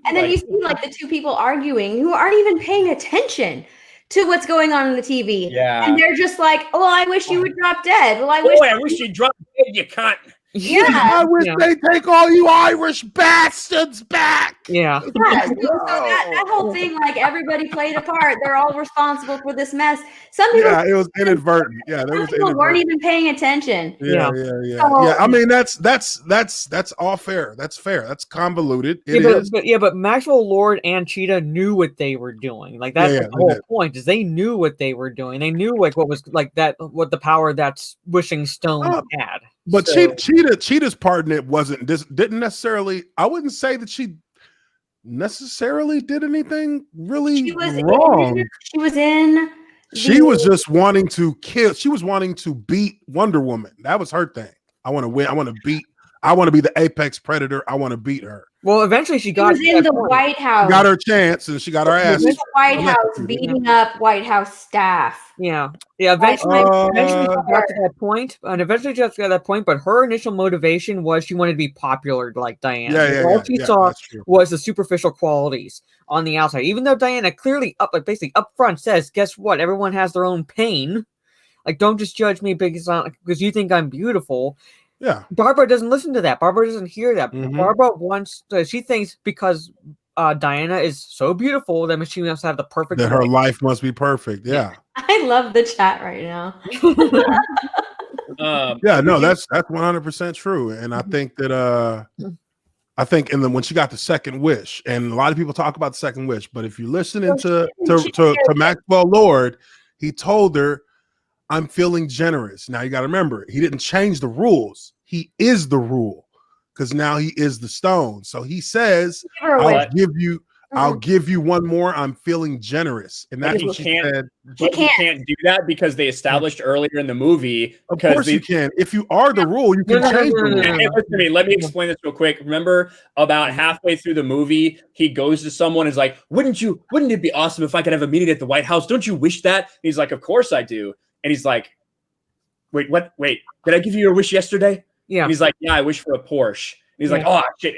And then you see like the two people arguing who aren't even paying attention to what's going on in the TV. Yeah, and they're just like, "Oh, I wish you would drop dead." Well, I wish you dropped dead, you cunt. Yeah. I wish they take all you Irish bastards back. Yeah. So that whole thing, like everybody played a part. They're all responsible for this mess. Some people, Yeah, it was inadvertent. Yeah, there was people weren't inadvertent. even paying attention. Yeah. So- I mean, that's all fair. That's fair. That's convoluted. It is. But Maxwell Lord and Cheetah knew what they were doing. Like that's the whole point. Is they knew what they were doing. They knew like what was like that. What the power that's Wishing Stone had. But Cheetah's part in it didn't necessarily. I wouldn't say that she necessarily did anything really wrong. She was just wanting to kill. She was wanting to beat Wonder Woman. That was her thing. I want to win. I want to beat. I want to be the apex predator. I want to beat her. Well, eventually she got in the White House. She got her chance, and she got her ass. In the White House, beating up White House staff. Yeah. Eventually, eventually she got to that point, and eventually she got to that point. But her initial motivation was she wanted to be popular, like Diana. All she saw was the superficial qualities on the outside. Even though Diana clearly basically up front says, "Guess what? Everyone has their own pain. Like, don't just judge me because you think I'm beautiful." Yeah, Barbara doesn't listen to that. Barbara doesn't hear that. Barbara she thinks because Diana is so beautiful that she must have the perfect. That her life must be perfect. Yeah, I love the chat right now. That's 100% true, and I think that when she got the second wish, and a lot of people talk about the second wish, but if you're listening to Maxwell Lord, he told her, I'm feeling generous. Now you got to remember, he didn't change the rules. He is the rule because now he is the stone. So he says, I'll give you one more. I'm feeling generous. And that's what she said. But you can't do that because they established earlier in the movie. Of course you can. If you are the rule, you can change the rule. Hey, listen to me. Let me explain this real quick. Remember, about halfway through the movie, he goes to someone and is like, wouldn't it be awesome if I could have a meeting at the White House? Don't you wish that? And he's like, of course I do. And he's like, wait, what? Wait, did I give you your wish yesterday? Yeah. And he's like, yeah, I wish for a Porsche. And he's like, oh, shit.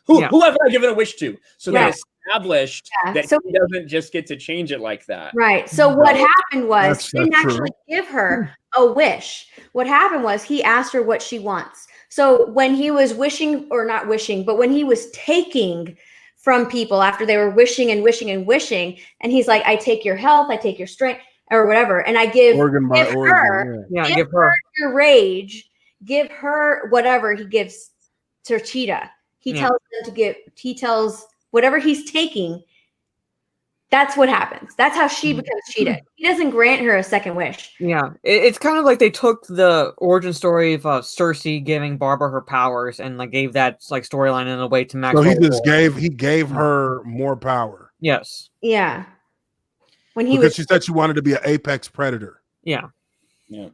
Who haven't I given a wish to? So they established that he doesn't just get to change it like that. Right. So what happened was he didn't actually give her a wish. What happened was he asked her what she wants. So when he was wishing, or not wishing, but when he was taking from people after they were wishing and wishing and wishing, and he's like, I take your health, I take your strength, or whatever, and I give her your rage, give her whatever he gives to Cheetah. He tells whatever he's taking. That's what happens. That's how she becomes Cheetah. He doesn't grant her a second wish. Yeah, it's kind of like they took the origin story of Cersei giving Barbara her powers and like gave that like storyline in a way to Max. So he gave her more power. Yes. Yeah. Because she said she wanted to be an apex predator. Yeah. Yeah.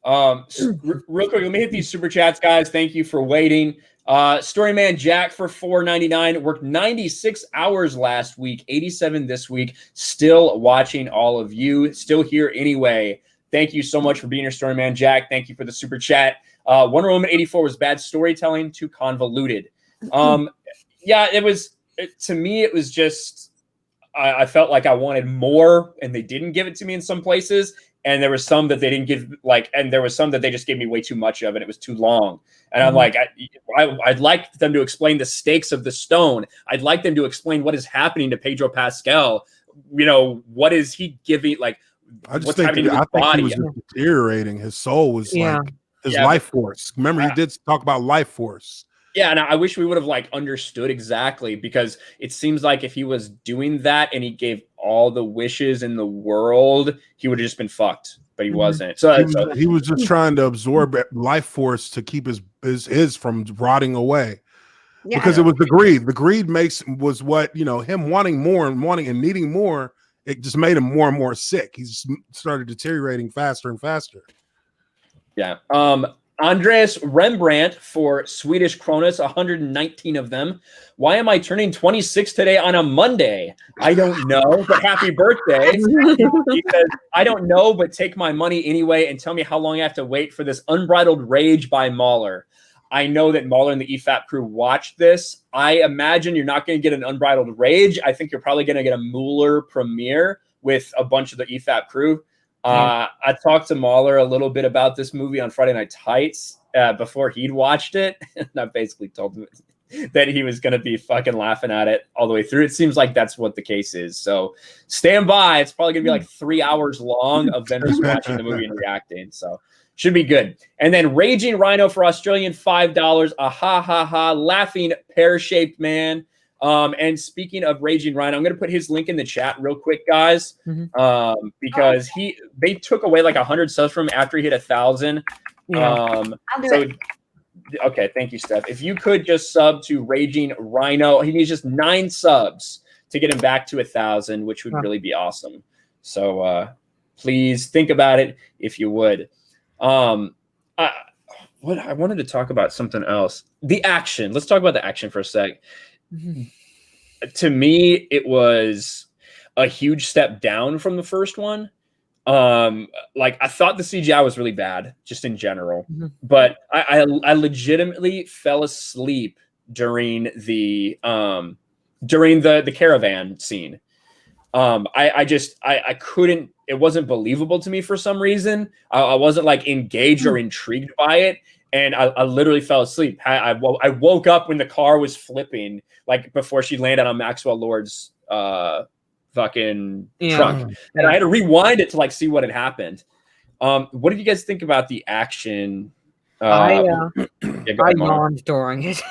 Real quick, let me hit these super chats, guys. Thank you for waiting. Storyman Jack for $4.99 worked 96 hours last week, 87 this week. Still watching all of you. Still here anyway. Thank you so much for being here, Storyman Jack. Thank you for the super chat. Wonder Woman 84 was bad storytelling, too convoluted. To me, it was just. I felt like I wanted more, and they didn't give it to me in some places. And there was some that they didn't give, and there was some that they just gave me way too much of, and it was too long. And I'm like, I'd like them to explain the stakes of the stone. I'd like them to explain what is happening to Pedro Pascal. What is he giving? Like, I just think he was just deteriorating. His soul was his life force. Remember, he did talk about life force. Yeah, and I wish we would have understood exactly, because it seems like if he was doing that and he gave all the wishes in the world, he would have just been fucked. But he wasn't. So he was just trying to absorb life force to keep his from rotting away. Yeah, because it was the greed. The greed was what him wanting more and needing more. It just made him more and more sick. He just started deteriorating faster and faster. Yeah. Andreas Rembrandt for Swedish Kronas, 119 of them. Why am I turning 26 today on a Monday? I don't know, but happy birthday. He says, I don't know, but take my money anyway and tell me how long I have to wait for this Unbridled Rage by Mahler. I know that Mahler and the EFAP crew watched this. I imagine you're not going to get an Unbridled Rage. I think you're probably going to get a Mueller premiere with a bunch of the EFAP crew. I talked to Mahler a little bit about this movie on Friday Night Tights. before he'd watched it, and I basically told him that he was going to be fucking laughing at it all the way through. It seems like that's what the case is. So stand by. It's probably going to be like 3 hours long of them just watching the movie and reacting. So should be good. And then Raging Rhino for Australian $5. A ha ha ha laughing pear-shaped man. And speaking of Raging Rhino, I'm going to put his link in the chat real quick, guys, because they took away like 100 subs from him after he hit 1,000. I'll do it. Okay, thank you, Steph. If you could just sub to Raging Rhino, he needs just 9 subs to get him back to 1,000, which would really be awesome. So please think about it if you would. I wanted to talk about something else. The action. Let's talk about the action for a sec. To me, it was a huge step down from the first one. Like I thought the CGI was really bad just in general, but I legitimately fell asleep during the caravan scene. I couldn't, it wasn't believable to me for some reason. I wasn't like engaged or intrigued by it. And I literally fell asleep. I woke up when the car was flipping, like before she landed on Maxwell Lord's fucking trunk, and I had to rewind it to like see what had happened. What did you guys think about the action? I yawned during it.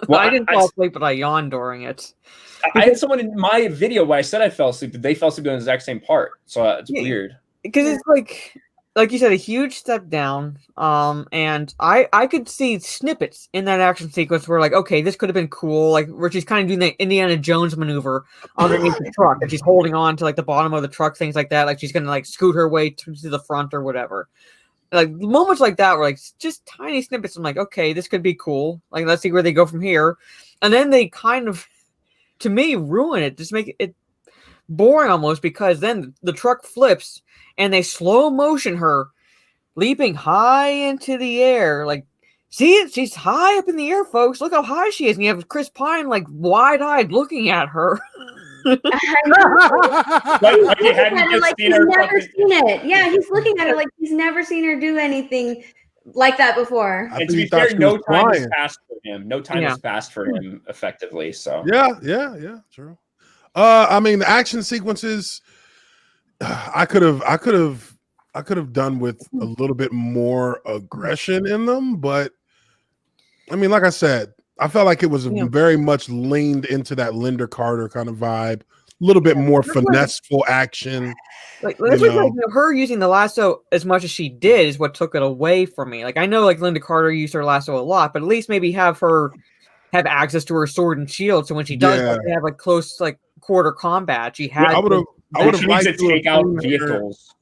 Well, I didn't fall asleep, but I yawned during it. I had someone in my video where I said I fell asleep, but they fell asleep in the exact same part. So it's weird. Because it's like you said, a huge step down. And I could see snippets in that action sequence where like, okay, this could have been cool. Like where she's kind of doing the Indiana Jones maneuver underneath the truck, and she's holding on to like the bottom of the truck, things like that. Like she's gonna like scoot her way to the front or whatever. Like moments like that were like just tiny snippets. I'm like, okay, this could be cool. Like let's see where they go from here. And then they kind of, to me, ruin it. Just make it boring almost, because then the truck flips and they slow motion her leaping high into the air. Like, see it? She's high up in the air, folks. Look how high she is. And you have Chris Pine like wide-eyed looking at her. like you hadn't just seen her. Never seen it. Yeah, he's looking at her like he's never seen her do anything like that before. And to be fair, no time has passed for him. No time has passed for him effectively. So yeah, true. I mean, the action sequences, I could have done with a little bit more aggression in them, but I mean, like I said, I felt like it was very much leaned into that Linda Carter kind of vibe, a little bit more finesseful action. Like her using the lasso as much as she did is what took it away from me. Like I know like Linda Carter used her lasso a lot, but at least maybe have her have access to her sword and shield, so when she does have like close like quarter combat, she had. I would have liked to take out vehicles.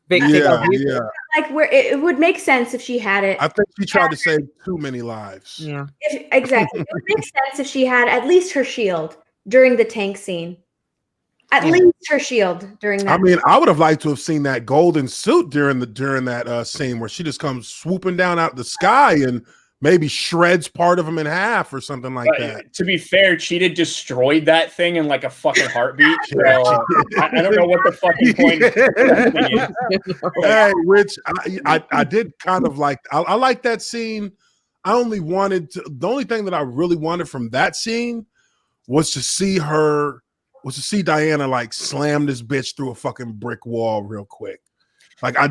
Like where it would make sense if she had it. I think she tried to save too many lives. Yeah, exactly. It would make sense if she had at least her shield during the tank scene. At least her shield during that. I mean, I would have liked to have seen that golden suit during that scene where she just comes swooping down out of the sky and maybe shreds part of him in half or something like that. To be fair, Cheetah destroyed that thing in like a fucking heartbeat. So I don't know what the fucking point is. Hey, which I did kind of like. I like that scene. The only thing that I really wanted from that scene was to see Diana like slam this bitch through a fucking brick wall real quick. Like I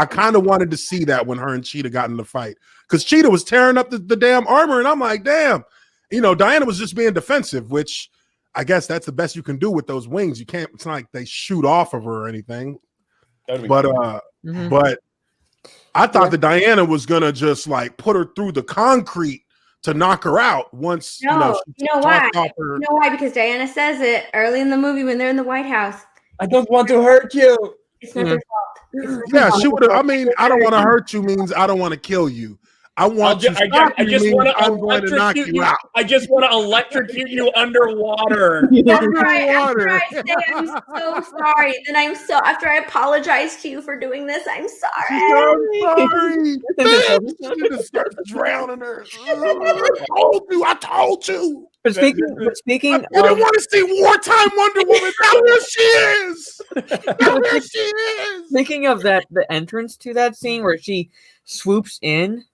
kind of wanted to see that when her and Cheetah got in the fight, because Cheetah was tearing up the damn armor, and I'm like, damn, Diana was just being defensive, which I guess that's the best you can do with those wings. You can't. It's not like they shoot off of her or anything. But I thought that Diana was gonna just like put her through the concrete to knock her out once. You know why? You know why? Because Diana says it early in the movie when they're in the White House. I don't want to hurt you. It's not their fault. Yeah, she would have. I mean, I don't want to hurt you means I don't want to kill you. I'm going to knock you out. I just want to electrocute you underwater. After I say I'm so sorry, then after I apologize to you for doing this, I'm sorry. She just starts drowning her. I told you. But speaking, I didn't want to see wartime Wonder Woman. Now here she is. thinking of the entrance to that scene where she swoops in.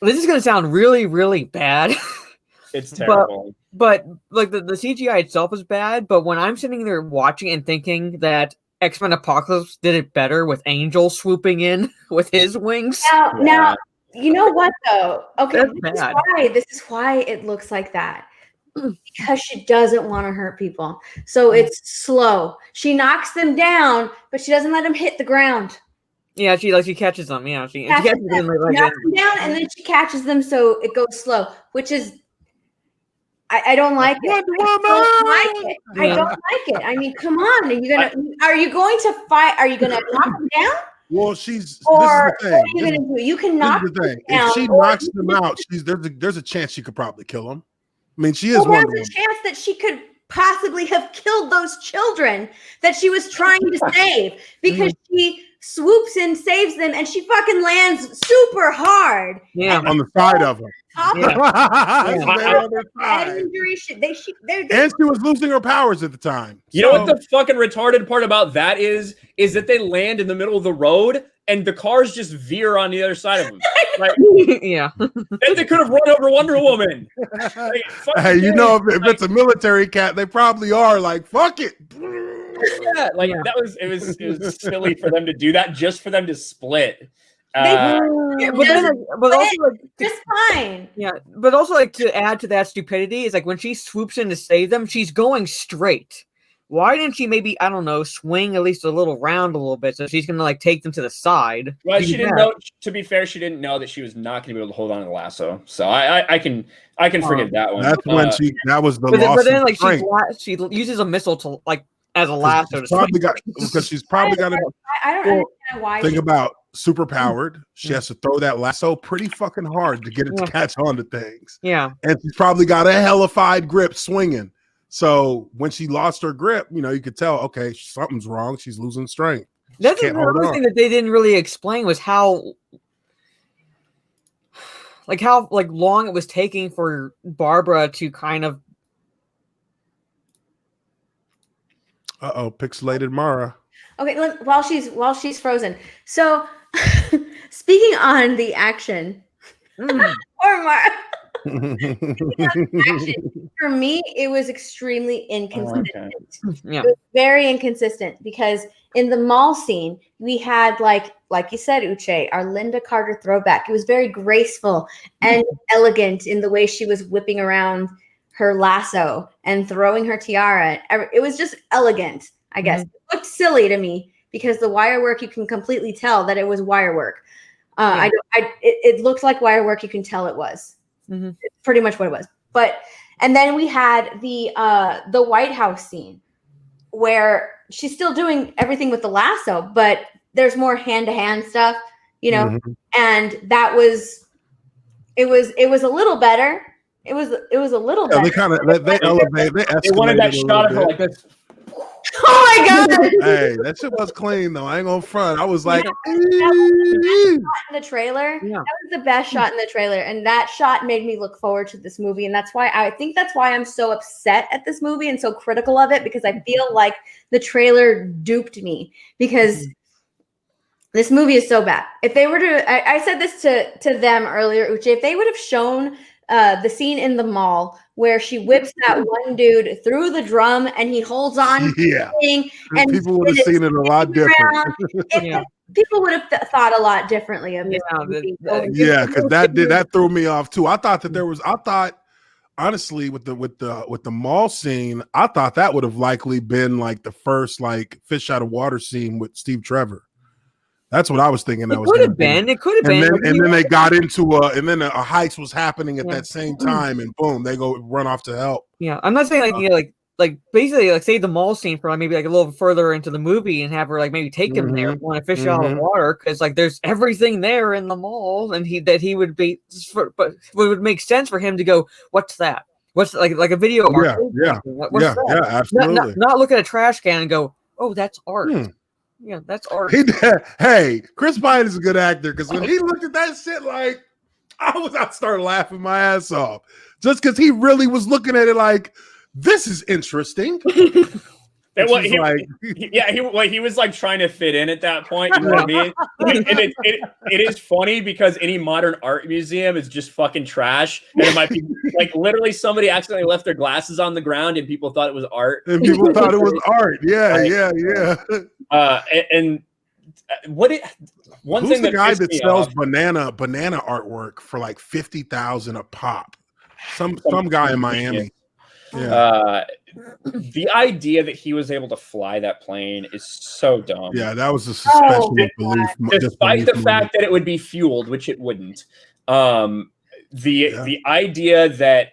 This is going to sound really, really bad. It's terrible. But like the CGI itself is bad. But when I'm sitting there watching and thinking that X-Men Apocalypse did it better with Angel swooping in with his wings. Now, you know what though? Okay, That's this is why it looks like that. Because she doesn't want to hurt people. So it's slow. She knocks them down, but she doesn't let them hit the ground. Yeah, she catches them. Yeah, she catches them, knocks them down, and then she catches them, so it goes slow, which is I don't like it. I don't like it. I mean, come on. Are you going to fight? Are you gonna knock them down? Well, this is the thing. What are you gonna do? You can knock them down. If she knocks them out, there's a chance she could probably kill them. I mean, she is one. There's a chance that she could possibly have killed those children that she was trying to save because she swoops in, saves them, and she fucking lands super hard. Yeah, on the side of them. And she was losing her powers at the time. You know what the fucking retarded part about that is that they land in the middle of the road and the cars just veer on the other side of them. Like, yeah. Then they could have run over Wonder Woman. Like, hey, you know, if it's a military cat, they probably are like, fuck it. Yeah, like it was silly for them to do that just for them to split. But also just fine. Yeah, but also like to add to that stupidity is like when she swoops in to save them, she's going straight. Why didn't she maybe, I don't know, swing at least a little round a little bit so she's gonna like take them to the side? Well, she didn't know. To be fair, she didn't know that she was not gonna be able to hold on to the lasso. So I can forgive that one. That's when that was the loss. But then like she uses a missile to like as a lasso. She's probably got to. I don't understand why. Think about super powered. She has to throw that lasso pretty fucking hard to get it to catch on to things. Yeah, and she's probably got a hellified grip swinging. So when she lost her grip, you know, you could tell, okay, something's wrong. She's losing strength. That's another thing that they didn't really explain was how long it was taking for Barbara to kind of. Pixelated Mara. Okay, look, while she's frozen. So, speaking on the action, or Mara. For me, it was extremely inconsistent. Yeah. It was very inconsistent because in the mall scene, we had like you said, Uche, our Linda Carter throwback. It was very graceful and elegant in the way she was whipping around her lasso and throwing her tiara. It was just elegant, I guess. It looked silly to me because the wire work, you can completely tell that it was wire work. It looked like wire work. You can tell it was. It's pretty much what it was. And then we had the White House scene where she's still doing everything with the lasso, but there's more hand-to-hand stuff, you know, and that was it was a little better. It was a little better. They kind of they elevate. They wanted that shot of her like this. Oh my god! Hey, that shit was clean though. I ain't gonna front. I was like, that was in the trailer. Yeah. That was the best shot in the trailer, and that shot made me look forward to this movie. And that's why I'm so upset at this movie and so critical of it because I feel like the trailer duped me because this movie is so bad. If they were to, I said this to them earlier, Uche, if they would have shown the scene in the mall where she whips that one dude through the drum and he holds on to the thing, and people would have seen it a lot different. People would have thought a lot differently of this movie. Because that threw me off too. I thought honestly with the mall scene, I thought that would have likely been like the first like fish out of water scene with Steve Trevor. That's what I was thinking. It could have been. And then they got into and then a heist was happening at that same time, and boom, they go run off to help. Yeah, I'm not saying like basically like say the mall scene for like maybe like a little further into the movie and have her like maybe take him there when a fish out of water because like there's everything there in the mall and he would be, but it would make sense for him to go, what's that? What's like a video? What's that? Yeah, absolutely. Not look at a trash can and go, oh, that's art. Yeah, that's art. Hey, Chris Pine is a good actor because when he looked at that shit, like I started laughing my ass off just because he really was looking at it like this is interesting. He was like trying to fit in at that point. You know what I mean? And it is funny because any modern art museum is just fucking trash, and it might be like literally somebody accidentally left their glasses on the ground and people thought it was art. And people thought it was art. Yeah, Right. yeah. One Who's thing the guy that sells off, banana artwork for like $50,000 a pop? Some guy in Miami. Yeah. The idea that he was able to fly that plane is so dumb. Yeah, that was a suspension of belief. Despite the fact that it would be fueled, which it wouldn't. The idea that,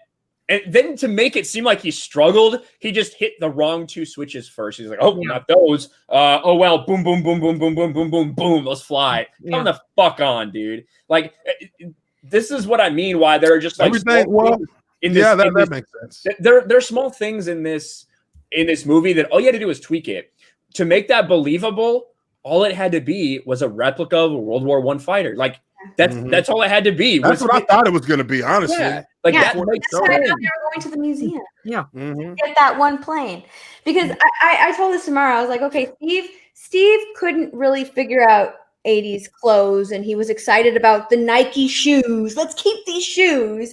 and then to make it seem like he struggled, he just hit the wrong two switches first. He's like, "Oh, not those. Oh well, boom, boom, boom, boom, boom, boom, boom, boom, boom. Let's fly. Come the fuck on, dude." Like, this is what I mean. Why there are just like everything. Well, that makes sense. There are small things in this movie that all you had to do was tweak it to make that believable. All it had to be was a replica of a World War I fighter. Like that's all it had to be. That's what I thought it was going to be, honestly. That that's makes why I sense. thought they were going to the museum. Yeah. To get that one plane. Because I told this tomorrow. I was like, okay, Steve couldn't really figure out 80s clothes, and he was excited about the Nike shoes. Let's keep these shoes.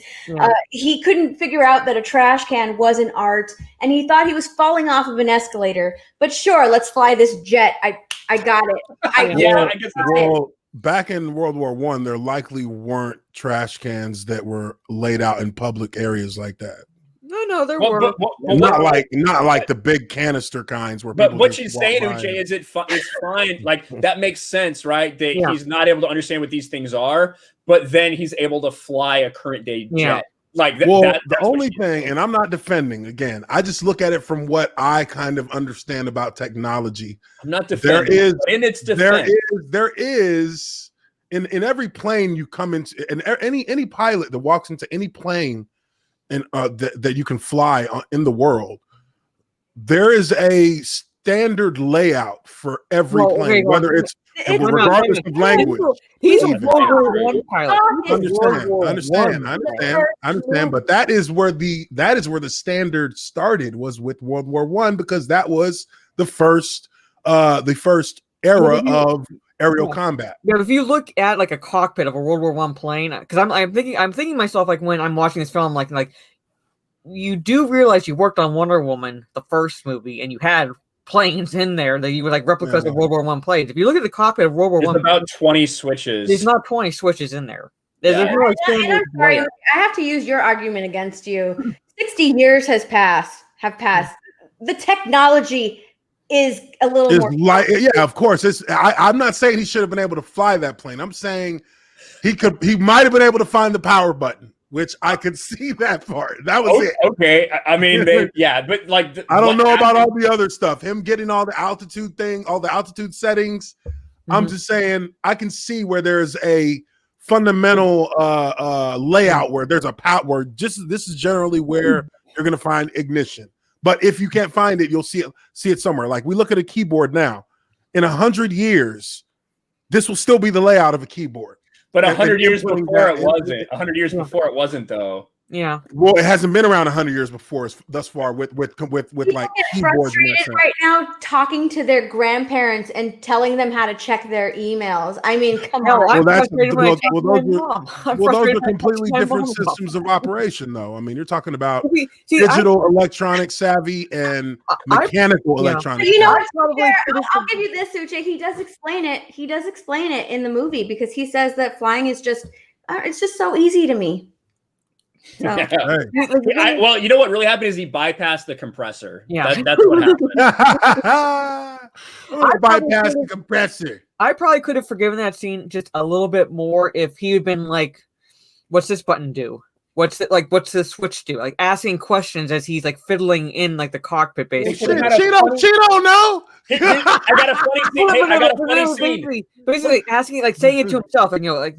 He couldn't figure out that a trash can wasn't art, and he thought he was falling off of an escalator. But sure, let's fly this jet. I got it. I guess well, back in World War I, there likely weren't trash cans that were laid out in public areas like that. No, there were. Not like the big canister kinds where. But what she's saying, Uche, is it's fine. Like that makes sense, right? That he's not able to understand what these things are, but then he's able to fly a current day jet. Like the only thing, and I'm not defending. Again, I just look at it from what I kind of understand about technology. I'm not defending. There is in every plane you come into, and any pilot that walks into any plane. And that you can fly in the world, there is a standard layout for every plane, whether it's regardless of language. He's a World War I pilot. I understand, but that is where the standard started, was with World War I, because that was the first era of aerial combat. Yeah, if you look at like a cockpit of a World War I plane, because I'm thinking myself, like when I'm watching this film, like you do realize you worked on Wonder Woman, the first movie, and you had planes in there that you were like replicas of World War I planes. If you look at the cockpit of World War I, about 20 switches. There's not 20 switches in there. I'm sorry, I have to use your argument against you. 60 years have passed. The technology is a little more of course. I'm not saying he should have been able to fly that plane. I'm saying he might have been able to find the power button, which I could see that part. That was it. Okay. I mean, but like I don't know about all the other stuff. Him getting all the altitude settings. I'm just saying I can see where there's a fundamental layout where there's a power where this is generally where you're gonna find ignition. But if you can't find it, you'll see it somewhere. Like we look at a keyboard now. In 100 years, this will still be the layout of a keyboard. But 100 years before it wasn't. 100 years before it wasn't, though. Yeah. Well, it hasn't been around 100 years before thus far with like keyboards. Right now, talking to their grandparents and telling them how to check their emails. I mean, come on. Those are completely different systems of operation, though. I mean, you're talking about digital, electronic savvy, and mechanical electronic. You know, I'll give you this, Uche. He does explain it. He does explain it in the movie because he says that flying is just it's just so easy to me. So. Well, you know what really happened is he bypassed the compressor. Yeah, that's what happened. Bypass the compressor. I probably could have forgiven that scene just a little bit more if he had been like, "What's this button do? What's the switch do?" Like asking questions as he's like fiddling in like the cockpit, basically. She don't know. I got a funny scene. Basically asking, like saying it to himself, and I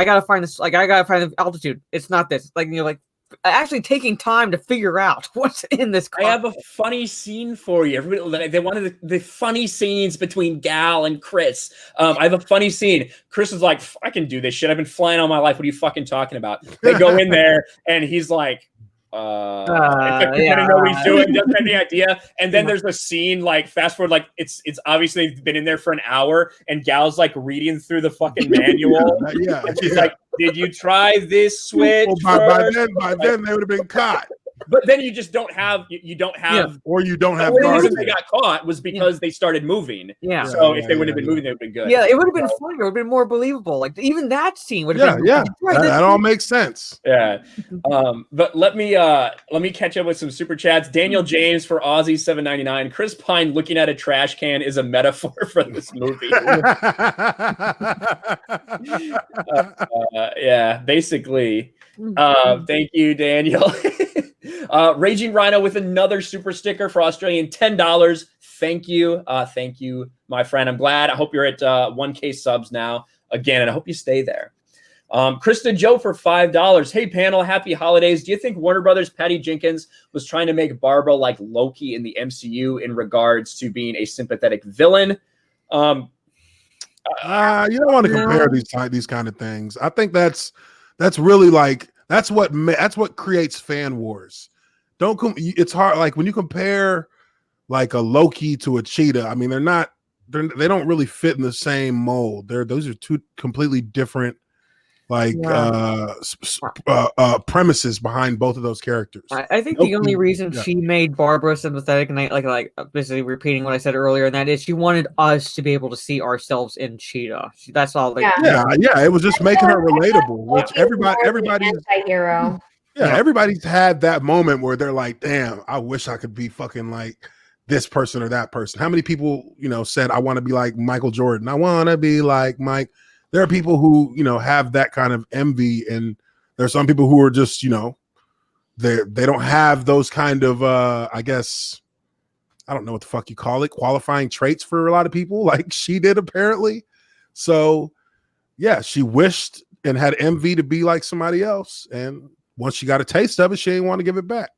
gotta find this. Like I gotta find the altitude. It's not this. Like actually taking time to figure out what's in this cockpit. I have a funny scene for you. Everybody, they wanted the funny scenes between Gal and Chris. I have a funny scene. Chris is like, "I can do this shit. I've been flying all my life. What are you fucking talking about?" They go in there, and he's like, It's like, I don't know what he's doing, doesn't have any idea. And then there's a scene like fast forward, like it's obviously they've been in there for an hour, and Gal's like reading through the fucking manual. And she's like, "Did you try this switch?" Well, by then they would have been caught. But then you just don't have you don't have or you don't have the guards. reason they got caught was because they started moving. So if they wouldn't have been moving, they would have been good. Yeah, it would have been funnier. It would have been more believable. Like even that scene would have been. That all makes sense. Yeah. But let me catch up with some super chats. Daniel James for Aussie $7.99. Chris Pine looking at a trash can is a metaphor for this movie. Yeah, basically. Thank you, Daniel. Raging Rhino with another super sticker for Australian $10. Thank you. Thank you, my friend. I'm glad. I hope you're at 1K subs now again, and I hope you stay there. Krista Joe for $5. Hey, panel, happy holidays. Do you think Warner Brothers' Patty Jenkins was trying to make Barbara like Loki in the MCU in regards to being a sympathetic villain? You don't want to compare these kind of things. I think that's really like that's what creates fan wars. It's hard, like when you compare like a Loki to a Cheetah. I mean, they don't really fit in the same mold. Those are two completely different premises behind both of those characters. I think the only reason she made Barbara sympathetic, and I like basically repeating what I said earlier, and that is she wanted us to be able to see ourselves in Cheetah. That's all. It was just making her relatable, which everybody's anti-hero. Yeah, everybody's had that moment where they're like, "Damn, I wish I could be fucking like this person or that person." How many people, said, "I want to be like Michael Jordan. I want to be like Mike." There are people who, have that kind of envy, and there's some people who are just, they don't have those kind of, I guess, I don't know what the fuck you call it, qualifying traits for a lot of people, like she did apparently. So, yeah, she wished and had envy to be like somebody else, and once she got a taste of it, she didn't want to give it back.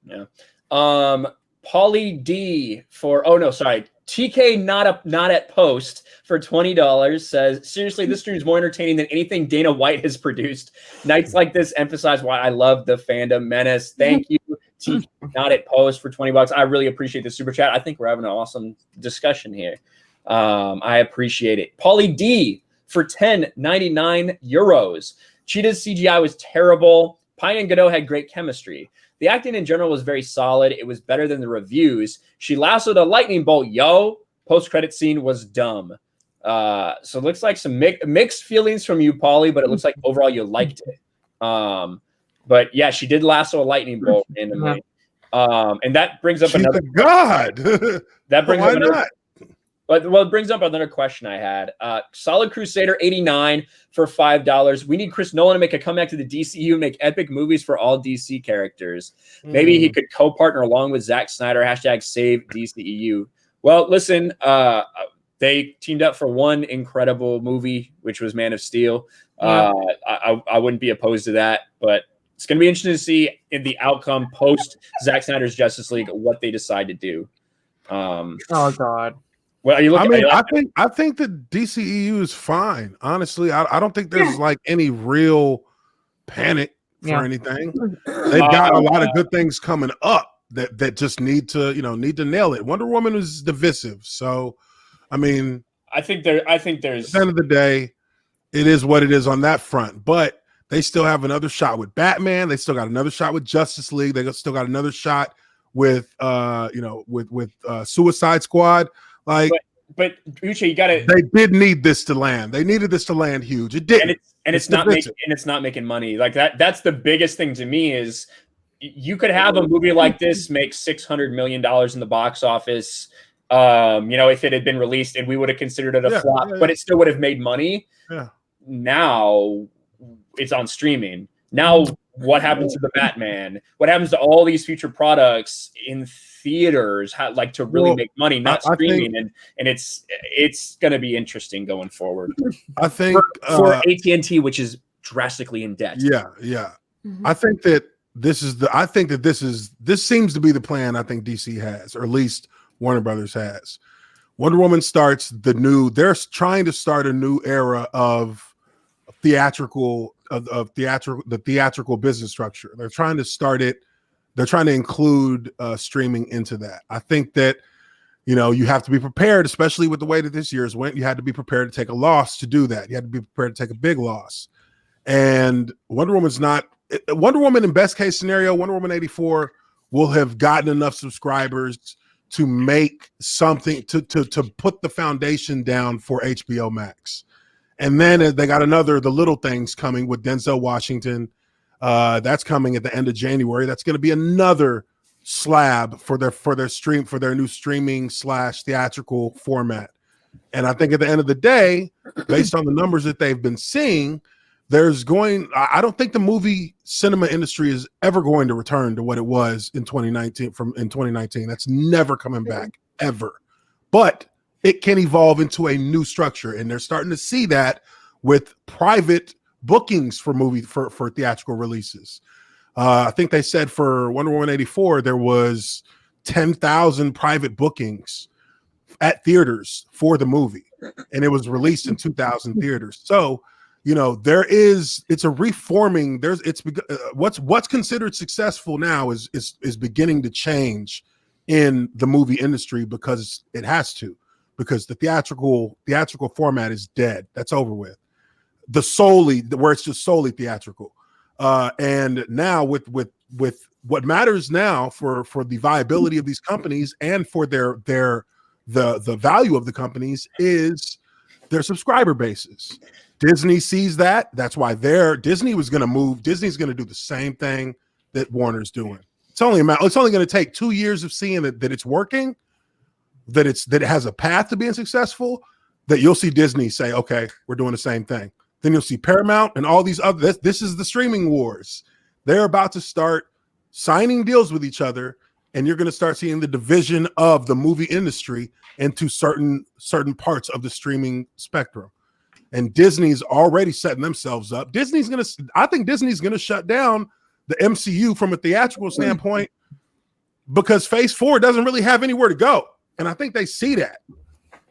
Yeah. Pauly D for TK not at post for $20 says, seriously, this stream is more entertaining than anything Dana White has produced. Nights like this emphasize why I love the fandom menace. Thank you, TK not at post for $20. I really appreciate the super chat. I think we're having an awesome discussion here. I appreciate it. Pauly D for €10.99. Cheetah's CGI was terrible. Pine and Godot had great chemistry. The acting in general was very solid. It was better than the reviews. She lassoed a lightning bolt, yo. Post-credit scene was dumb. So it looks like some mixed feelings from you, Pauly, but it looks like overall you liked it. But yeah, she did lasso a lightning bolt randomly. And that brings up another god. That brings Why up another. not? Well, it brings up another question I had. Solid Crusader 89 for $5. We need Chris Nolan to make a comeback to the DCU and make epic movies for all DC characters. Maybe he could co-partner along with Zack Snyder. # save DCEU. Well, listen, they teamed up for one incredible movie, which was Man of Steel. I wouldn't be opposed to that, but it's going to be interesting to see in the outcome post Zack Snyder's Justice League what they decide to do. Oh God. Well, are you looking? I think the DCEU is fine. Honestly, I don't think there's like any real panic for anything. They've got a lot of good things coming up that just need to nail it. Wonder Woman is divisive, so I mean, I think there's at the end of the day, it is what it is on that front. But they still have another shot with Batman. They still got another shot with Justice League. They still got another shot with Suicide Squad. Like, but Uche, you got to. They did need this to land. They needed this to land huge. It did, and it's not making money like that. That's the biggest thing to me is you could have a movie like this make $600 million in the box office. If it had been released and we would have considered it a flop, but it still would have made money. Yeah. Now it's on streaming. Now what happens to the Batman? What happens to all these future products in theaters to really make money, not streaming? And it's going to be interesting going forward. I think for AT&T, which is drastically in debt. Yeah. Mm-hmm. I think that this seems to be the plan I think DC has, or at least Warner Brothers has. Wonder Woman starts they're trying to start a new era of theatrical the theatrical business structure. They're trying to start it. They're trying to include streaming into that. I think that, you know, you have to be prepared, especially with the way that this year's went. You had to be prepared to take a loss to do that. You had to be prepared to take a big loss. And Wonder Woman in best case scenario, Wonder Woman 84 will have gotten enough subscribers to make something to put the foundation down for HBO Max. And then they got the Little Things coming with Denzel Washington. That's coming at the end of January. That's going to be another slab for their new streaming / theatrical format. And I think at the end of the day, based on the numbers that they've been seeing, I don't think the movie cinema industry is ever going to return to what it was in 2019. That's never coming back ever. But it can evolve into a new structure, and they're starting to see that with private bookings for theatrical releases. I think they said for Wonder Woman 84 there was 10,000 private bookings at theaters for the movie, and it was released in 2,000 theaters. So, you know, it's a reforming. What's considered successful now is beginning to change in the movie industry because it has to, because the theatrical format is dead. That's over with. Where it's just solely theatrical. And now with what matters now for the viability of these companies and for the value of the companies is their subscriber bases. Disney sees that. That's why Disney was going to move. Disney's going to do the same thing that Warner's doing. It's only going to take 2 years of seeing that it's working, that it has a path to being successful, that you'll see Disney say, okay, we're doing the same thing. Then you'll see Paramount and all these other, this is the streaming wars. They're about to start signing deals with each other, and you're going to start seeing the division of the movie industry into certain parts of the streaming spectrum. And Disney's already setting themselves up. I think Disney's going to shut down the MCU from a theatrical standpoint because Phase 4 doesn't really have anywhere to go. And I think they see that.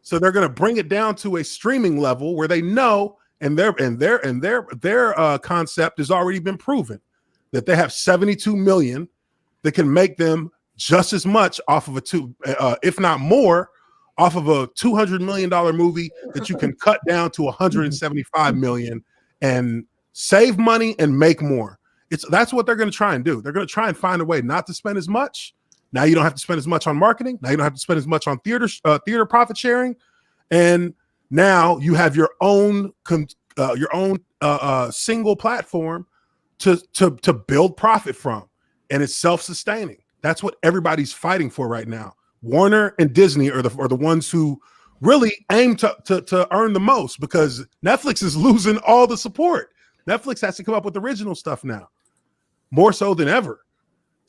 So they're going to bring it down to a streaming level where they know, and their concept has already been proven, that they have 72 million that can make them just as much off of if not more, off of a $200 million movie that you can cut down to 175 million and save money and make more. That's what they're going to try and do. They're going to try and find a way not to spend as much. Now you don't have to spend as much on marketing. Now you don't have to spend as much on theater profit sharing. And now you have your own single platform to build profit from, and it's self-sustaining. That's what everybody's fighting for right now. Warner and Disney are the ones who really aim to earn the most, because Netflix is losing all the support. Netflix has to come up with original stuff now, more so than ever.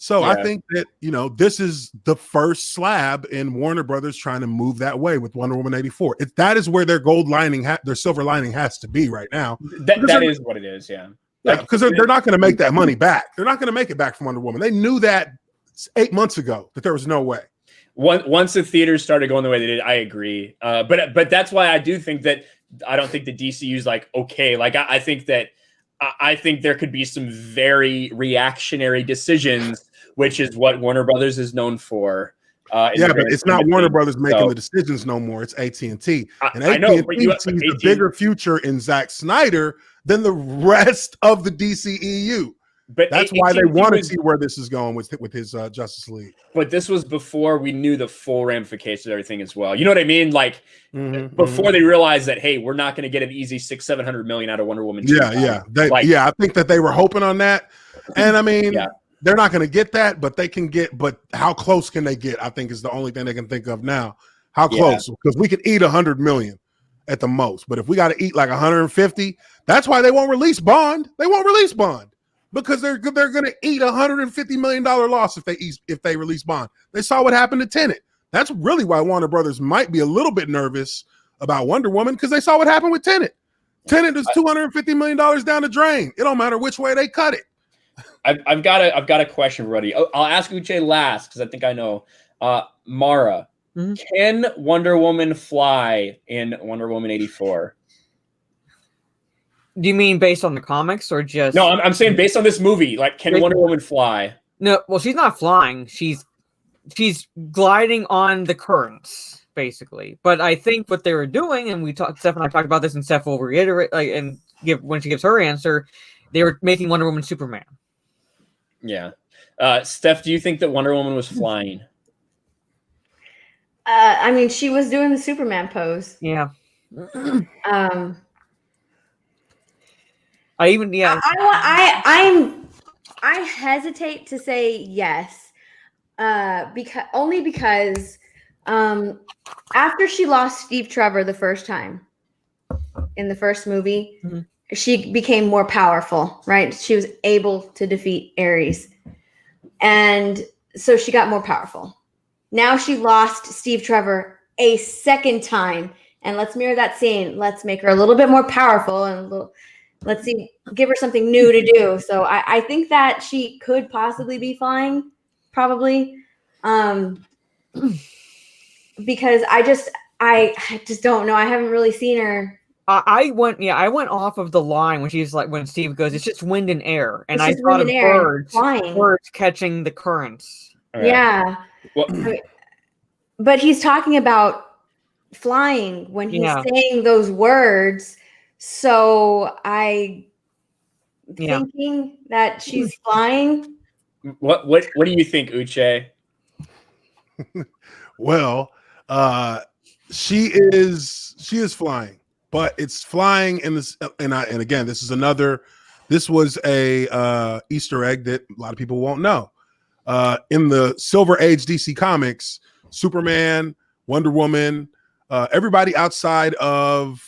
So yeah. I think that, you know, this is the first slab in Warner Brothers trying to move that way with Wonder Woman 84. That is where their gold lining, their silver lining has to be right now. That is what it is, yeah. Because they're not going to make that money back. They're not going to make it back from Wonder Woman. They knew that 8 months ago that there was no way. Once the theaters started going the way they did, I agree. But that's why I do think that I don't think the DCU's like, okay, like I think there could be some very reactionary decisions, which is what Warner Brothers is known for. But it's not Warner Brothers making the decisions no more. It's AT&T. And AT&T sees the bigger future in Zack Snyder than the rest of the DCEU. But that's why they want to see where this is going with his Justice League. But this was before we knew the full ramifications of everything as well. You know what I mean? Like before they realized that, hey, we're not going to get an easy $600-700 million out of Wonder Woman 2. I think that they were hoping on that. And I mean, they're not going to get that, but they can get. But how close can they get? I think is the only thing they can think of now. How close? Because we could eat 100 million at the most, but if we got to eat like 150, that's why they won't release Bond. They won't release Bond. Because they're going to eat $150 million loss if they release Bond. They saw what happened to Tenet. That's really why Warner Brothers might be a little bit nervous about Wonder Woman, because they saw what happened with Tenet. Tenet is $250 million down the drain. It don't matter which way they cut it. I've got a question for Ruddy. I'll ask Uche last because I think I know. Mara, can Wonder Woman fly in Wonder Woman 84? Do you mean based on the comics or just? No, I'm saying based on this movie. Like, can Wonder Woman fly? No, well, she's not flying. She's gliding on the currents, basically. But I think what they were doing, and Steph and I talked about this, and Steph will reiterate, when she gives her answer, they were making Wonder Woman Superman. Yeah. Steph, do you think that Wonder Woman was flying? I mean, she was doing the Superman pose. Yeah. I hesitate to say yes, because after she lost Steve Trevor the first time in the first movie, mm-hmm. she became more powerful, right? She was able to defeat Ares, and so she got more powerful. Now she lost Steve Trevor a second time, and let's mirror that scene. Let's make her a little bit more powerful and let's see, give her something new to do. So I think that she could possibly be flying, probably, because I just don't know. I haven't really seen her. I went off of the line when she's like, when Steve goes, it's just wind and air, and I thought of birds catching the currents. Right. Yeah, well, but he's talking about flying when he's saying those words. So thinking that she's flying. What do you think, Uche? Well, she is flying, but it's flying in this, and again, this was a Easter egg that a lot of people won't know. In the Silver Age DC Comics, Superman, Wonder Woman, everybody outside of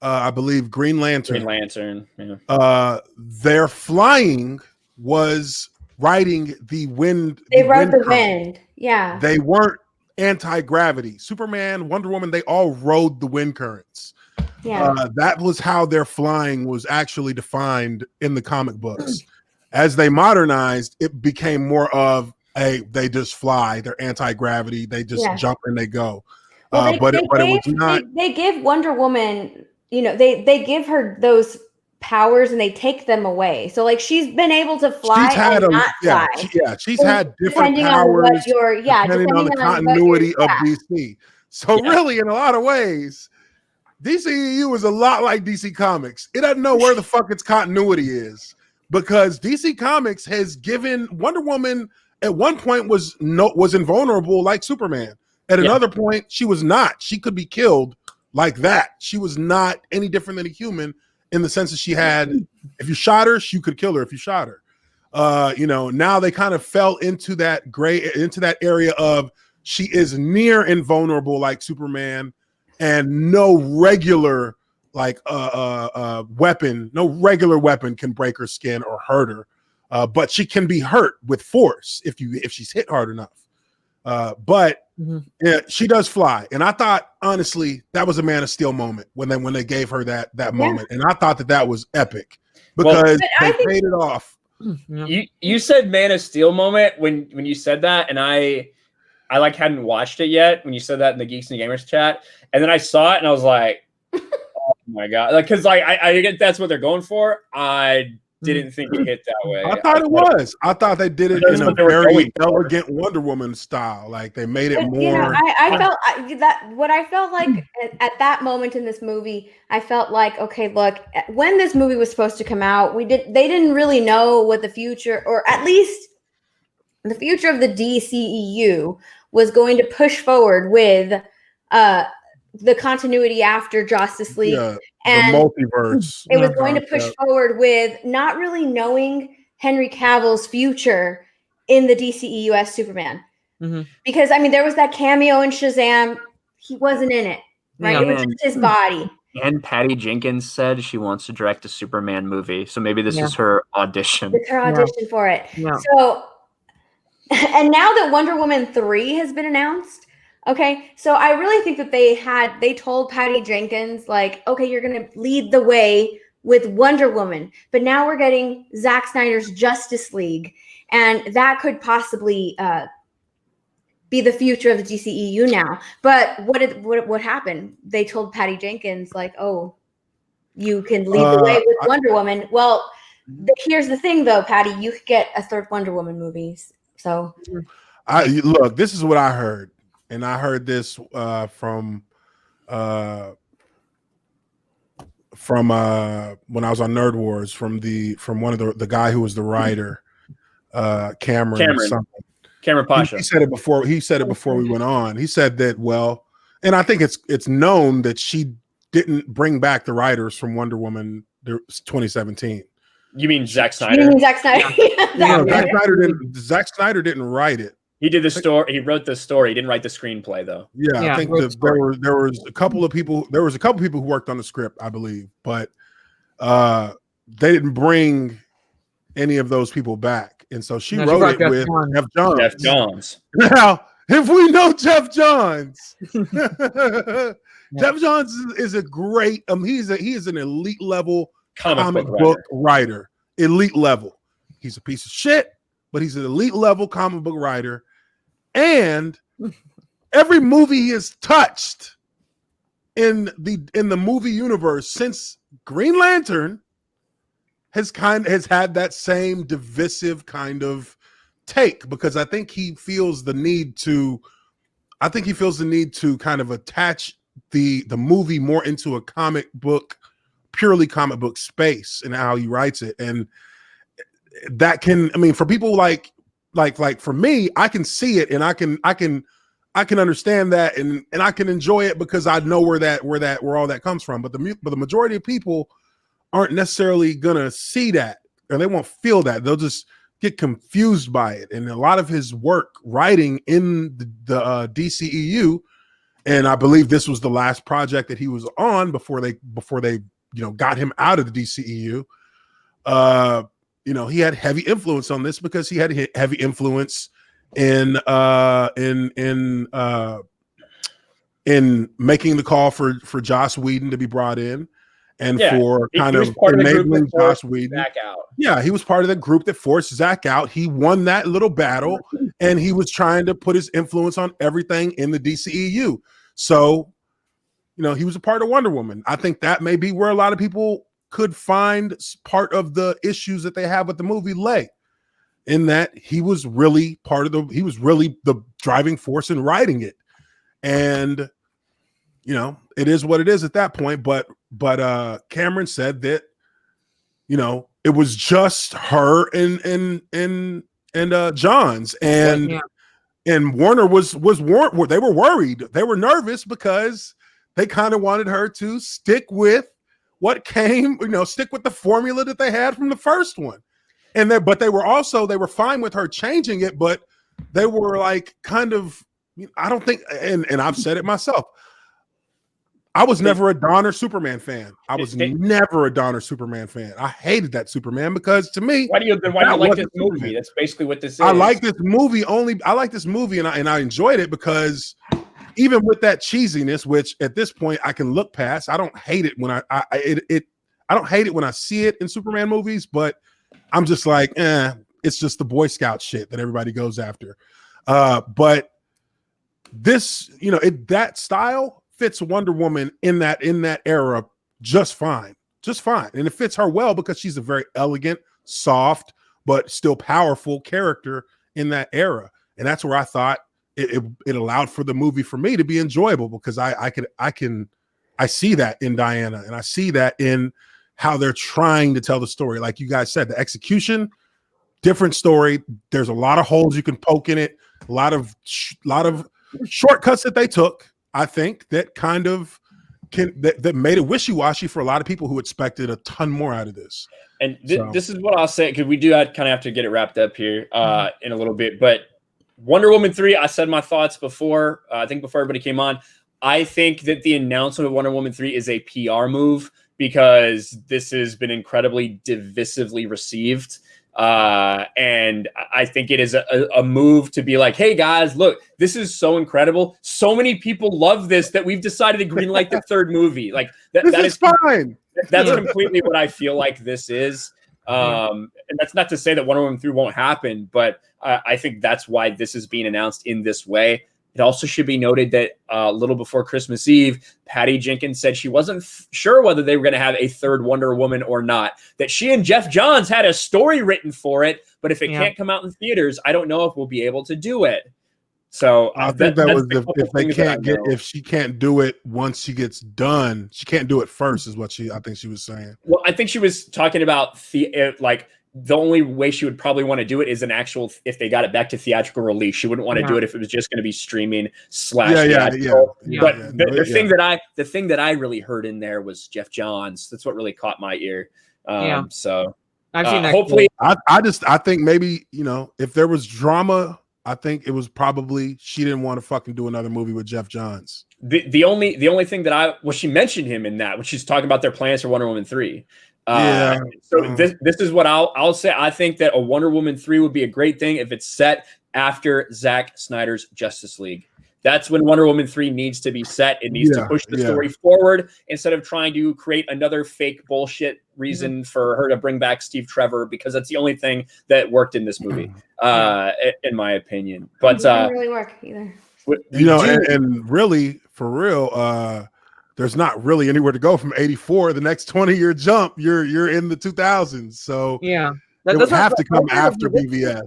I believe Green Lantern. Yeah. Their flying was riding the wind. They rode the wind. Yeah. They weren't anti-gravity. Superman, Wonder Woman, they all rode the wind currents. Yeah. That was how their flying was actually defined in the comic books. As they modernized, it became more of they just fly. They're anti-gravity. They just jump and they go. Well, but it was not. They give Wonder Woman, they give her those powers and they take them away. So like she's been able to fly and not fly. She's had different powers depending on the continuity of DC. So really, in a lot of ways, DCEU is a lot like DC Comics. It doesn't know where the fuck its continuity is, because DC Comics has given Wonder Woman at one point was invulnerable like Superman. At another point, she was not. She could be killed like that. She was not any different than a human in the sense that she had, if you shot her, you could kill her if you shot her. Now they kind of fell into that area of she is near invulnerable like Superman, and no regular weapon can break her skin or hurt her. But she can be hurt with force if she's hit hard enough. But she does fly, and I thought honestly that was a Man of Steel moment when they gave her that moment, and I thought that was epic because they paid it off. You said Man of Steel moment when you said that, and I hadn't watched it yet when you said that in the Geeks and Gamers chat, and then I saw it and I was like, oh my god, because I get that's what they're going for. I didn't think it hit that way. I thought it was. I thought they did it in a very elegant Wonder Woman style. Like they made it more. I felt that what I felt like at that moment in this movie, I felt like, okay, look, when this movie was supposed to come out, they didn't really know what the future, or at least the future of the DCEU was going to push forward with the continuity after Justice League. Yeah. And the multiverse. It was going to push forward with not really knowing Henry Cavill's future in the DCEU as Superman. Mm-hmm. Because, I mean, there was that cameo in Shazam. He wasn't in it, right? It was just his body. And Patty Jenkins said she wants to direct a Superman movie. So maybe this is her audition. It's her audition for it. Yeah. So, and now that Wonder Woman 3 has been announced, okay, so I really think that they told Patty Jenkins, like, okay, you're going to lead the way with Wonder Woman, but now we're getting Zack Snyder's Justice League, and that could possibly be the future of the DCEU now. But what happened? They told Patty Jenkins, like, oh, you can lead the way with Wonder Woman. Well, here's the thing, though, Patty. You could get a third Wonder Woman movies. So, look, this is what I heard, and I heard this from when I was on Nerd Wars from one of the guy who was the writer, Cameron Pasha. He said it before. He said it before we went on. He said that, well, and I think it's known that she didn't bring back the writers from Wonder Woman 2017. You mean Zack Snyder? You mean Zack Snyder? Zack Snyder didn't write it. He did the story. He wrote the story. He didn't write the screenplay, though. Yeah, I think there was a couple of people. There was a couple of people who worked on the script, I believe, but they didn't bring any of those people back, and so she wrote it with Jeff Johns. Jeff Johns. Now, if we know Jeff Johns, Jeff Johns is a great. He is an elite level comic book writer. Elite level. He's a piece of shit, but he's an elite level comic book writer. And every movie he has touched in the movie universe since Green Lantern has had that same divisive kind of take, because I think he feels the need to kind of attach the movie more into a purely comic book space and how he writes it. And that can, I mean, for people like for me, I can see it and I can understand that and I can enjoy it because I know where all that comes from. But the majority of people aren't necessarily gonna see that, or they won't feel that. They'll just get confused by it. And a lot of his work writing in the DCEU, and I believe this was the last project that he was on before they got him out of the DCEU. He had heavy influence on this because he had heavy influence in making the call for Joss Whedon to be brought in, and for kind of enabling Joss Whedon. Zach out. Yeah, he was part of the group that forced Zach out. He won that little battle, and he was trying to put his influence on everything in the DCEU. So, he was a part of Wonder Woman. I think that may be where a lot of people could find part of the issues that they have with the movie lay, in that he was really the driving force in writing it. And, it is what it is at that point. But Cameron said that, it was just her and Johns, and Warner was warned. They were worried. They were nervous because they kind of wanted her to stick with what came, stick with the formula that they had from the first one. But they were fine with her changing it, but they were like kind of, I don't think, and I've said it myself, I was never a Donner Superman fan. I hated that Superman because, to me, why do you like this movie? That's basically what this is. I like this movie and I enjoyed it because even with that cheesiness, which at this point I can look past, I don't hate it when I don't hate it when I see it in Superman movies, but I'm just like, it's just the Boy Scout shit that everybody goes after. But this, that style fits Wonder Woman in that era just fine. And it fits her well because she's a very elegant, soft, but still powerful character in that era. And that's where I thought it allowed for the movie for me to be enjoyable, because I see that in Diana, and I see that in how they're trying to tell the story. Like you guys said, the execution, different story. There's a lot of holes you can poke in it, a lot of shortcuts that they took, I think, that kind of that made it wishy-washy for a lot of people who expected a ton more out of this. And this is what I'll say, because we do kind of have to get it wrapped up here in a little bit. But Wonder Woman 3, I said my thoughts before. I think before everybody came on, I think that the announcement of Wonder Woman 3 is a PR move, because this has been incredibly divisively received. And I think it is a move to be like, hey guys, look, this is so incredible. So many people love this that we've decided to greenlight the third movie. Like that is fine. That's completely what I feel like this is. And that's not to say that Wonder Woman 3 won't happen, but I think that's why this is being announced in this way. It also should be noted that a little before Christmas Eve, Patty Jenkins said she wasn't sure whether they were going to have a third Wonder Woman or not, that she and Jeff Johns had a story written for it, but if it can't come out in theaters, I don't know if we'll be able to do it. So I think that was if she can't do it once she gets done, she can't do it first, is what I think she was saying. Well, I think she was talking about the only way she would probably want to do it is an actual, if they got it back to theatrical release. She wouldn't want to do it if it was just going to be streaming / theatrical. But the thing that I really heard in there was Jeff Johns. That's what really caught my ear. So I've seen that. Hopefully, I think maybe, if there was drama, I think it was probably she didn't want to fucking do another movie with Jeff Johns. The only thing that she mentioned him in that when she's talking about their plans for Wonder Woman 3. So this is what I'll say. I think that a Wonder Woman 3 would be a great thing if it's set after Zack Snyder's Justice League. That's when Wonder Woman 3 needs to be set. It needs to push the story forward instead of trying to create another fake bullshit reason for her to bring back Steve Trevor, because that's the only thing that worked in this movie, in my opinion. But it didn't really work either. And really, for real, there's not really anywhere to go from 84. The next 20-year jump, you're in the 2000s. So it would have to come after BVS.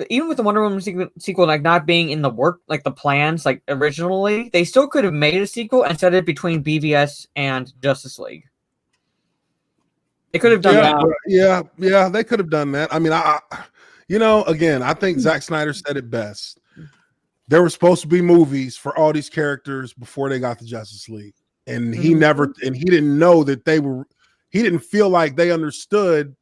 Even with the Wonder Woman sequel, like not being in the work, like the plans, like originally, they still could have made a sequel and set it between BVS and Justice League. They could have done that. Yeah, they could have done that. I mean, again, I think Zack Snyder said it best. There were supposed to be movies for all these characters before they got the Justice League, and he didn't know that he didn't feel like they understood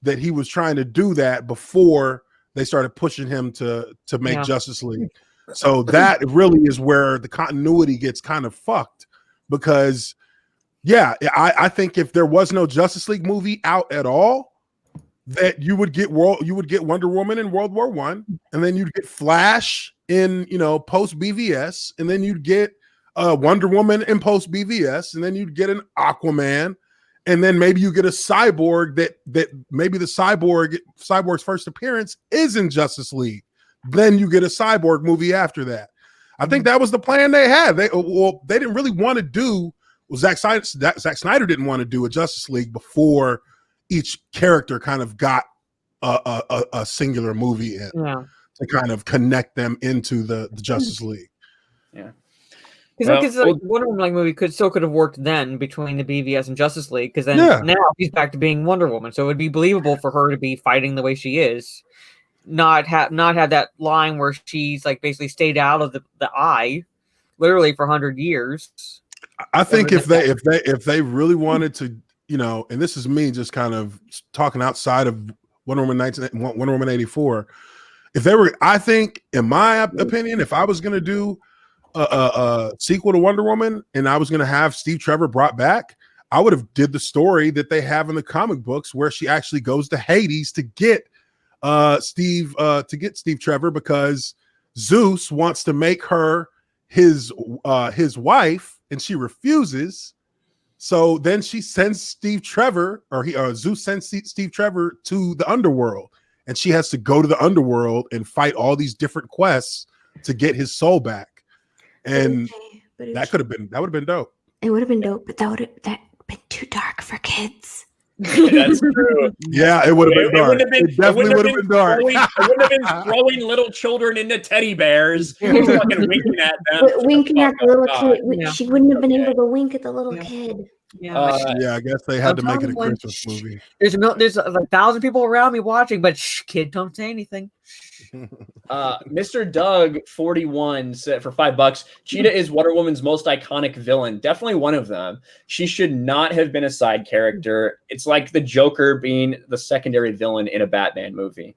that he was trying to do that before they started pushing him to make Justice League. So that really is where the continuity gets kind of fucked, because I think if there was no Justice League movie out at all, that you would get Wonder Woman in World War I, and then you'd get Flash in post BVS, and then you'd get Wonder Woman in post BVS, and then you'd get an Aquaman, and then maybe you get a Cyborg that maybe the Cyborg's first appearance is in Justice League. Then you get a Cyborg movie after that. I think that was the plan they had. They didn't really want to do. Zack Snyder didn't want to do a Justice League before each character kind of got a singular movie in to kind of connect them into the Justice League. Yeah. Because Wonder Woman movie could have worked then between the BVS and Justice League, because then now she's back to being Wonder Woman, so it would be believable for her to be fighting the way she is, not have that line where she's like basically stayed out of the eye, literally for 100 years. I think if they really wanted to, and this is me just kind of talking outside of Wonder Woman 84. If they were, I think, in my opinion, if I was going to do a sequel to Wonder Woman and I was going to have Steve Trevor brought back, I would have did the story that they have in the comic books where she actually goes to Hades to get Steve Trevor, because Zeus wants to make her his wife and she refuses. So then she sends Steve Trevor, or Zeus sends Steve Trevor to the underworld, and she has to go to the underworld and fight all these different quests to get his soul back. And that would have been dope. It would have been dope, but that would have been too dark for kids. That's true. Yeah, it would have been dark. It definitely would have been dark. It wouldn't have been throwing little children into teddy bears, fucking winking at them. Winking at the little kid. She wouldn't have been able to wink at the little kid. I guess they had to make it a Christmas movie. There's like 1,000 people around me watching, but kid, don't say anything. Mr. Doug 41 said for $5, Cheetah is Wonder Woman's most iconic villain. Definitely one of them. She should not have been a side character. It's like the Joker being the secondary villain in a Batman movie.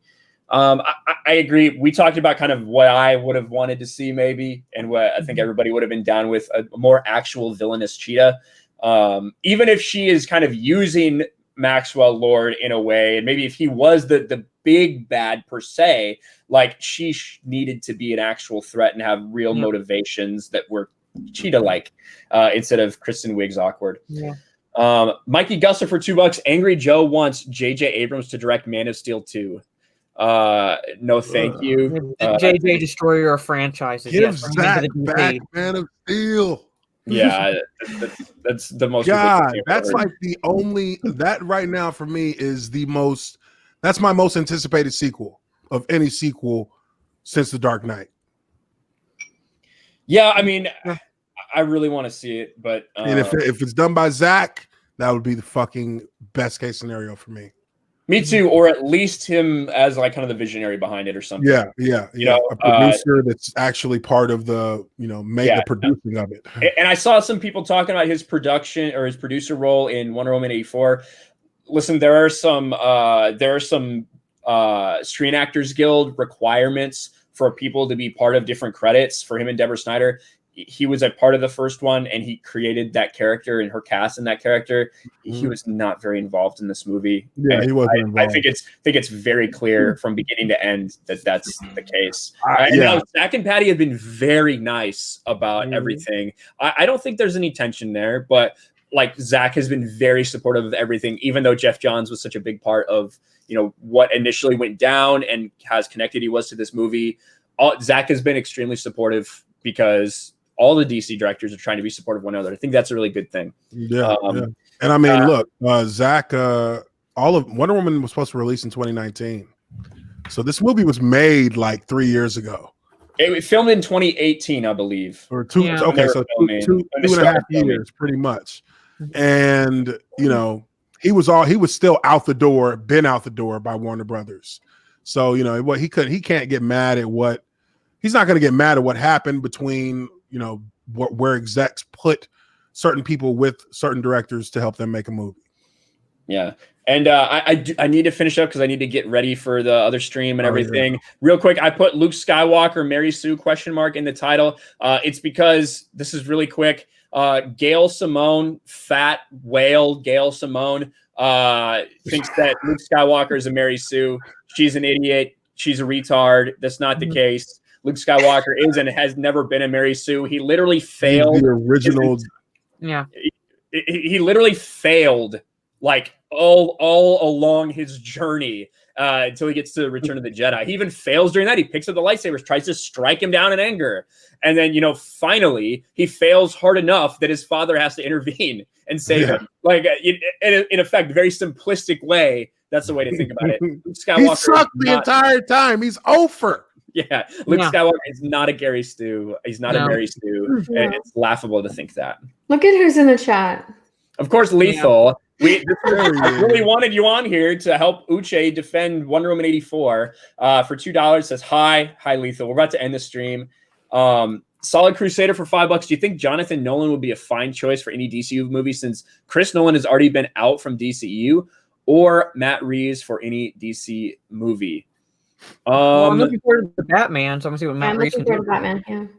I agree. We talked about kind of what I would have wanted to see maybe, and what I think everybody would have been down with, a more actual villainous Cheetah. Even if she is kind of using Maxwell Lord in a way, and maybe if he was the big bad per se, like she needed to be an actual threat and have real motivations that were Cheetah-like, instead of Kristen Wiig's awkward. Mikey Gusser for $2. Angry Joe wants J.J. Abrams to direct Man of Steel 2. No, thank you. JJ Destroyer of franchises. Give Yes, Zach back Man of Steel. Yeah, that's the most. God, that's like the only that right now for me is the most. That's my most anticipated sequel of any sequel since The Dark Knight. Yeah, I mean, I really want to see it, but and if it's done by Zach, that would be the fucking best case scenario for me. Me too, or at least him as like kind of the visionary behind it or something. Yeah. A producer that's actually part of the, the producing of it. And I saw some people talking about his production or his producer role in Wonder Woman 84. Listen, there are some Screen Actors Guild requirements for people to be part of different credits. For him and Deborah Snyder, he was a part of the first one, and he created that character and her cast in that character. He was not very involved in this movie. Yeah, and he wasn't involved. I think it's very clear from beginning to end that that's the case. Now, Zach and Patty have been very nice about everything. I don't think there's any tension there, but like Zach has been very supportive of everything, even though Jeff Johns was such a big part of what initially went down and has connected he was to this movie. Zach has been extremely supportive because all the DC directors are trying to be supportive of one another. I think that's a really good thing. Yeah. And I mean, look, Zach, all of Wonder Woman was supposed to release in 2019. So this movie was made like 3 years ago. It filmed in 2018, I believe. Or two. Yeah. Okay, so two and a half years, pretty much. And he was still out the door, been out the door by Warner Brothers. So he can't get mad at he's not going to get mad at what happened between where execs put certain people with certain directors to help them make a movie. Yeah. And I need to finish up because I need to get ready for the other stream and everything. Real quick, I put Luke Skywalker, Mary Sue ? In the title. It's because this is really quick. Gail Simone, fat whale Gail Simone, thinks that Luke Skywalker is a Mary Sue. She's an idiot. She's a retard. That's not the case. Luke Skywalker is and has never been a Mary Sue. He literally failed. The original. He literally failed like all along his journey until he gets to Return of the Jedi. He even fails during that. He picks up the lightsabers, tries to strike him down in anger. And then, finally he fails hard enough that his father has to intervene and save him. Like in effect, very simplistic way. That's the way to think about it. Luke Skywalker he sucked the entire time. He's over. Yeah, Luke Skywalker is not a Gary Stu. He's not a Mary Stu. And it's laughable to think that. Look at who's in the chat. Of course, Lethal. I really wanted you on here to help Uche defend Wonder Woman 84 for $2. Says, hi, Lethal. We're about to end the stream. Solid Crusader for $5. Do you think Jonathan Nolan would be a fine choice for any DCU movie since Chris Nolan has already been out from DCU, or Matt Reeves for any DC movie? I'm looking forward to Batman, so I'm gonna see what Matt Reeves can do. Batman,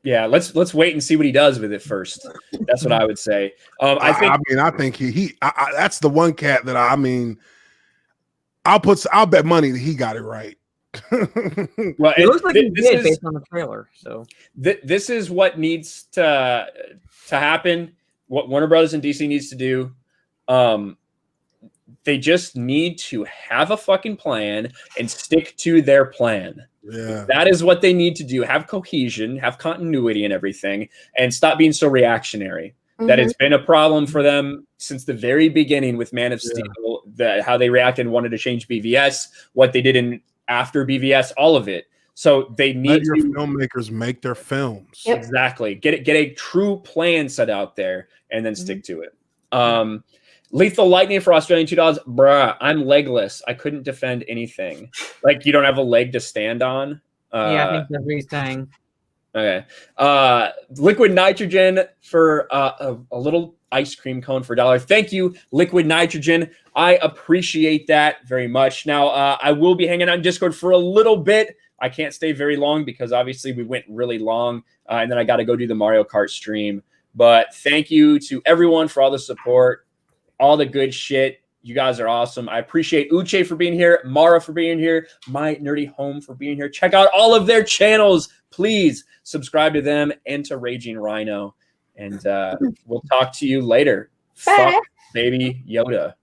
yeah. Let's wait and see what he does with it first. That's what I would say. I think he that's the one cat that I'll bet money that he got it right. Well, it looks like he did based on the trailer. So this is what needs to happen. What Warner Brothers and DC needs to do. They just need to have a fucking plan and stick to their plan. Yeah. That is what they need to do. Have cohesion, have continuity and everything, and stop being so reactionary. That it's been a problem for them since the very beginning with Man of Steel, how they reacted and wanted to change BVS, what they did after BVS, all of it. So they need your filmmakers make their films. Yep. Exactly. Get a true plan set out there and then stick to it. Lethal Lightning for Australian $2. Bruh, I'm legless. I couldn't defend anything. Like, you don't have a leg to stand on? I think that's what he's saying. Okay. Liquid Nitrogen for a little ice cream cone for $1. Thank you, Liquid Nitrogen. I appreciate that very much. Now, I will be hanging on Discord for a little bit. I can't stay very long because obviously we went really long, and then I got to go do the Mario Kart stream. But thank you to everyone for all the support. All the good shit. You guys are awesome. I appreciate Uche for being here, Mara for being here, My Nerdy Home for being here. Check out all of their channels. Please subscribe to them and to Raging Rhino. And we'll talk to you later. Bye. Fuck baby Yoda.